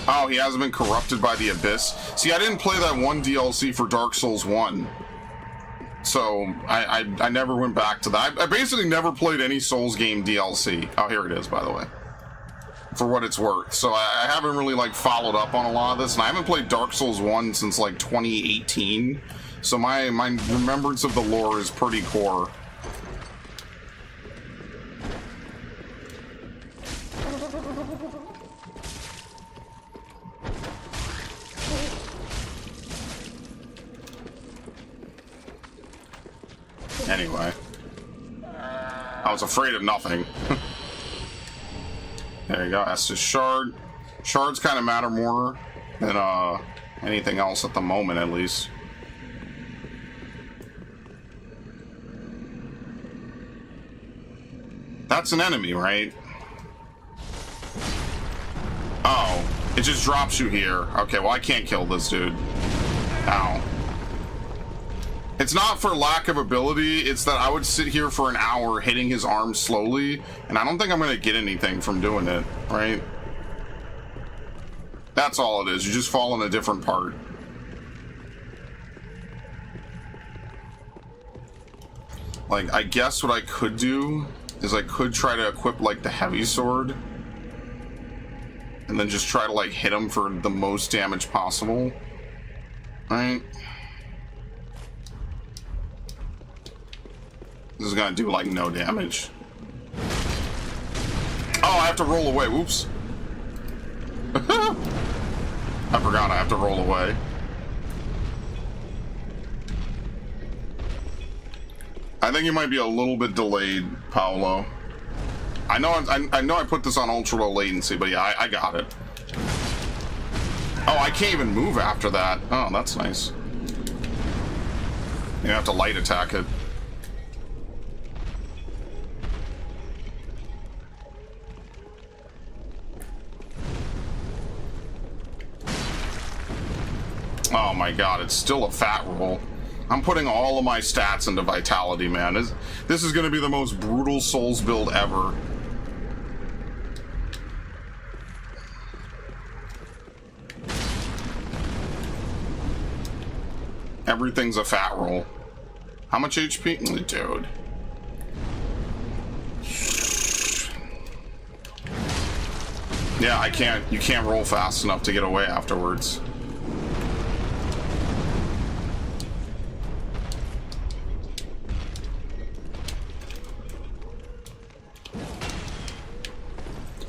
Speaker 1: Oh, he hasn't been corrupted by the Abyss. See, I didn't play that one DLC for Dark Souls 1. So, I never went back to that. I basically never played any Souls game DLC. Oh, here it is, by the way. for what it's worth. So I haven't really like followed up on a lot of this, and I haven't played Dark Souls 1 since like 2018. So my remembrance of the lore is pretty core. Anyway, I was afraid of nothing. There you go. That's just shard. Shards kind of matter more than anything else at the moment, at least. That's an enemy, right? Oh, it just drops you here. Okay, well I can't kill this dude. Ow. It's not for lack of ability, it's that I would sit here for an hour hitting his arm slowly, and I don't think I'm gonna get anything from doing it, right? That's all it is, you just fall in a different part. Like, I guess what I could do is I could try to equip, like, the heavy sword, and then just try to, like, hit him for the most damage possible, right? This is gonna do like no damage. Oh, I have to roll away. Whoops. I forgot I have to roll away. I think you might be a little bit delayed, Paolo. I know I put this on ultra low latency, but yeah, I got it. Oh, I can't even move after that. Oh, that's nice. You have to light attack it. Oh my god, it's still a fat roll. I'm putting all of my stats into Vitality, man. This is going to be the most brutal Souls build ever. Everything's a fat roll. How much HP? Dude. Yeah, I can't. You can't roll fast enough to get away afterwards.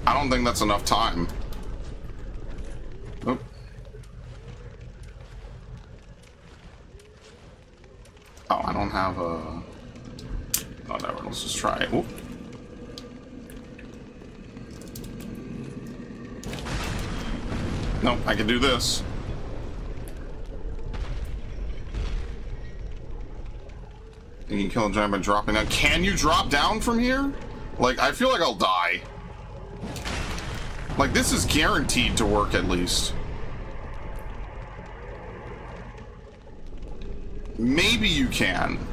Speaker 1: I don't think that's enough time. Oop. Oh, I don't have a... Whatever, let's just try it. Oop. Nope, I can do this. You can kill a giant by dropping down. Can you drop down from here? Like, I feel like I'll die. Like, this is guaranteed to work at least. Maybe you can.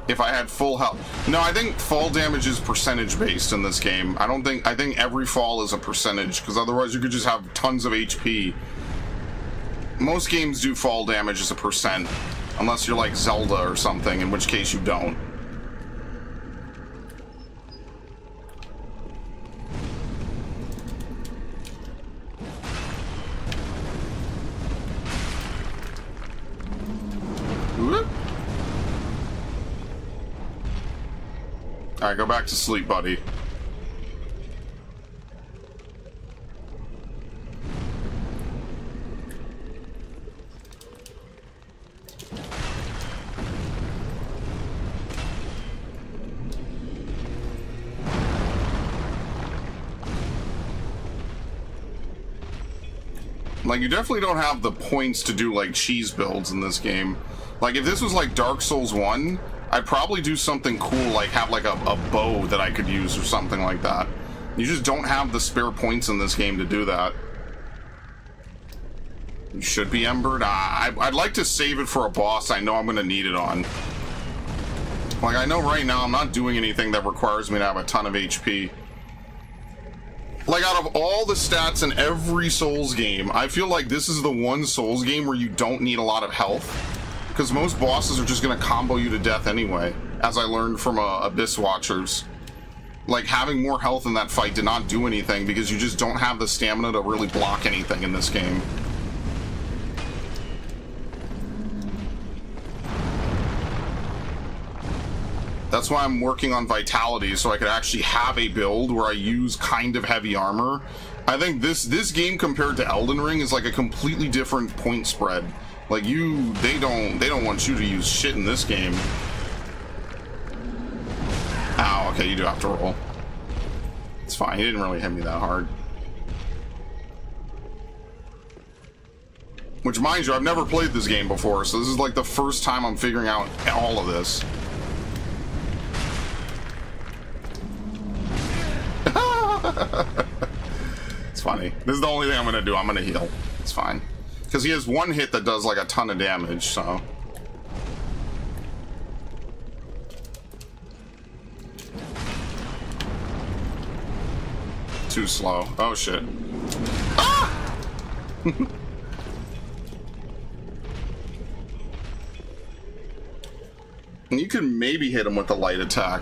Speaker 1: If I had full health. No, I think fall damage is percentage based in this game. I think every fall is a percentage, because otherwise you could just have tons of HP. Most games do fall damage as a percent, unless you're like Zelda or something, in which case you don't. Alright, go back to sleep, buddy. Like, you definitely don't have the points to do, like, cheese builds in this game. Like, if this was, like, Dark Souls 1, I'd probably do something cool, like have, like, a bow that I could use or something like that. You just don't have the spare points in this game to do that. You should be embered. I'd like to save it for a boss I know I'm going to need it on. Like, I know right now I'm not doing anything that requires me to have a ton of HP. Like, out of all the stats in every Souls game, I feel like this is the one Souls game where you don't need a lot of health. Because most bosses are just going to combo you to death anyway, as I learned from Abyss Watchers. like having more health in that fight did not do anything because you just don't have the stamina to really block anything in this game. That's why I'm working on vitality, so I could actually have a build where I use kind of heavy armor. I think this game compared to Elden Ring is like a completely different point spread. Like they don't want you to use shit in this game. Ow, okay, you do have to roll. It's fine, he didn't really hit me that hard. Which, mind you, I've never played this game before, so this is like the first time I'm figuring out all of this. It's funny. This is the only thing I'm gonna do. I'm gonna heal. It's fine. Because he has one hit that does like a ton of damage, so... Too slow. Oh shit. Ah! And you can maybe hit him with the light attack.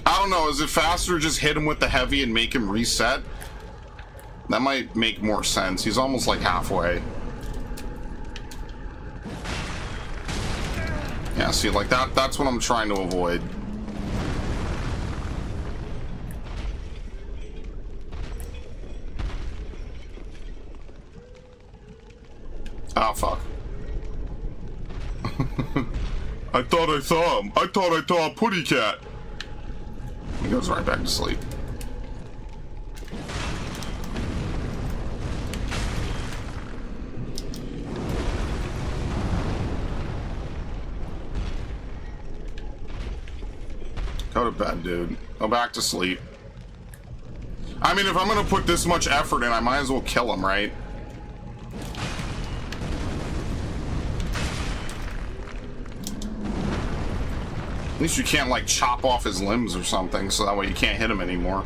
Speaker 1: I don't know, is it faster to just hit him with the heavy and make him reset? That might make more sense. He's almost like halfway. Yeah, see, like that's what I'm trying to avoid. Oh, fuck. I thought I saw him. I thought I saw a putty cat. He goes right back to sleep. Go to bed, dude. Go back to sleep. I mean, if I'm gonna put this much effort in, I might as well kill him, right? At least you can't, like, chop off his limbs or something, so that way you can't hit him anymore.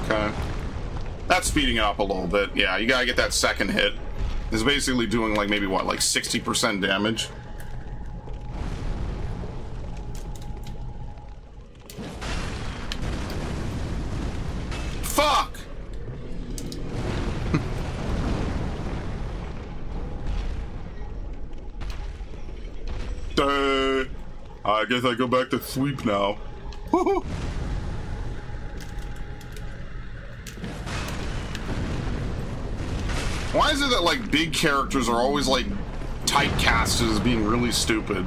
Speaker 1: Okay. That's speeding it up a little bit. Yeah, you gotta get that second hit. It's basically doing, like, maybe, what, like 60% damage? Fuck! I guess I go back to sleep now. Why is it that, like, big characters are always, like, typecasted as being really stupid?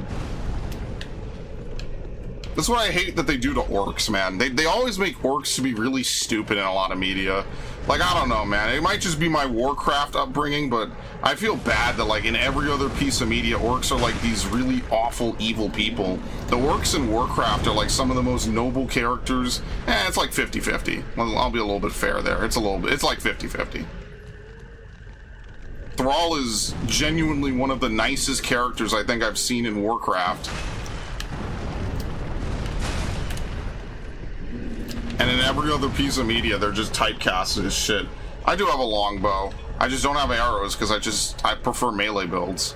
Speaker 1: That's what I hate that they do to orcs, man. They always make orcs to be really stupid in a lot of media. Like, I don't know, man. It might just be my Warcraft upbringing, but I feel bad that, like, in every other piece of media, orcs are, like, these really awful, evil people. The orcs in Warcraft are, like, some of the most noble characters. It's like 50-50. I'll be a little bit fair there. It's like 50-50. Thrall is genuinely one of the nicest characters I think I've seen in Warcraft. And in every other piece of media, they're just typecasted as shit. I do have a longbow. I just don't have arrows because I prefer melee builds.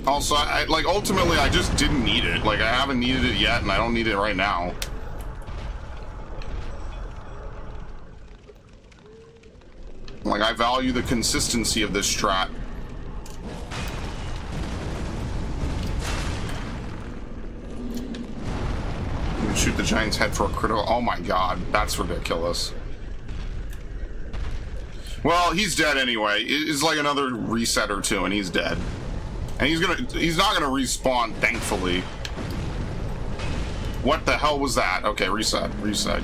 Speaker 1: Also, like, ultimately, I just didn't need it. Like, I haven't needed it yet, and I don't need it right now. Like, I value the consistency of this strat. You can shoot the giant's head for a critical. Oh my god, that's ridiculous. Well, he's dead anyway. It's like another reset or two, and he's dead. And he's not gonna respawn, thankfully. What the hell was that? Okay, reset,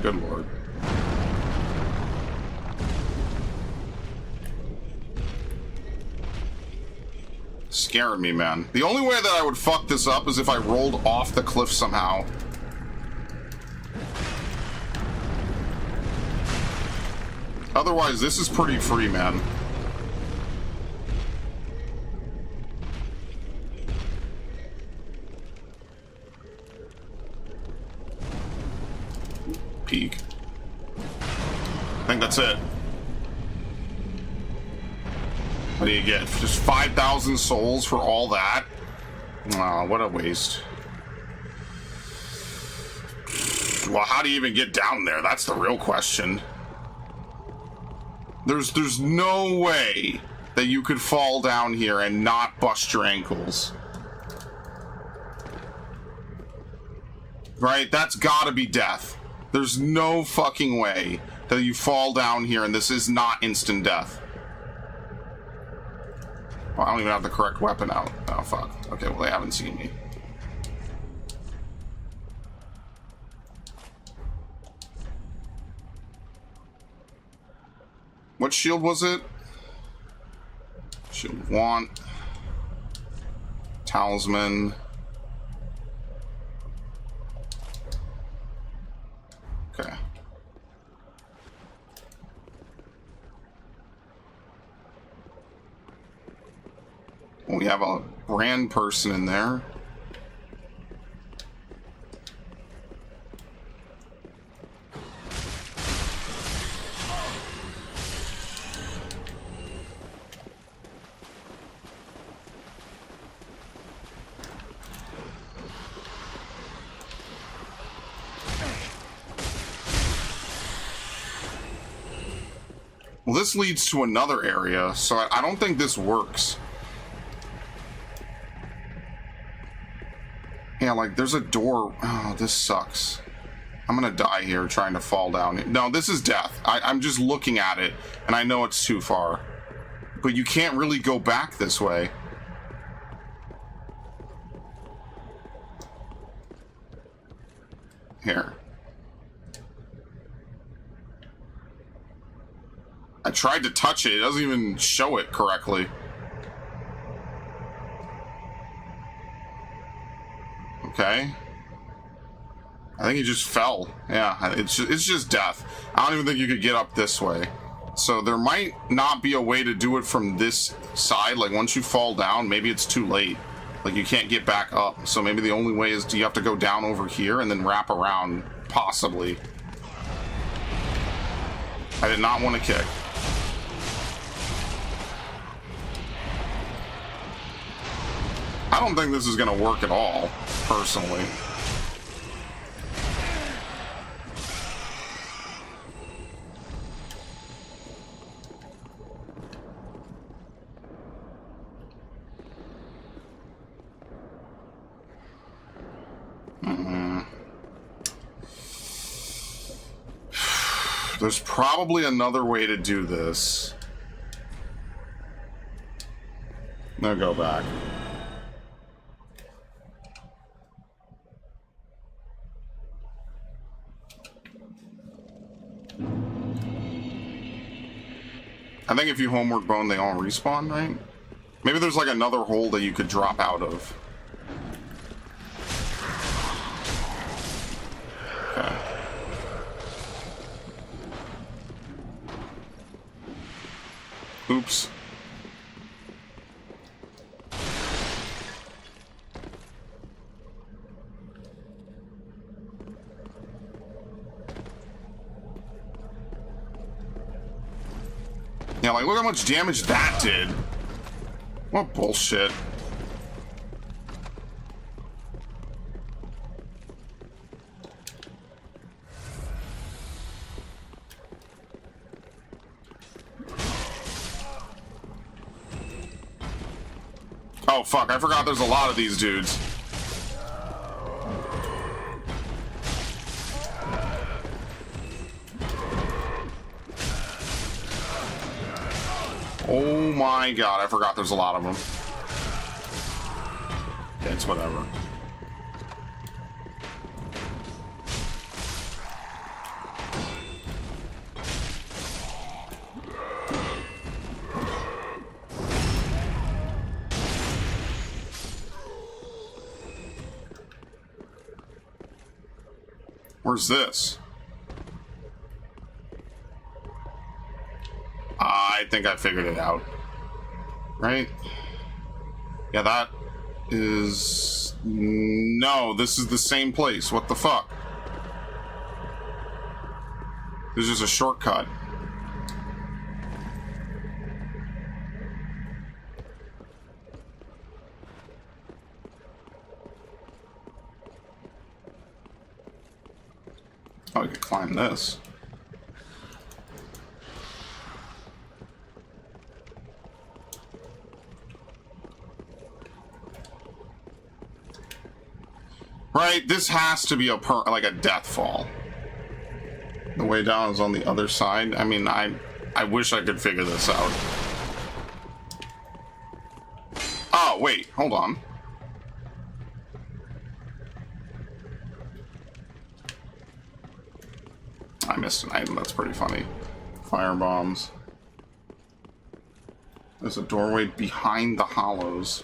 Speaker 1: good lord. Scaring me, man. The only way that I would fuck this up is if I rolled off the cliff somehow. Otherwise, this is pretty free, man. Peak. I think that's it. What do you get? Just 5,000 souls for all that? Aw, what a waste. Well, how do you even get down there? That's the real question. There's no way that you could fall down here and not bust your ankles. Right? That's gotta be death. There's no fucking way that you fall down here and this is not instant death. Well, I don't even have the correct weapon out. Oh, fuck. Okay, well, they haven't seen me. What shield was it? Shield want. Talisman. Okay. We have a brand person in there. Well, this leads to another area, so I don't think this works. Yeah, like, there's a door. Oh, this sucks. I'm gonna die here trying to fall down. No, this is death. I'm just looking at it, and I know it's too far. But you can't really go back this way. Here. I tried to touch it. It doesn't even show it correctly. Okay. I think he just fell. Yeah, it's just death. I don't even think you could get up this way. So there might not be a way to do it from this side. Like, once you fall down, maybe it's too late. Like, you can't get back up. So maybe the only way is you have to go down over here and then wrap around, possibly. I did not want to kick. I don't think this is going to work at all, personally. There's probably another way to do this. Now go back. I think if you homework bone, they all respawn, right? Maybe there's like another hole that you could drop out of. Okay. Oops. Yeah, like, look how much damage that did. What bullshit. Oh, fuck, I forgot there's a lot of these dudes. Oh my god, I forgot there's a lot of them. It's whatever. Where's this? think I figured it out. Right? Yeah, that is... No, this is the same place. What the fuck? This is just a shortcut. Oh, I could climb this. Right, this has to be like a death fall. The way down is on the other side. I mean, I wish I could figure this out. Oh, wait, hold on. I missed an item, that's pretty funny. Fire bombs. There's a doorway behind the hollows.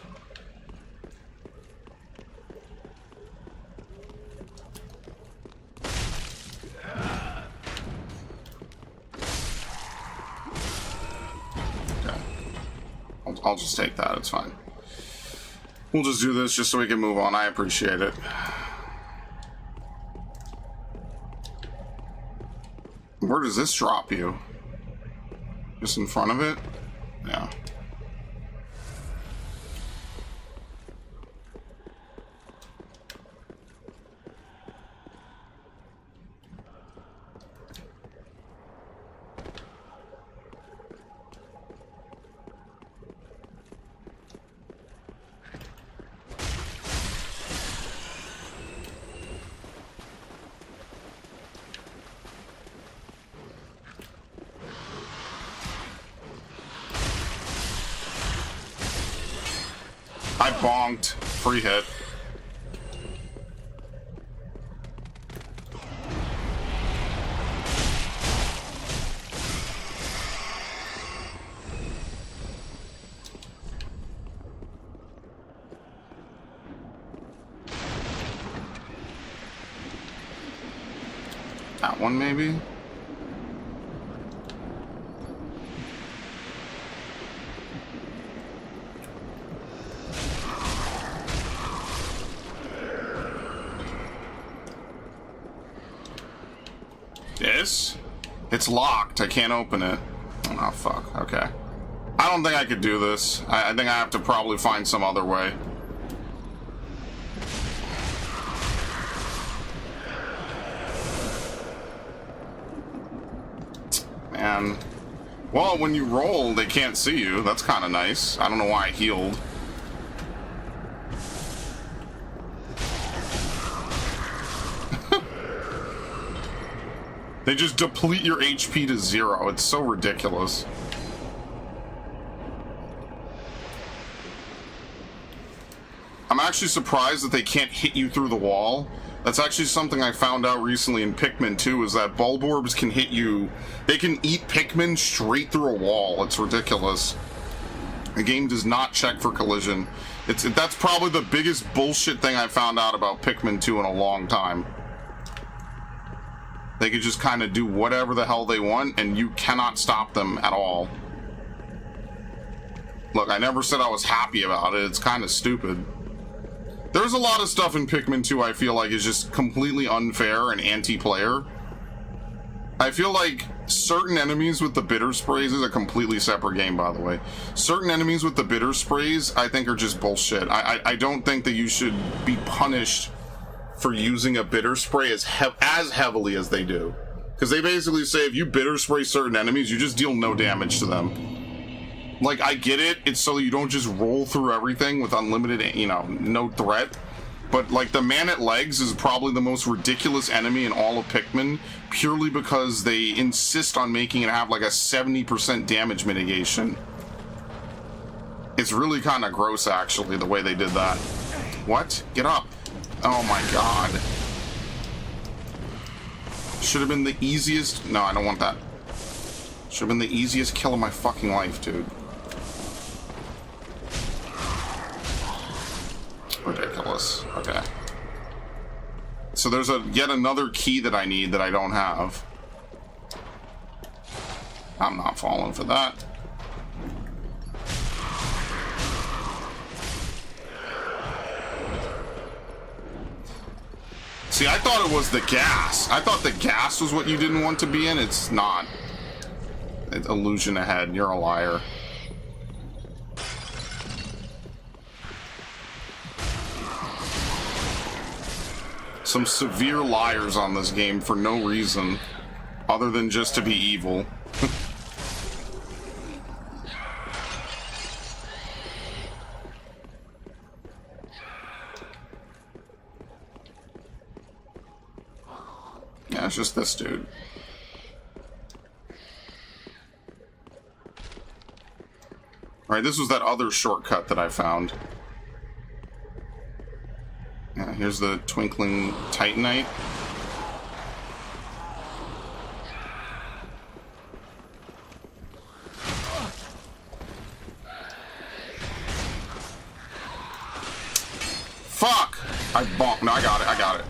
Speaker 1: I'll just take that, it's fine. We'll just do this just so we can move on. I appreciate it. Where does this drop you? Just in front of it? Yeah. I bonked. Free hit. That one, maybe? This? It's locked. I can't open it. Oh, fuck. Okay. I don't think I could do this. I think I have to probably find some other way. Man. Well, when you roll, they can't see you. That's kind of nice. I don't know why I healed. They just deplete your HP to 0. It's so ridiculous. I'm actually surprised that they can't hit you through the wall. That's actually something I found out recently in Pikmin 2, is that Bulborbs can hit you. They can eat Pikmin straight through a wall. It's ridiculous. The game does not check for collision. That's probably the biggest bullshit thing I found out about Pikmin 2 in a long time. They could just kind of do whatever the hell they want, and you cannot stop them at all. Look, I never said I was happy about it. It's kind of stupid. There's a lot of stuff in Pikmin 2 I feel like is just completely unfair and anti-player. I feel like certain enemies with the bitter sprays is a completely separate game, by the way. Certain enemies with the bitter sprays, I think, are just bullshit. I don't think that you should be punished for using a bitter spray as heavily as they do. Because they basically say if you bitter spray certain enemies, you just deal no damage to them. Like, I get it, it's so you don't just roll through everything with unlimited, you know, no threat. But, like, the Man-at-Legs is probably the most ridiculous enemy in all of Pikmin, purely because they insist on making it have, like, a 70% damage mitigation. It's really kind of gross, actually, the way they did that. What? Get up. Oh my god. Should have been the easiest... No, I don't want that. Should have been the easiest kill of my fucking life, dude. Ridiculous. Okay. So there's yet another key that I need that I don't have. I'm not falling for that. See, I thought it was the gas. I thought the gas was what you didn't want to be in. It's not. It's illusion ahead. You're a liar. Some severe liars on this game for no reason other than just to be evil. Yeah, it's just this dude. Alright, this was that other shortcut that I found. Yeah, here's the Twinkling Titanite. Fuck! I bonked. No, I got it. I got it.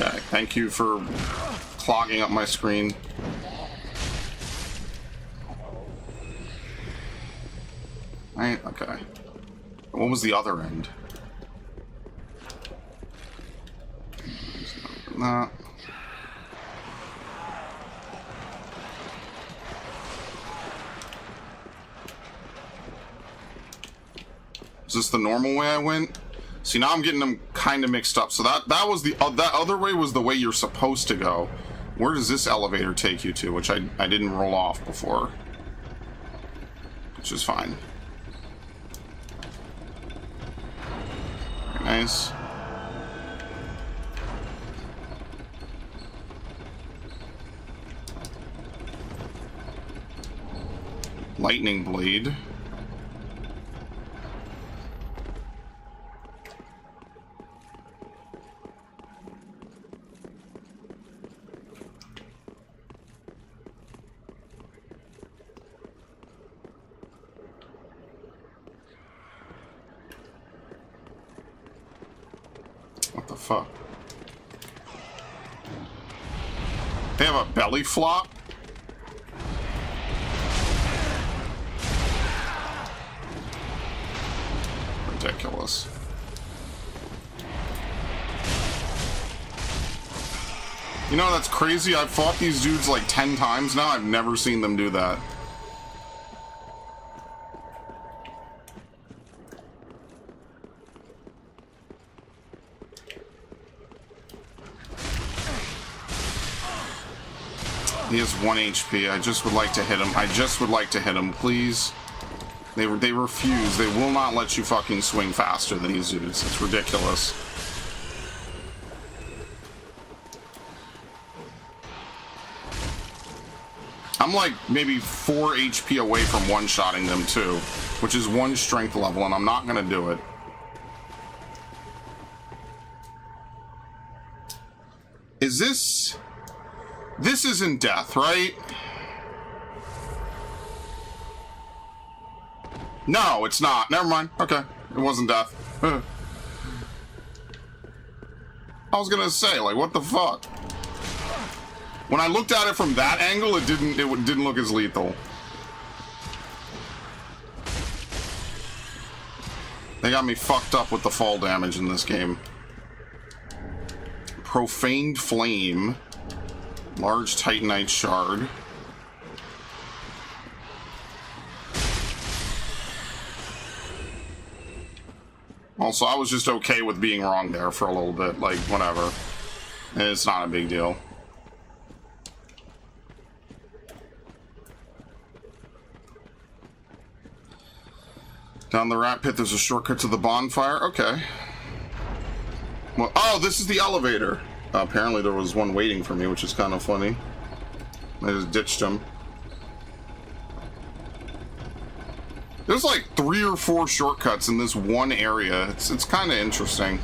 Speaker 1: Okay, thank you for clogging up my screen. Right, okay. What was the other end? Nah. Is this the normal way I went? See, now I'm getting them kind of mixed up. So that was the that other way was the way you're supposed to go. Where does this elevator take you to? Which I didn't roll off before, which is fine. Very nice. Lightning blade. What the fuck? They have a belly flop? Ridiculous. You know, that's crazy. I've fought these dudes like 10 times now. I've never seen them do that. He has 1 HP. I just would like to hit him. I just would like to hit him, please. They refuse. They will not let you fucking swing faster than these dudes. It's ridiculous. I'm like maybe 4 HP away from one-shotting them too, which is 1 strength level, and I'm not gonna do it. Is this... This isn't death, right? No, it's not. Never mind. Okay. It wasn't death. I was gonna say, like, what the fuck? When I looked at it from that angle, it didn't look as lethal. They got me fucked up with the fall damage in this game. Profaned Flame. Large Titanite shard. Also, I was just okay with being wrong there for a little bit. Like, whatever. It's not a big deal. Down the rat pit, there's a shortcut to the bonfire. Okay. Well, oh, this is the elevator. Apparently there was one waiting for me, which is kind of funny. I just ditched him. There's like 3 or 4 shortcuts in this one area. It's kind of interesting.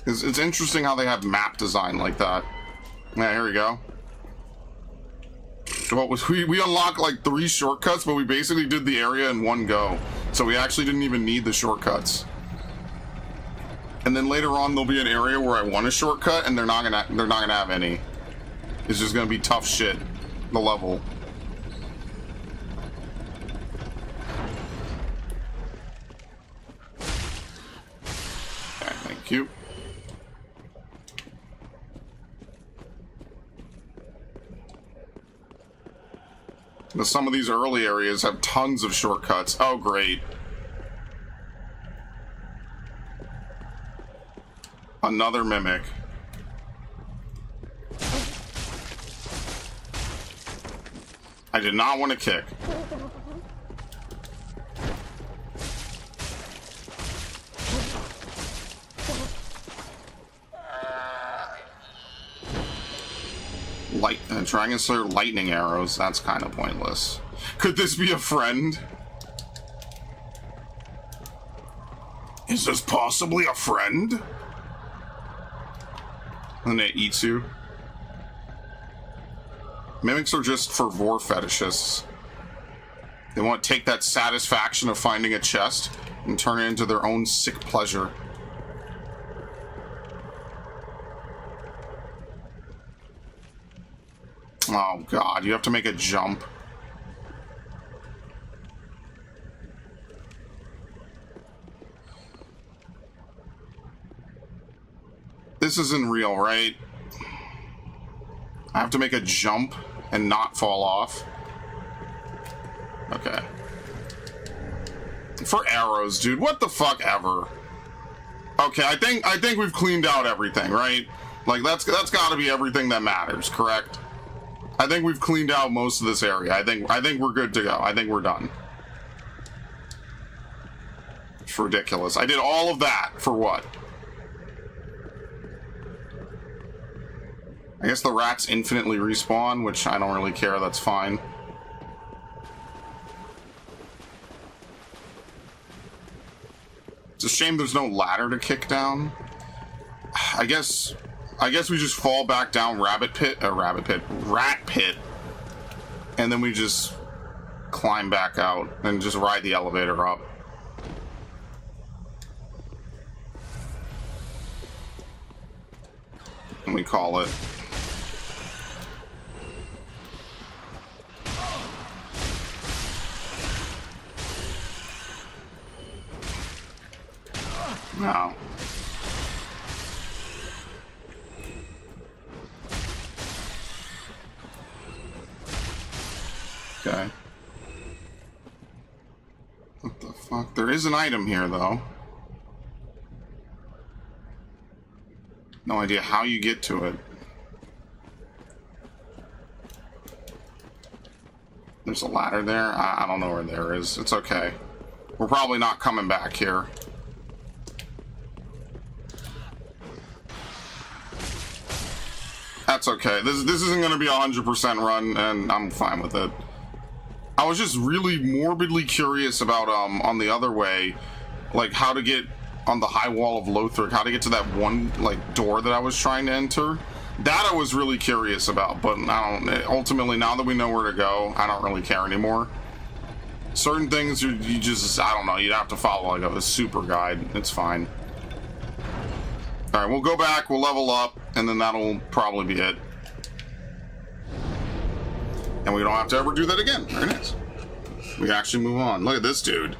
Speaker 1: It's interesting how they have map design like that. Yeah, here we go. What was we unlocked like 3 shortcuts, but we basically did the area in one go. So we actually didn't even need the shortcuts. And then later on there'll be an area where I want a shortcut and they're not gonna have any. It's just gonna be tough shit. The level. you. But some of these early areas have tons of shortcuts. Oh, great. Another mimic. I did not want to kick. Trying to insert lightning arrows, that's kind of pointless. Could this be a friend? Is this possibly a friend? And it eats you. Mimics are just for vor fetishists. They want to take that satisfaction of finding a chest and turn it into their own sick pleasure. Oh god, you have to make a jump. This isn't real, right? I have to make a jump and not fall off. Okay. For arrows, dude, what the fuck ever. Okay, I think we've cleaned out everything, right? Like that's gotta be everything that matters, correct? I think we've cleaned out most of this area. I think we're good to go. I think we're done. It's ridiculous. I did all of that for what? I guess the rats infinitely respawn, which I don't really care. That's fine. It's a shame there's no ladder to kick down. I guess we just fall back down rat pit, and then we just climb back out and just ride the elevator up. And we call it. No. Okay. What the fuck? There is an item here, though. No idea how you get to it. There's a ladder there? I don't know where there is. It's okay. We're probably not coming back here. That's okay. This isn't going to be a 100% run, and I'm fine with it. I was just really morbidly curious about, on the other way, like, how to get on the high wall of Lothric, how to get to that one, like, door that I was trying to enter. That I was really curious about, but ultimately, now that we know where to go, I don't really care anymore. Certain things, you just, I don't know, you'd have to follow, like, a super guide. It's fine. Alright, we'll go back, we'll level up, and then that'll probably be it. And we don't have to ever do that again. Very nice. We can actually move on. Look at this dude.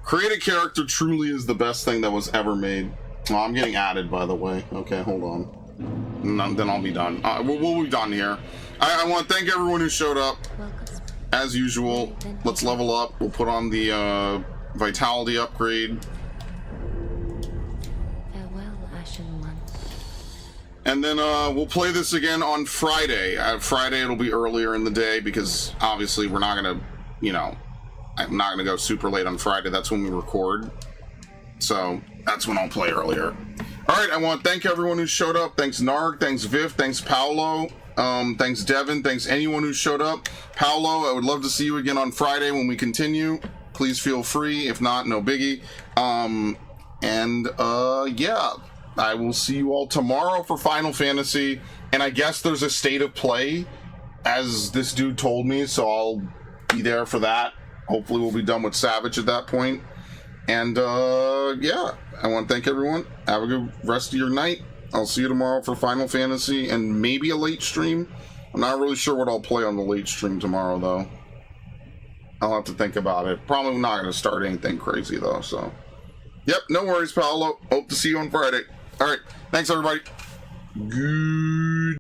Speaker 1: Create a character truly is the best thing that was ever made. Oh, I'm getting added, by the way. Okay, hold on. And then I'll be done. We'll be done here. I want to thank everyone who showed up. As usual, let's level up. We'll put on the vitality upgrade. And then we'll play this again on Friday. Friday it'll be earlier in the day because obviously we're not gonna, I'm not gonna go super late on Friday. That's when we record. So that's when I'll play earlier. All right, I want to thank everyone who showed up. Thanks Narg, thanks Viv, thanks Paolo, thanks Devin, thanks anyone who showed up. Paolo, I would love to see you again on Friday when we continue. Please feel free. If not, no biggie. Yeah. I will see you all tomorrow for Final Fantasy, and I guess there's a state of play, as this dude told me, so I'll be there for that. Hopefully we'll be done with Savage at that point. And, yeah, I want to thank everyone. Have a good rest of your night. I'll see you tomorrow for Final Fantasy, and maybe a late stream. I'm not really sure what I'll play on the late stream tomorrow, though. I'll have to think about it. Probably not going to start anything crazy, though, so... Yep, no worries, Paolo. Hope to see you on Friday. All right, thanks, everybody. Good.